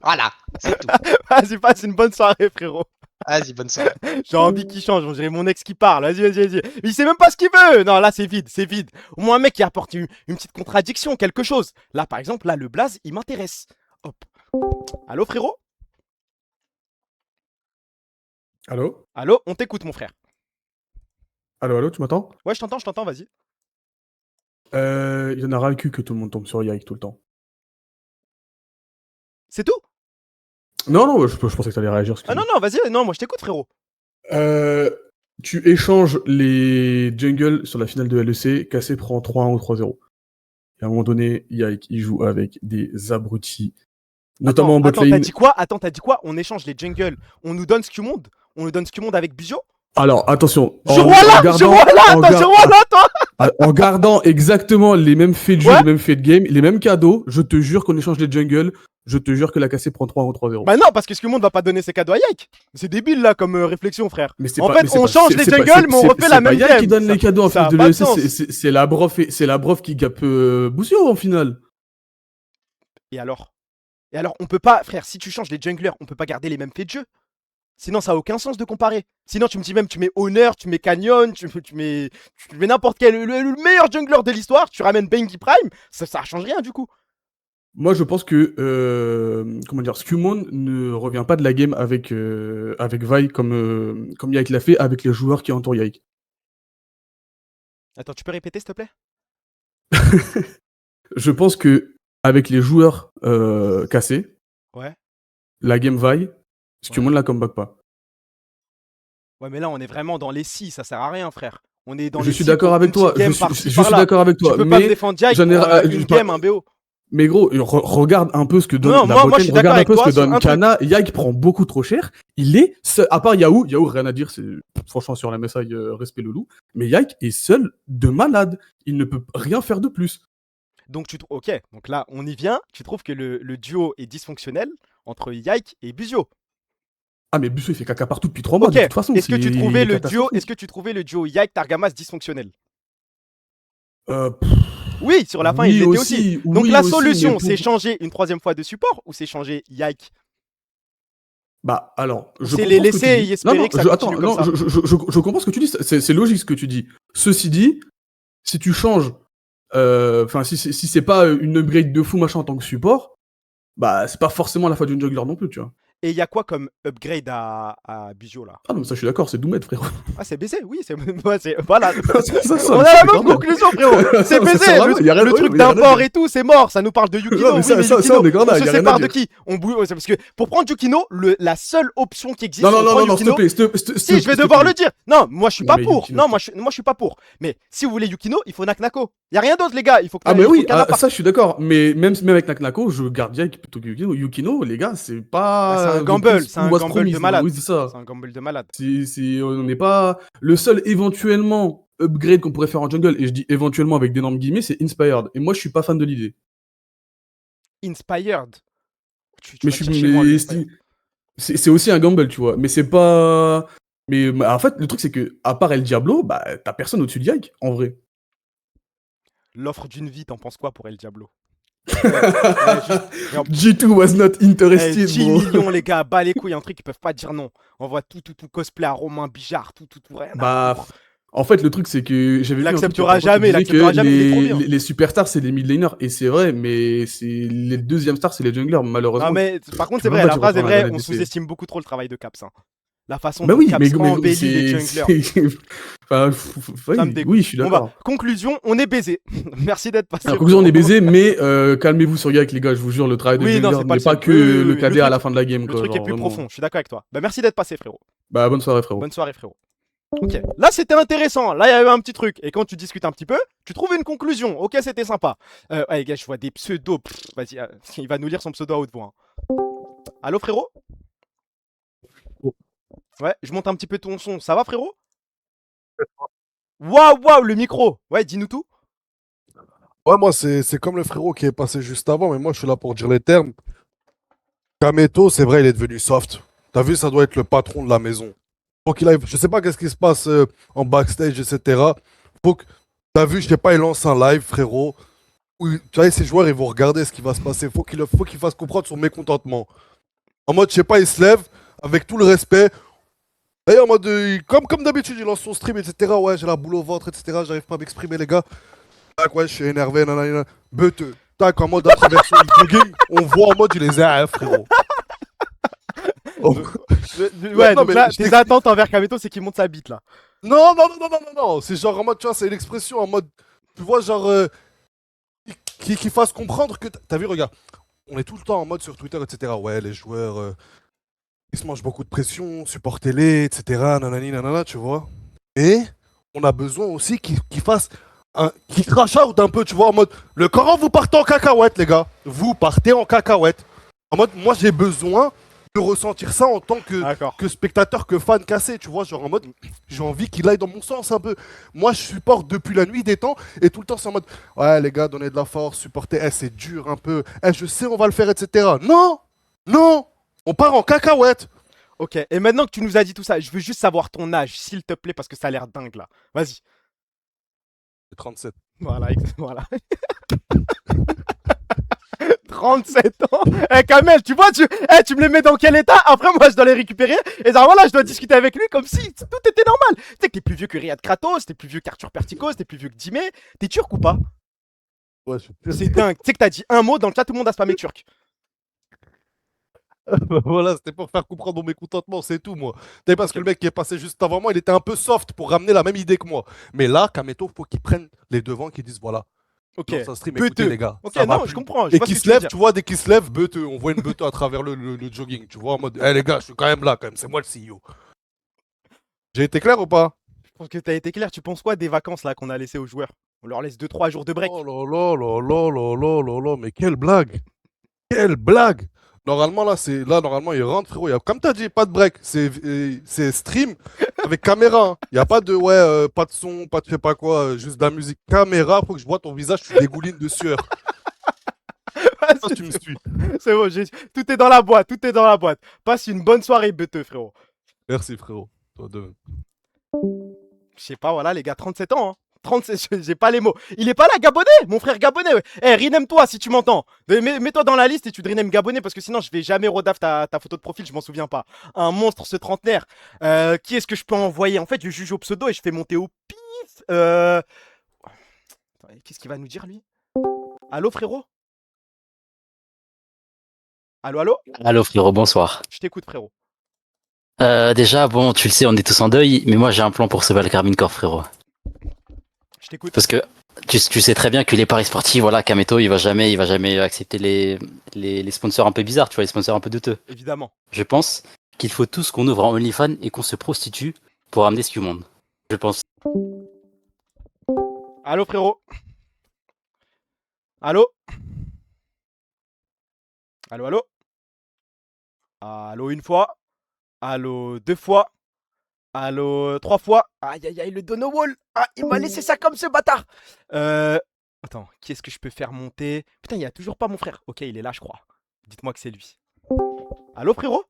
Voilà, c'est tout. Vas-y, passe une bonne soirée, frérot. Vas-y, bonne soirée. J'ai envie qu'il change, on dirait mon ex qui parle. Vas-y, vas-y, vas-y. Mais il sait même pas ce qu'il veut. Non, là, c'est vide, c'est vide. Au moins, un mec qui apporte une petite contradiction, quelque chose. Là, par exemple, là, le blaze, il m'intéresse. Hop. Allô, frérot? Allô? Allô, on t'écoute, mon frère. Allô, tu m'entends? Ouais, je t'entends, vas-y. Il y en a ras le cul que tout le monde tombe sur Yike tout le temps. C'est tout? Non, je pensais que t'allais réagir. Ah non, non, vas-y, non, moi je t'écoute, frérot. Tu échanges les jungles sur la finale de LEC, Cassé prend 3-1 ou 3-0. Et à un moment donné, Yike, il joue avec des abrutis. Notamment en Attends, botlane. t'as dit quoi? On échange les jungles. On nous donne Scumonde? On nous donne Scumonde avec Bizio? Alors, attention. Je vois là, toi! En gardant exactement les mêmes faits de jeu, les mêmes faits de game, les mêmes cadeaux, je te jure qu'on échange les jungles, je te jure que la cassée prend 3 ou 3-0. Bah non, parce que Scumonde va pas donner ses cadeaux à Yike. C'est débile là comme réflexion, frère. Mais En fait, on change les jungles, mais on refait la même game. C'est pas Yike qui donne les cadeaux en Ça fait a de pas de l'EC, sens. c'est la brof qui gape Boussio en finale. Et alors, on peut pas, frère, si tu changes les junglers, on peut pas garder les mêmes faits de jeu. Sinon, ça a aucun sens de comparer. Sinon, tu me dis même, tu mets Honor, tu mets Canyon, tu mets n'importe quel, le meilleur jungler de l'histoire, tu ramènes Bengi Prime, ça change rien du coup. Moi, je pense que Scumonde ne revient pas de la game avec Vi comme Yike l'a fait avec les joueurs qui entourent Yike. Attends, tu peux répéter s'il te plaît? Je pense que avec les joueurs cassés, Ouais. la game Vi, Scumonde la comeback pas. Ouais, mais là, on est vraiment dans les 6, ça sert à rien, frère. On est dans Je les suis 6 d'accord avec toi. game Je par-ci, suis par-là. d'accord avec toi. Tu peux pas mais me défendre Yike j'en ai- pour une game, un BO. Mais gros, regarde un peu ce que donne Non, la moi, botlane, je suis d'accord regarde un avec peu ce toi que sur donne un truc. Kana. Yike prend beaucoup trop cher. Il est seul, à part Yahoo, rien à dire, c'est franchement sur la MSI, respect le loup. Mais Yike est seul de malade. Il ne peut rien faire de plus. Donc, ok, donc là, on y vient. Tu trouves que le duo est dysfonctionnel entre Yike et Buzio? Ah, mais Boussio, il fait caca partout depuis 3 mois, Ok, de toute façon. est-ce que tu trouvais le duo, catastrophique. Yike Targamas dysfonctionnel? Euh, Oui, sur la fin, oui il l'était aussi, aussi. oui Donc la aussi, solution, mais pour- c'est changer une troisième fois de support ou c'est changer Yike? Bah, alors, je C'est comprends les ce que tu laisser dis. et espérer Non, non, que ça attends, continue non, comme ça. je comprends ce que tu dis. C'est logique ce que tu dis. Ceci dit, si tu changes, enfin, si c'est pas une upgrade de fou machin en tant que support, bah, c'est pas forcément la fin d'une jungler non plus, tu vois. Et il y a quoi comme upgrade à Buzio là? Ah non, mais ça, je suis d'accord, c'est Doomed, frérot. Ah, c'est baisé, oui, c'est. Voilà. Ça, On a c'est la même cordial. conclusion, frérot. C'est Ça, baisé. ça, vraiment, y a rien Le de- truc oui, y a rien d'import de- et tout, c'est mort. Ça nous parle de Yukino. Non, mais Oui, ça, mais ça, Yukino, on est cordial, on y se a rien à sépare de dire. qui? C'est parce que pour prendre Yukino, la seule option qui existe. Non, on prend non, s'il te Yukino. plaît, Si, je vais devoir le dire. Non, moi je suis Non, pas mais pour. Yukino, Non, moi je suis pas pour. Mais si vous voulez Yukino, il faut Naknako. Y a rien d'autre, les gars. Il faut que Ah, il mais faut oui, Kana ça, je suis d'accord. Mais même avec Naknako, je garde Yike plutôt que Yukino. Yukino, les gars, c'est pas. C'est un gamble, c'est un was gamble promised, de malade. Oui, c'est ça. C'est un gamble de malade. On n'est pas. Le seul éventuellement upgrade qu'on pourrait faire en jungle, et je dis éventuellement avec d'énormes guillemets, c'est Inspired. Et moi, je suis pas fan de l'idée. Inspired. Mais c'est aussi un gamble, tu vois. Mais c'est pas. Mais en fait, le truc, c'est que, à part El Diablo, bah, t'as personne au-dessus de Yike, en vrai. L'offre d'une vie, t'en penses quoi pour El Diablo? G2 was not interested, 10 bro. millions, les gars, bas les couilles, un truc qu'ils peuvent pas dire non. On voit tout cosplay à Romain Bijard, tout, rien. Bah, en fait, le truc, c'est que j'avais vu un truc l'acceptera qui jamais, disait l'acceptera que jamais, il est trop bien. les superstars, c'est les mid laners, et c'est vrai, mais les deuxièmes stars, c'est les junglers, malheureusement. Non, mais par contre, Tu c'est peux vrai, pas la dire phrase est autant vraie, la on DP. sous-estime beaucoup trop le travail de Caps. Hein. La façon Bah dont oui, Caps mais embellit les junglers. Enfin, Ça me dégoûte. oui, je suis Bon, d'accord. bah, conclusion, on est baisé. Merci d'être passé. En conclusion, on est baisé, mais calmez-vous sur Yike, les gars, je vous jure, le travail de Oui, non, jungler c'est pas n'est le pas seul. que Oui, le oui, KD à truc- la fin de la game. Le quoi, truc est genre, plus vraiment. profond, je suis d'accord avec toi. Bah, merci d'être passé, frérot. Bah, bonne soirée, frérot. Bonne soirée, frérot. Ok, là c'était intéressant, là il y avait un petit truc. Et quand tu discutes un petit peu, tu trouves une conclusion. Ok, c'était sympa. Ouais, les gars, je vois des pseudos. Vas-y, il va nous lire son pseudo à haute voix. Hein. Allô, frérot? Ouais, je monte un petit peu ton son. Ça va, frérot? Waouh, waouh, le micro. Ouais, dis-nous tout. Ouais, moi, c'est comme le frérot qui est passé juste avant, mais moi, je suis là pour dire les termes. Kameto, c'est vrai, il est devenu soft. T'as vu, ça doit être le patron de la maison. Faut qu'il aille. Je sais pas qu'est-ce qui se passe en backstage, etc. Faut que. T'as vu, je sais pas, il lance un live, frérot. Où, tu vois, ces joueurs, ils vont regarder ce qui va se passer. Faut qu'il fasse comprendre son mécontentement. En mode, je sais pas, il se lève avec tout le respect. D'ailleurs, en mode, comme d'habitude, il lance son stream, etc. Ouais, j'ai la boule au ventre, etc. J'arrive pas à m'exprimer, les gars. Tac, ouais, je suis énervé, nanana. Beuteux. Tac, en mode introversion du jogging, on voit en mode, il les a, frérot. Oh. Ouais, non, donc mais là, je tes t'explique. attentes envers Kameto, c'est qu'il monte sa bite là. Non, non, non, non, non, non, non. C'est genre en mode, tu vois, c'est une expression en mode, tu vois, genre, qui fasse comprendre que. T'as vu, regarde, on est tout le temps en mode sur Twitter, etc. Ouais, les joueurs, ils se mangent beaucoup de pression, supportez-les, etc. Nanani, nanana, tu vois. Et on a besoin aussi qu'ils fassent. Qu'ils crash out un peu, tu vois, en mode, le Coran, vous partez en cacahuète, les gars. Vous partez en cacahuète. En mode, moi, j'ai besoin de ressentir ça en tant que spectateur, que fan cassé, tu vois, genre en mode, j'ai envie qu'il aille dans mon sens un peu. Moi, je supporte depuis la nuit des temps, et tout le temps, c'est en mode, ouais, les gars, donnez de la force, supportez, c'est dur un peu, je sais, on va le faire, etc. Non, non, on part en cacahuète. Ok, et maintenant que tu nous as dit tout ça, je veux juste savoir ton âge, s'il te plaît, parce que ça a l'air dingue là. Vas-y. 37. Voilà, voilà. 37 ans. Eh Kamel, tu vois, tu me les mets dans quel état? Après, moi, je dois les récupérer. Et genre, voilà, je dois discuter avec lui comme si tout était normal. Tu sais que t'es plus vieux que Riyad Kratos, t'es plus vieux qu'Arthur Perticos, t'es plus vieux que Dime. T'es turc ou pas? Ouais, c'est dingue. Tu sais que t'as dit un mot, dans le chat, tout le monde a spammé turc. Voilà, c'était pour faire comprendre mon mécontentement, c'est tout, moi. T'as vu, parce que le mec qui est passé juste avant moi, il était un peu soft pour ramener la même idée que moi. Mais là, Kameto, faut qu'il prenne les devants, qu'il dise voilà. Ok. Lance un stream, Beuteux. écoutez, les gars. Ok, ça va non, plus. je comprends, je Et vois qui ce que se tu veux lève, dire. tu vois, dès qu'il se lève, beuteux. On voit une beuteux à travers le jogging, tu vois, en mode, les gars, je suis quand même là, quand même, c'est moi le CEO. J'ai été clair ou pas? Je pense que t'as été clair. Tu penses quoi des vacances là qu'on a laissées aux joueurs? On leur laisse 2-3 jours de break. Oh là là là là là là là là, mais quelle blague! Quelle blague! Normalement, normalement, il rentre, frérot. Comme t'as dit, pas de break. C'est stream avec caméra. Il n'y a pas de, pas de son, pas de je sais pas quoi, juste de la musique. Caméra, faut que je vois ton visage, tu dégouline de sueur. Tu me suis. C'est bon, tout est dans la boîte, tout est dans la boîte. Passe une bonne soirée, beuteux, frérot. Merci, frérot. Toi deux. Je sais pas, voilà, les gars, 37 ans, hein. 37, j'ai pas les mots. Il est pas là, Gabonais, mon frère Gabonais. Ouais. Eh, Rinem-toi si tu m'entends. Mets-toi dans la liste et tu te rename Gabonais parce que sinon je vais jamais redaf ta photo de profil, je m'en souviens pas. Un monstre ce trentenaire. Qui est-ce que je peux envoyer? En fait, je juge au pseudo et je fais monter au pif. Qu'est-ce qu'il va nous dire lui? Allô, frérot? Allô, allô? Allô frérot, bonsoir. Je t'écoute, frérot. Déjà, bon, tu le sais, on est tous en deuil, mais moi j'ai un plan pour sauver le Carmine Corp, frérot. Je t'écoute. Parce que tu sais très bien que les paris sportifs, voilà, Kameto, il va jamais accepter les sponsors un peu bizarres, tu vois, les sponsors un peu douteux. Évidemment. Je pense qu'il faut tous qu'on ouvre un OnlyFans et qu'on se prostitue pour amener ce monde. Je pense. Allô, frérot? Allô? Allô, allô? Allô, une fois? Allô, 2 fois? Allô, 3 fois? Aïe, aïe, aïe, le dono wall! Ah, il m'a laissé ça comme ce bâtard! Attends, qui est-ce que je peux faire monter? Putain, il y a toujours pas mon frère. Ok, il est là, je crois. Dites-moi que c'est lui. Allô, frérot?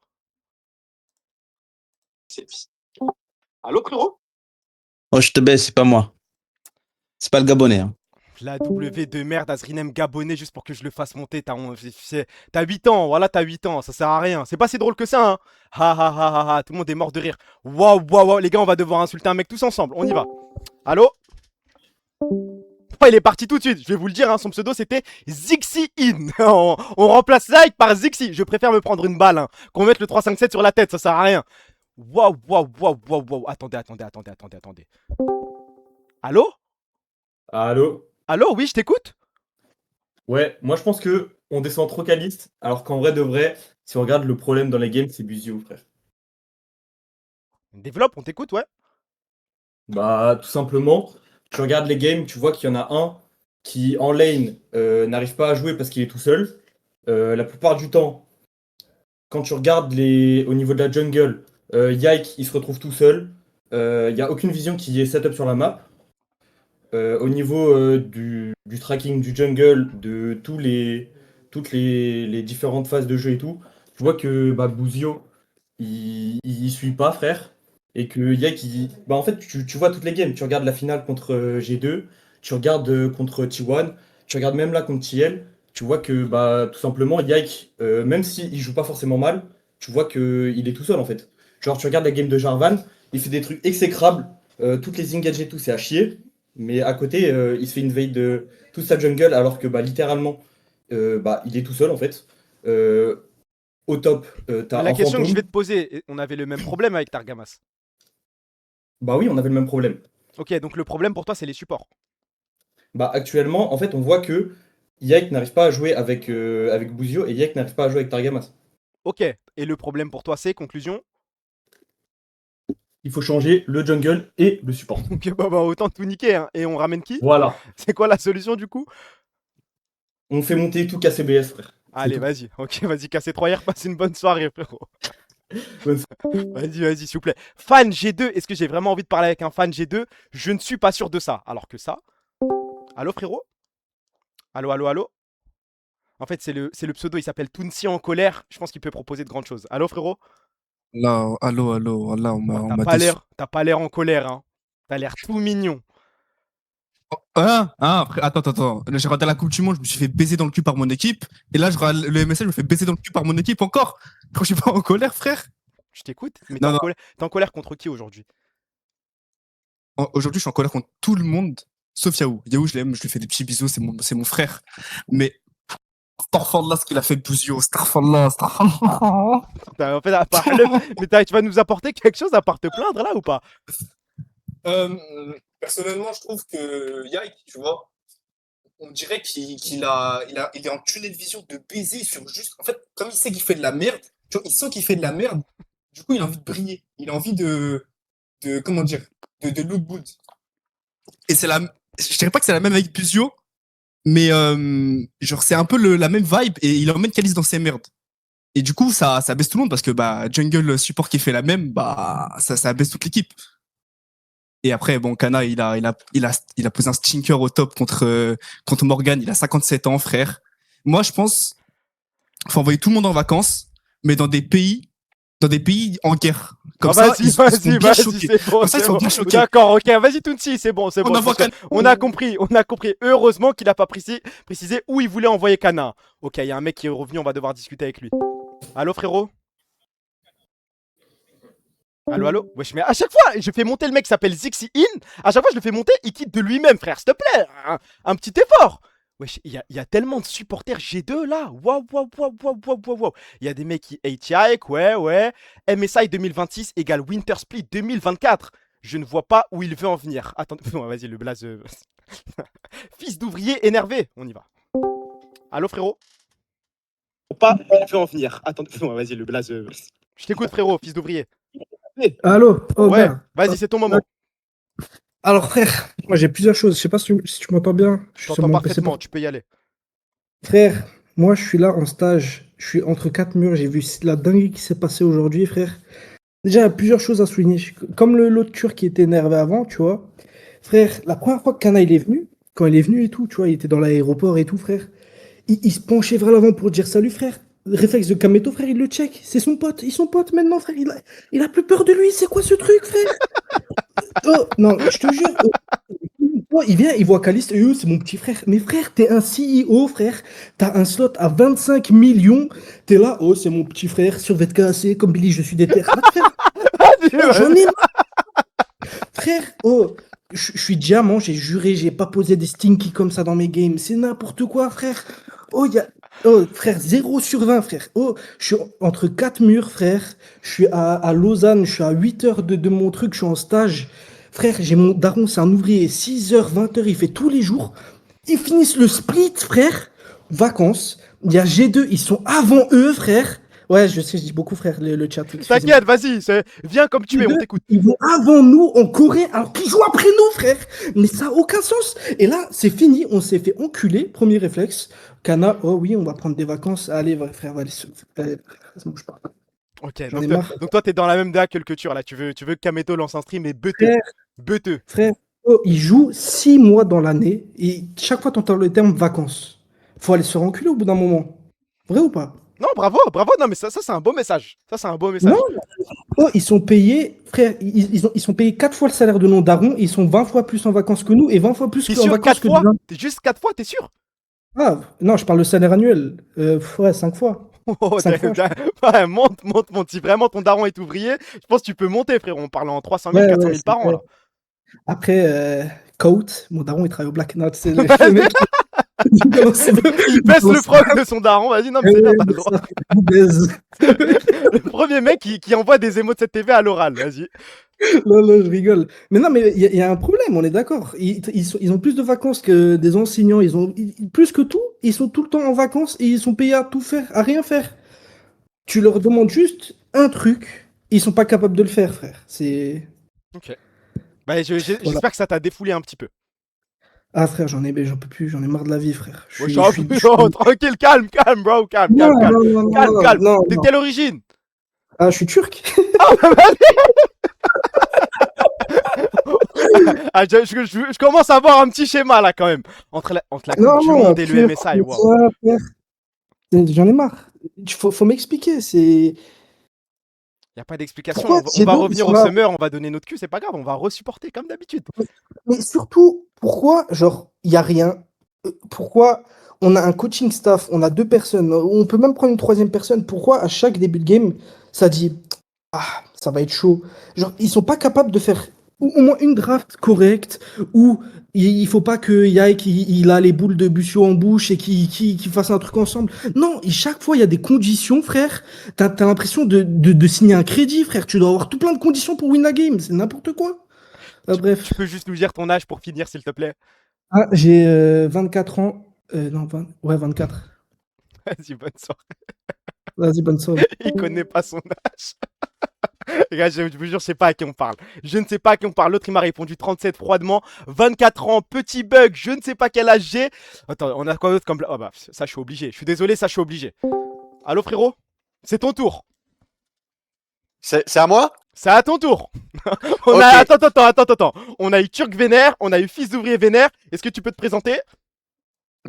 C'est lui. Allô, frérot? Oh, je te baisse, c'est pas moi. C'est pas le Gabonais. Hein. La W de merde, Azrinem Gabonais, juste pour que je le fasse monter. T'as 8 ans, voilà, t'as 8 ans, ça sert à rien. C'est pas si drôle que ça, hein. Ha ha ha ha ha, tout le monde est mort de rire. Waouh, waouh, waouh, les gars, on va devoir insulter un mec tous ensemble. On y va. Allô? Oh, il est parti tout de suite, je vais vous le dire, hein, son pseudo c'était Zixi In. on remplace like par Zixi. Je préfère me prendre une balle, hein, qu'on mette le 357 sur la tête, ça sert à rien. Waouh, waouh, waouh, waouh, waouh. Attendez. Allô? Allô? Allô, oui, je t'écoute? Ouais, moi je pense que on descend trop caliste, alors qu'en vrai de vrai, si on regarde le problème dans les games, c'est Busio, frère. Développe, on t'écoute, ouais. Bah, tout simplement, tu regardes les games, tu vois qu'il y en a un qui, en lane, n'arrive pas à jouer parce qu'il est tout seul. La plupart du temps, quand tu regardes au niveau de la jungle, Yike, il se retrouve tout seul. Il n'y a aucune vision qui est setup sur la map. Au niveau du tracking du jungle, de toutes les différentes phases de jeu et tout, tu vois que Bouzio, il suit pas, frère. Et que Yike, en fait, tu vois toutes les games. Tu regardes la finale contre G2, tu regardes contre T1, tu regardes même là contre TL. Tu vois que tout simplement, Yike, même s'il joue pas forcément mal, tu vois qu'il est tout seul en fait. Genre, tu regardes la game de Jarvan, il fait des trucs exécrables, toutes les engages et tout, c'est à chier. Mais à côté, il se fait une veille de toute sa jungle, alors que littéralement, il est tout seul en fait. Au top, t'as La un question que je fantôme. vais te poser, on avait le même problème avec Targamas. Bah oui, on avait le même problème. Ok, donc le problème pour toi, c'est les supports. Actuellement, en fait, on voit que Yike n'arrive pas à jouer avec Bouzio et Yike n'arrive pas à jouer avec Targamas. Ok, et le problème pour toi, c'est, conclusion? Il faut changer le jungle et le support. Ok, autant tout niquer, hein. Et on ramène qui? Voilà. C'est quoi la solution du coup? On fait monter tout KCBS, frère. Allez, vas-y. Ok, vas-y, cassez 3 passe une bonne soirée, frérot. Vas-y, s'il vous plaît. Fan G2, est-ce que j'ai vraiment envie de parler avec un fan G2? Je ne suis pas sûr de ça. Alors que ça... Allô, frérot? Allô? En fait, c'est le pseudo, il s'appelle Tounsi en colère. Je pense qu'il peut proposer de grandes choses. Allô, frérot? Là, allô, là, on m'a T'as pas l'air en colère, hein. T'as l'air tout mignon. Après, attends. Là, j'ai raté la Coupe du Monde, je me suis fait baiser dans le cul par mon équipe. Et là, le MSL, je me fais baiser dans le cul par mon équipe encore. Quand je suis pas en colère, frère. Je t'écoute, mais t'es en colère contre qui aujourd'hui? Aujourd'hui, je suis en colère contre tout le monde, sauf Yahoo. Yahoo, je l'aime, je lui fais des petits bisous, c'est mon frère. Mais Starfall là, ce qu'il a fait Bouzio, Starfall. Putain, en fait, à part mais tu vas nous apporter quelque chose à part te plaindre là ou pas? Personnellement, je trouve que Yike, tu vois, on dirait qu'il est en tunnel de vision de baiser sur juste. En fait, comme il sait qu'il fait de la merde, tu vois, il sent qu'il fait de la merde, du coup, il a envie de briller. Il a envie de comment dire, de look good. Et je dirais pas que c'est la même avec Buzio, mais genre, c'est un peu la même vibe et il emmène Calice dans ses merdes. Et du coup, ça baisse tout le monde parce que jungle support qui fait la même, ça baisse toute l'équipe. Et après, bon, Kana, il a posé un stinker au top contre Morgan. Il a 57 ans, frère. Moi, je pense, faut envoyer tout le monde en vacances, mais dans des pays en guerre. Comme ça, ils sont bien choqués. C'est bon, Comme ça, ils sont bien choqués. D'accord, ok, vas-y Tounsi, c'est bon. On a compris. Heureusement qu'il a pas précisé où il voulait envoyer Kana. Ok, il y a un mec qui est revenu, on va devoir discuter avec lui. Allô, frérot? Allô? Wesh, mais à chaque fois, je fais monter le mec qui s'appelle Zixi In. À chaque fois, je le fais monter, il quitte de lui-même, frère. S'il te plaît, un petit effort. Wesh, il y a tellement de supporters G2 là. Waouh. Il y a des mecs qui hate Yike, ouais. MSI 2026 égale Winter Split 2024. Je ne vois pas où il veut en venir. Attends, vas-y, le blaze. Fils d'ouvrier énervé. On y va. Allô, frérot? Pas où il veut en venir. Attends, vas-y, le blaze. Je t'écoute, frérot, fils d'ouvrier. Allô? Ouais, Ben. vas-y, c'est ton moment. Alors frère, moi j'ai plusieurs choses, je sais pas si tu m'entends bien. Je t'entends parfaitement, tu peux y aller. Frère, moi je suis là en stage, je suis entre 4 murs, j'ai vu la dinguerie qui s'est passée aujourd'hui, frère. Déjà, il y a plusieurs choses à souligner. Comme l'autre turc qui était énervé avant, tu vois. Frère, la première fois que Kana il est venu, quand il est venu et tout, tu vois, il était dans l'aéroport et tout, frère. Il se penchait vers l'avant pour dire salut, frère. Réflexe de Kameto, frère, il le check. C'est son pote, ils sont potes maintenant, frère. Il a plus peur de lui, c'est quoi ce truc, frère? Oh, non, je te jure. Oh, il vient, il voit Caliste, c'est mon petit frère. Mais frère, t'es un CEO, frère. T'as un slot à 25 millions. T'es là, oh, c'est mon petit frère, sur VTKC, comme Billy, je suis déter. J'en ai frère, oh, je suis diamant, j'ai juré, j'ai pas posé des stinky comme ça dans mes games. C'est n'importe quoi, frère. Oh, frère, 0 sur 20, frère. Oh, je suis entre 4 murs, frère. Je suis à Lausanne, je suis à 8 heures de mon truc, je suis en stage. Frère, j'ai mon daron, c'est un ouvrier, 6h, 20h, il fait tous les jours. Ils finissent le split, frère. Vacances. Il y a G2, ils sont avant eux, frère. Ouais, je sais, je dis beaucoup, frère, le chat. excusez-moi. T'inquiète, vas-y, viens comme tu es, on t'écoute. Ils vont avant nous en Corée, alors qu'ils jouent après nous, frère. Mais ça n'a aucun sens. Et là, c'est fini, on s'est fait enculer. Premier réflexe. Kana, oh oui, on va prendre des vacances. Allez, frère, va aller se bouge pas. Ok, J'en ai marre. donc toi, t'es dans la même DA que le culture, là. Tu veux que Kameto lance un stream et beuteux. Frère, Beuteux. Frère, oh, ils jouent 6 mois dans l'année et chaque fois, tu entends le terme vacances. Faut aller se faire enculer au bout d'un moment. Vrai ou pas? Non, bravo, bravo. Non, mais ça c'est un beau message. Ça, c'est un beau message. Non, oh, ils sont payés, frère, ils sont payés 4 fois le salaire de nos darons, ils sont 20 fois plus en vacances que nous et 20 fois plus T'es en sûr vacances 4 que fois? demain. T'es juste 4 fois, t'es sûr? Ah, non, je parle de salaire annuel. Ouais, 5 fois. Oh, 5 fois. ouais, monte. Si vraiment ton daron est ouvrier, je pense que tu peux monter, frère. On parle en 300 000, Ouais, 400 ouais, 000 par an, c'est là. vrai. Après, Coat, mon daron, il travaille au Black Knot. C'est le mec Il baisse le froc de son daron, vas-y, non, mais c'est bien, t'as le droit. Le premier mec qui envoie des émots de cette TV à l'oral, vas-y. Non, non, je rigole. Mais non, mais il y a un problème, on est d'accord. Ils ont plus de vacances que des enseignants. Plus que tout, ils sont tout le temps en vacances et ils sont payés à tout faire, à rien faire. Tu leur demandes juste un truc, ils sont pas capables de le faire, frère. C'est. Ok. Bah, j'espère que ça t'a défoulé un petit peu. Ah, frère, j'en peux plus, j'en ai marre de la vie, frère. Ouais, non, tranquille, calme, bro, calme. Non, T'es de quelle origine? Ah, je suis turc. Ah, je commence à voir un petit schéma là quand même. Entre la Coupe du Monde et le MSI. Wow. J'en ai marre. Faut m'expliquer. C'est. Y a pas d'explication. Pourquoi On va revenir au là Summer, on va donner notre cul, c'est pas grave, on va resupporter comme d'habitude. Mais surtout, pourquoi, genre, il y a rien? Pourquoi on a un coaching staff, on a 2 personnes, on peut même prendre une 3e personne? Pourquoi à chaque début de game, ça dit ah, ça va être chaud? Genre, ils sont pas capables de faire au moins une draft correcte où il faut pas que Yike il a les boules de Bussio en bouche et qu'il fasse un truc ensemble. Non, et chaque fois il y a des conditions, frère. T'as l'impression de signer un crédit, frère. Tu dois avoir tout plein de conditions pour win la game. C'est n'importe quoi. Bref. Tu peux juste nous dire ton âge pour finir, s'il te plaît? Ah, j'ai 24 ans. Non, 24. Vas-y, bonne soirée. Vas-y, bonne soirée. Il connaît pas son âge. Les gars, je vous jure, je sais pas à qui on parle. Je ne sais pas à qui on parle. L'autre, il m'a répondu 37 froidement. 24 ans, petit bug, je ne sais pas quel âge j'ai. Attends, on a quoi d'autre comme... Oh bah, ça, je suis obligé. Je suis désolé, ça, je suis obligé. Allô, frérot? C'est ton tour. C'est à moi? C'est à ton tour. Ok. Attends. On a eu Turc Vénère, on a eu Fils d'ouvrier Vénère. Est-ce que tu peux te présenter?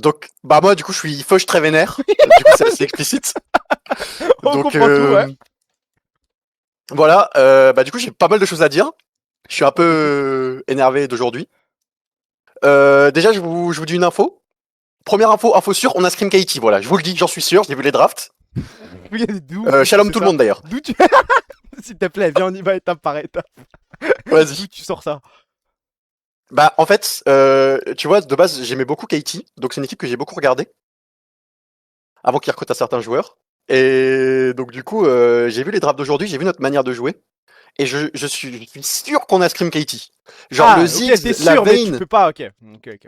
Donc, bah moi, du coup, je suis Fauche très vénère. Du coup, c'est assez explicite. On comprend tout, ouais. Voilà, bah du coup, j'ai pas mal de choses à dire. Je suis un peu énervé d'aujourd'hui. Déjà, je vous dis une info. Première info sûre, on a Scream Katie, voilà. Je vous le dis, j'en suis sûr, j'ai vu les drafts. Shalom tout le monde, d'ailleurs. D'où tu... S'il te plaît, viens, on y va étape par étape. Vas-y. D'où tu sors ça? Bah, en fait, tu vois, de base, j'aimais beaucoup Katie, donc c'est une équipe que j'ai beaucoup regardée. Avant qu'il recrute à certains joueurs. Et donc, du coup, j'ai vu les drafts d'aujourd'hui, j'ai vu notre manière de jouer. Et je suis sûr qu'on a Scream Katie. Genre le Ziggs, t'es la sûr, mais Vayne. tu peux pas, ok.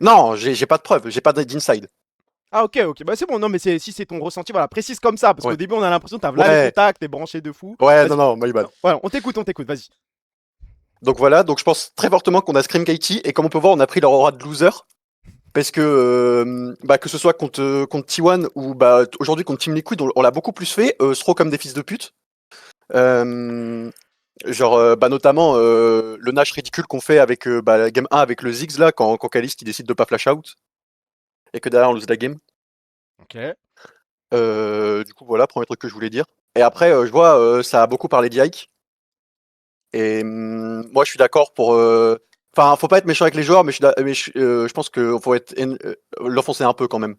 Non, j'ai pas de preuves, j'ai pas d'inside. Ah, ok, bah c'est bon, non, mais si c'est ton ressenti, voilà, précise comme ça, parce qu'au début, on a l'impression que t'as Ouais. les contacts, t'es branché de fou. Ouais, Vas-y. non, my bad. Voilà, on t'écoute, vas-y. Donc voilà, donc je pense très fortement qu'on a Scream Katie, et comme on peut voir, on a pris leur aura de loser. Parce que, que ce soit contre T1 ou aujourd'hui contre Team Liquid, on l'a beaucoup plus fait, Stro comme des fils de pute. Notamment le Nash ridicule qu'on fait avec la game 1 avec le Ziggs là, quand Caliste il décide de pas flash out. Et que derrière on lose la game. Ok. Du coup, voilà, premier truc que je voulais dire. Et après, je vois, ça a beaucoup parlé d'Yike. Et moi, je suis d'accord pour. Enfin, faut pas être méchant avec les joueurs, mais je pense qu'il faut l'offenser un peu quand même.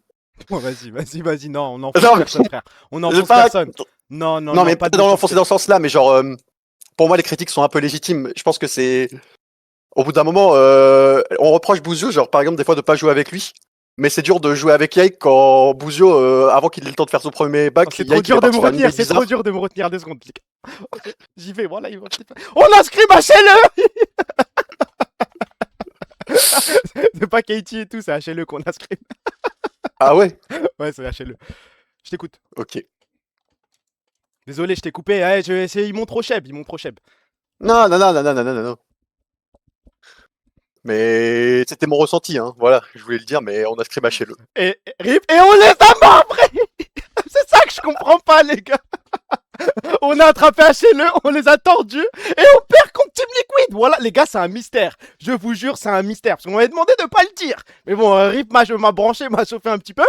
Oh, vas-y, non, on n'enfonce personne, frère. On n'enfonce personne. Non, mais pas pas dans l'enfoncer dans ce sens-là, mais genre, pour moi, les critiques sont un peu légitimes. Je pense que c'est. Au bout d'un moment, on reproche Bouzio, genre, par exemple, des fois, de pas jouer avec lui. Mais c'est dur de jouer avec Yike quand Bouzio, avant qu'il ait le temps de faire son premier back, c'est trop dur de me retenir, c'est trop dur de me retenir 2 secondes. J'y vais, voilà, on a Scream HLE. C'est pas Katie et tout, c'est HLE qu'on a Scream. Ah ouais? Ouais, c'est HLE. Je t'écoute. Ok. Désolé, je t'ai coupé. Ils m'ont trop cheb, ils m'ont trop cheb. Non, non, non, non, non, non, non, non. Mais c'était mon ressenti, hein. Voilà, je voulais le dire, mais on a scrimaché le. RIP, et on les a morts après. C'est ça que je comprends pas, les gars. On a attrapé HLE, on les a tordus, et on perd contre Team Liquid. Voilà, les gars, c'est un mystère. Je vous jure, c'est un mystère. Parce qu'on m'avait demandé de pas le dire. Mais bon, RIP m'a branché, m'a chauffé un petit peu.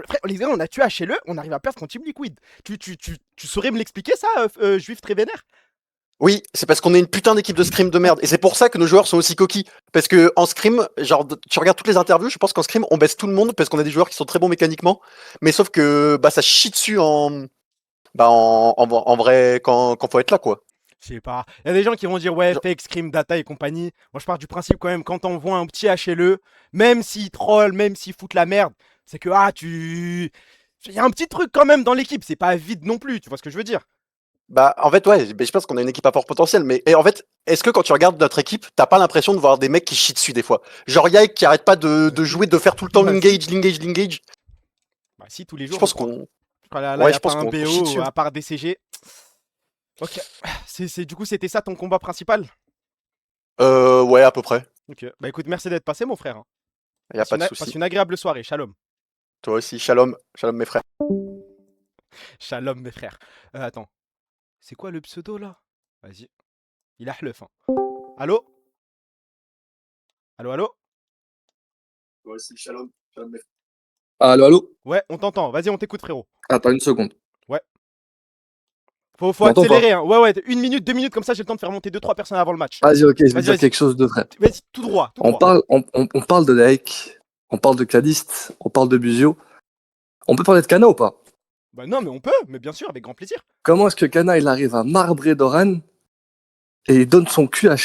Frère, les gars, on a tué HLE, on arrive à perdre contre Team Liquid. Tu saurais me l'expliquer, ça, Juif très vénère? Oui, c'est parce qu'on est une putain d'équipe de scrim de merde. Et c'est pour ça que nos joueurs sont aussi coquilles. Parce que en scrim, genre, tu regardes toutes les interviews, je pense qu'en scrim, on baisse tout le monde parce qu'on a des joueurs qui sont très bons mécaniquement. Mais sauf que bah ça chie dessus en vrai quand faut être là, quoi. Je sais pas. Il y a des gens qui vont dire ouais, fake, scrim, data et compagnie. Moi, je pars du principe quand même, quand on voit un petit HLE, même s'il troll, même s'il fout la merde, c'est que il y a un petit truc quand même dans l'équipe. C'est pas vide non plus, tu vois ce que je veux dire? Bah, en fait, ouais, je pense qu'on a une équipe à fort potentiel, mais en fait, est-ce que quand tu regardes notre équipe, t'as pas l'impression de voir des mecs qui chient dessus des fois? Genre Yike qui arrête pas de jouer, de faire tout le temps l'engage. Bah, si, tous les jours. Je pense qu'on. Là, Ouais, y je a pas pense un qu'on chie dessus. BO à part DCG. Ok. Du coup, c'était ça ton combat principal? Ouais, à peu près. Ok. Bah écoute, merci d'être passé, mon frère. Y a pas de Passe souci. une agréable soirée. Shalom. Toi aussi, shalom, shalom mes frères. Shalom, mes frères. Attends. C'est quoi le pseudo là? Vas-y. Il a hlef. Hein. Allô? Allô? Toi aussi, shalom, shalom mes frères. Allô? Ouais, on t'entend. Vas-y, on t'écoute, frérot. Attends une seconde. Ouais. Faut M'entends accélérer. pas Hein. Ouais, 1 minute, 2 minutes, comme ça j'ai le temps de faire monter 2-3 personnes avant le match. Vas-y, ok, je vais Vas-y, dire vas-y. quelque chose de vrai. Vas-y, tout droit. On parle de Laek, on parle de Caliste, on parle de Buzio. On peut parler de Kana ou pas? Bah non, mais on peut, mais bien sûr, avec grand plaisir. Comment est-ce que Kana il arrive à marbrer Doran et il donne son cul à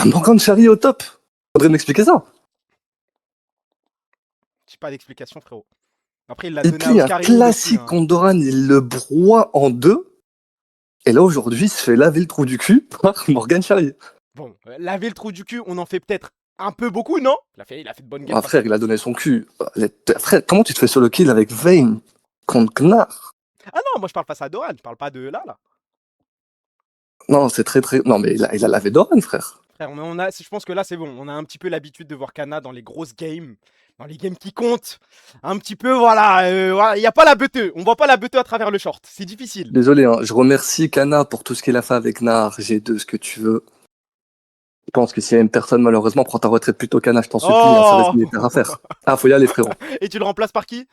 Morgan Charry au top? Faudrait m'expliquer ça. J'ai pas d'explication, frérot. Après, il l'a Et donné puis à un Oscar classique aussi, hein. contre Doran, il le broie en deux. Et là aujourd'hui, il se fait laver le trou du cul par Morgan Charry. Bon, laver le trou du cul, on en fait peut-être un peu beaucoup, non? Il a fait de bonnes games. Ah, frère, il a donné son cul. Frère, comment tu te fais sur le kill avec Vayne contre Gnar? Ah non, moi je parle pas ça à Doran, je parle pas de là. Non, c'est très très. Non, mais il a lavé Doran, frère. Frère, je pense que là c'est bon, on a un petit peu l'habitude de voir Kana dans les grosses games, dans les games qui comptent. Un petit peu, voilà, il y a pas la beuteux, on voit pas la beuteux à travers le short, c'est difficile. Désolé, hein, je remercie Kana pour tout ce qu'il a fait avec Gnar, G2, ce que tu veux. Je pense que s'il y a une personne, malheureusement, prends ta retraite plutôt Kana, je t'en supplie, un service militaire à faire. Ah, faut y aller, frérot. Et tu le remplaces par qui?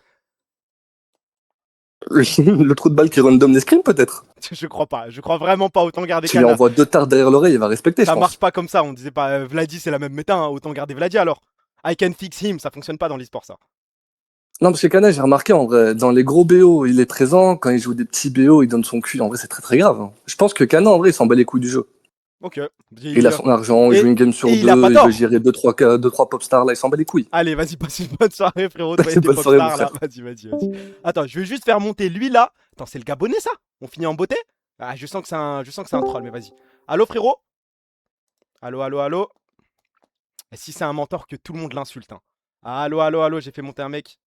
Le trou de balle qui random des scrims, peut-être? Je crois pas, je crois vraiment pas, autant garder Tu lui Kana. envoies 2 tartes derrière l'oreille, il va respecter, je Ça pense. marche pas comme ça, on disait pas Vladi c'est la même méta, hein, autant garder Vladi alors. I can fix him, ça fonctionne pas dans l'e-sport ça. Non, parce que Kana, j'ai remarqué, en vrai, dans les gros BO, il est présent. Quand il joue des petits BO, il donne son cul. En vrai, c'est très très grave. Hein. Je pense que Kana, en vrai, il s'en bat les couilles du jeu. Ok. Il a son argent, il joue une game sur deux, il veut gérer 2-3 pop stars, là, il s'en bat les couilles. Allez, vas-y, passe une bonne soirée, frérot. Bonne Pop soirée, star, mon là. frère. Vas-y. Attends, je vais juste faire monter lui là. Attends, c'est le Gabonais ça? On finit en beauté? Ah, je sens que c'est un troll, mais vas-y. Allô, frérot? Allô? Et si c'est un mentor, que tout le monde l'insulte. Hein. Allô, j'ai fait monter un mec.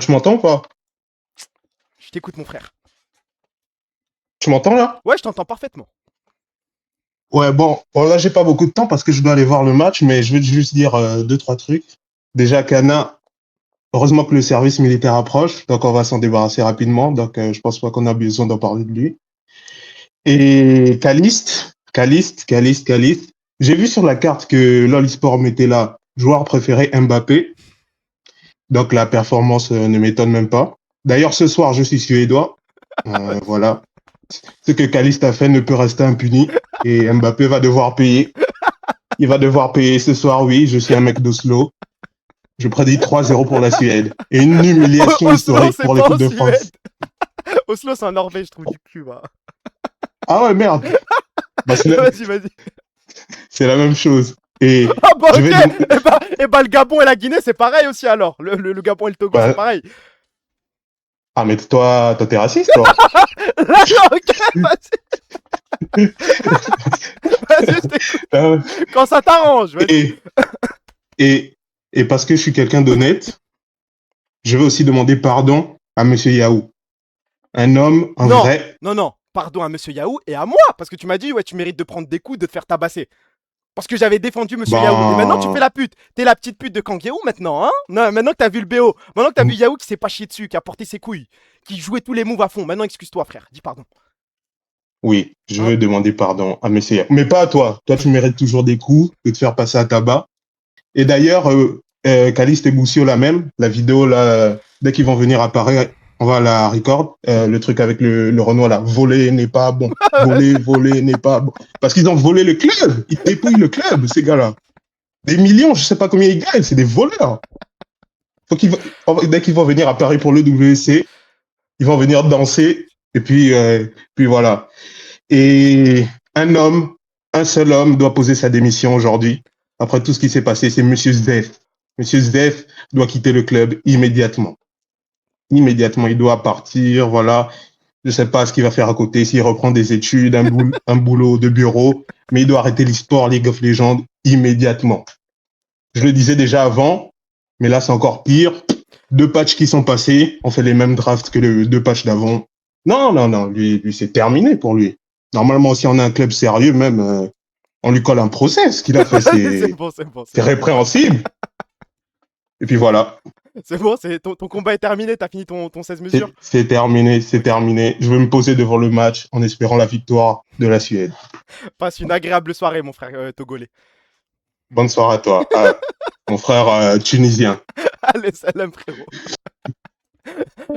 Tu m'entends ou pas? Je t'écoute, mon frère. Tu m'entends là? Ouais, je t'entends parfaitement. Ouais, bon, là j'ai pas beaucoup de temps parce que je dois aller voir le match, mais je vais juste dire 2-3 trucs. Déjà, Kana, heureusement que le service militaire approche, donc on va s'en débarrasser rapidement, donc je pense pas qu'on a besoin d'en parler de lui. Et Caliste. J'ai vu sur la carte que LoL eSport mettait là, joueur préféré Mbappé. Donc la performance ne m'étonne même pas. D'ailleurs, ce soir, je suis suédois. Voilà. Ce que Caliste a fait ne peut rester impuni et Mbappé va devoir payer. Il va devoir payer ce soir, oui, je suis un mec d'Oslo. Je prédis 3-0 pour la Suède. Et une humiliation historique pour l'équipe de France. Oslo, c'est en Norvège, je trouve du cul, va. Ah ouais, merde. Bah, Vas-y. C'est la même chose. Et ah bah ok et bah le Gabon et la Guinée, c'est pareil aussi alors. Le Gabon et le Togo, c'est pareil. Ah mais toi t'es raciste, toi. Là, ok, vas-y. Vas-y, je t'écoute. Quand ça t'arrange, vas-y. Et parce que je suis quelqu'un d'honnête, je vais aussi demander pardon à Monsieur Yahoo. Un homme, un Non, vrai. non, pardon à Monsieur Yahoo et à moi, parce que tu m'as dit, ouais, tu mérites de prendre des coups, de te faire tabasser. Parce que j'avais défendu Monsieur Yahoo. Et maintenant, tu fais la pute. T'es la petite pute de Kang Yahoo maintenant, hein? Non, maintenant que t'as vu le BO. Maintenant que t'as vu Yahoo qui s'est pas chié dessus, qui a porté ses couilles, qui jouait tous les moves à fond. Maintenant, excuse-toi, frère. Dis pardon. Oui, je veux demander pardon à Monsieur Yahoo. Mais pas à toi. Toi, tu mérites toujours des coups, de te faire passer à tabac. Et d'ailleurs, Caliste et Boussio, la même. La vidéo, là, dès qu'ils vont venir apparaître, on va la record. Le truc avec le Renoir, là. Voler n'est pas bon. Voler n'est pas bon. Parce qu'ils ont volé le club. Ils dépouillent le club, ces gars-là. Des millions, je sais pas combien ils gagnent. C'est des voleurs. Dès qu'ils vont venir à Paris pour le WC, ils vont venir danser. Et puis voilà. Et un seul homme doit poser sa démission aujourd'hui. Après tout ce qui s'est passé, c'est Monsieur Zef. Monsieur Zef doit quitter le club immédiatement. Immédiatement, il doit partir, voilà. Je sais pas ce qu'il va faire à côté, s'il reprend des études, un boulot de bureau, mais il doit arrêter l'e-sport League of Legends immédiatement. Je le disais déjà avant, mais là, c'est encore pire. 2 patchs qui sont passés, on fait les mêmes drafts que les 2 patchs d'avant. Non, lui c'est terminé pour lui. Normalement, si on a un club sérieux, même, on lui colle un procès. Ce qu'il a fait, c'est répréhensible. Et puis voilà. C'est bon, ton combat est terminé, t'as fini ton 16 mesures. C'est terminé. Je vais me poser devant le match en espérant la victoire de la Suède. Passe une agréable soirée, mon frère togolais. Bonne soirée à toi, mon frère tunisien. Allez, salam, frérot.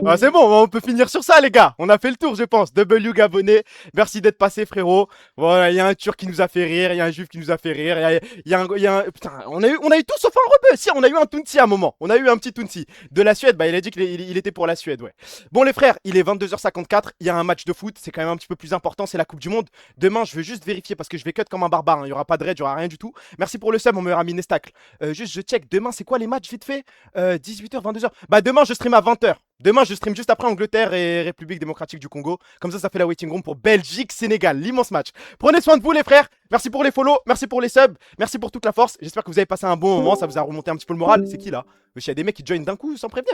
Ah, c'est bon, on peut finir sur ça, les gars. On a fait le tour, je pense. W Gabonais, merci d'être passé, frérot. Voilà, il y a un Turc qui nous a fait rire, il y a un Juif qui nous a fait rire, il y a un... Putain, on a eu tout sauf un rebeu. Si, on a eu un Tunsi à un moment. On a eu un petit Tunsi. De la Suède, bah, il a dit qu'il était pour la Suède, ouais. Bon, les frères, il est 22h54. Il y a un match de foot. C'est quand même un petit peu plus important. C'est la Coupe du Monde. Demain, je veux juste vérifier parce que je vais cut comme un barbare. Il n'y aura pas de raid, il n'y aura rien du tout. Merci pour le sub, mon meilleur ami Nestacle. Juste, je check. Demain, c'est quoi les matchs vite fait 18h, 22h. Bah, demain, je stream à 20h. Demain, je stream juste après Angleterre et République démocratique du Congo. Comme ça fait la waiting room pour Belgique-Sénégal. L'immense match. Prenez soin de vous, les frères. Merci pour les follow. Merci pour les subs. Merci pour toute la force. J'espère que vous avez passé un bon moment. Ça vous a remonté un petit peu le moral. C'est qui là? Il y a des mecs qui joignent d'un coup sans prévenir.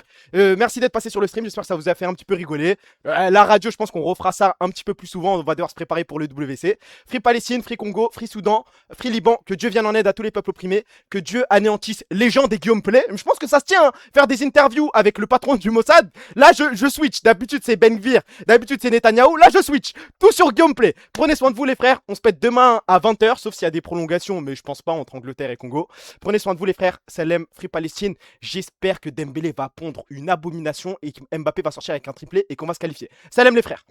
Merci d'être passé sur le stream. J'espère que ça vous a fait un petit peu rigoler. La radio, je pense qu'on refera ça un petit peu plus souvent. On va devoir se préparer pour le WC. Free Palestine, Free Congo, Free Soudan, Free Liban. Que Dieu vienne en aide à tous les peuples opprimés. Que Dieu anéantisse les gens des Guillaume Play. Je pense que ça se tient. Hein. Faire des interviews avec le patron du Mossad. Là, je switch. D'habitude, c'est Ben Gvir. D'habitude, c'est Netanyahou. Là, je switch. Tout sur Guillaume Play. Prenez soin de vous, les frères. On se pète demain à 20h. Sauf s'il y a des prolongations. Mais je pense pas entre Angleterre et Congo. Prenez soin de vous, les frères. Salem, Free Palestine. J'espère que Dembélé va pondre une abomination et que Mbappé va sortir avec un triplé et qu'on va se qualifier. Salam les frères.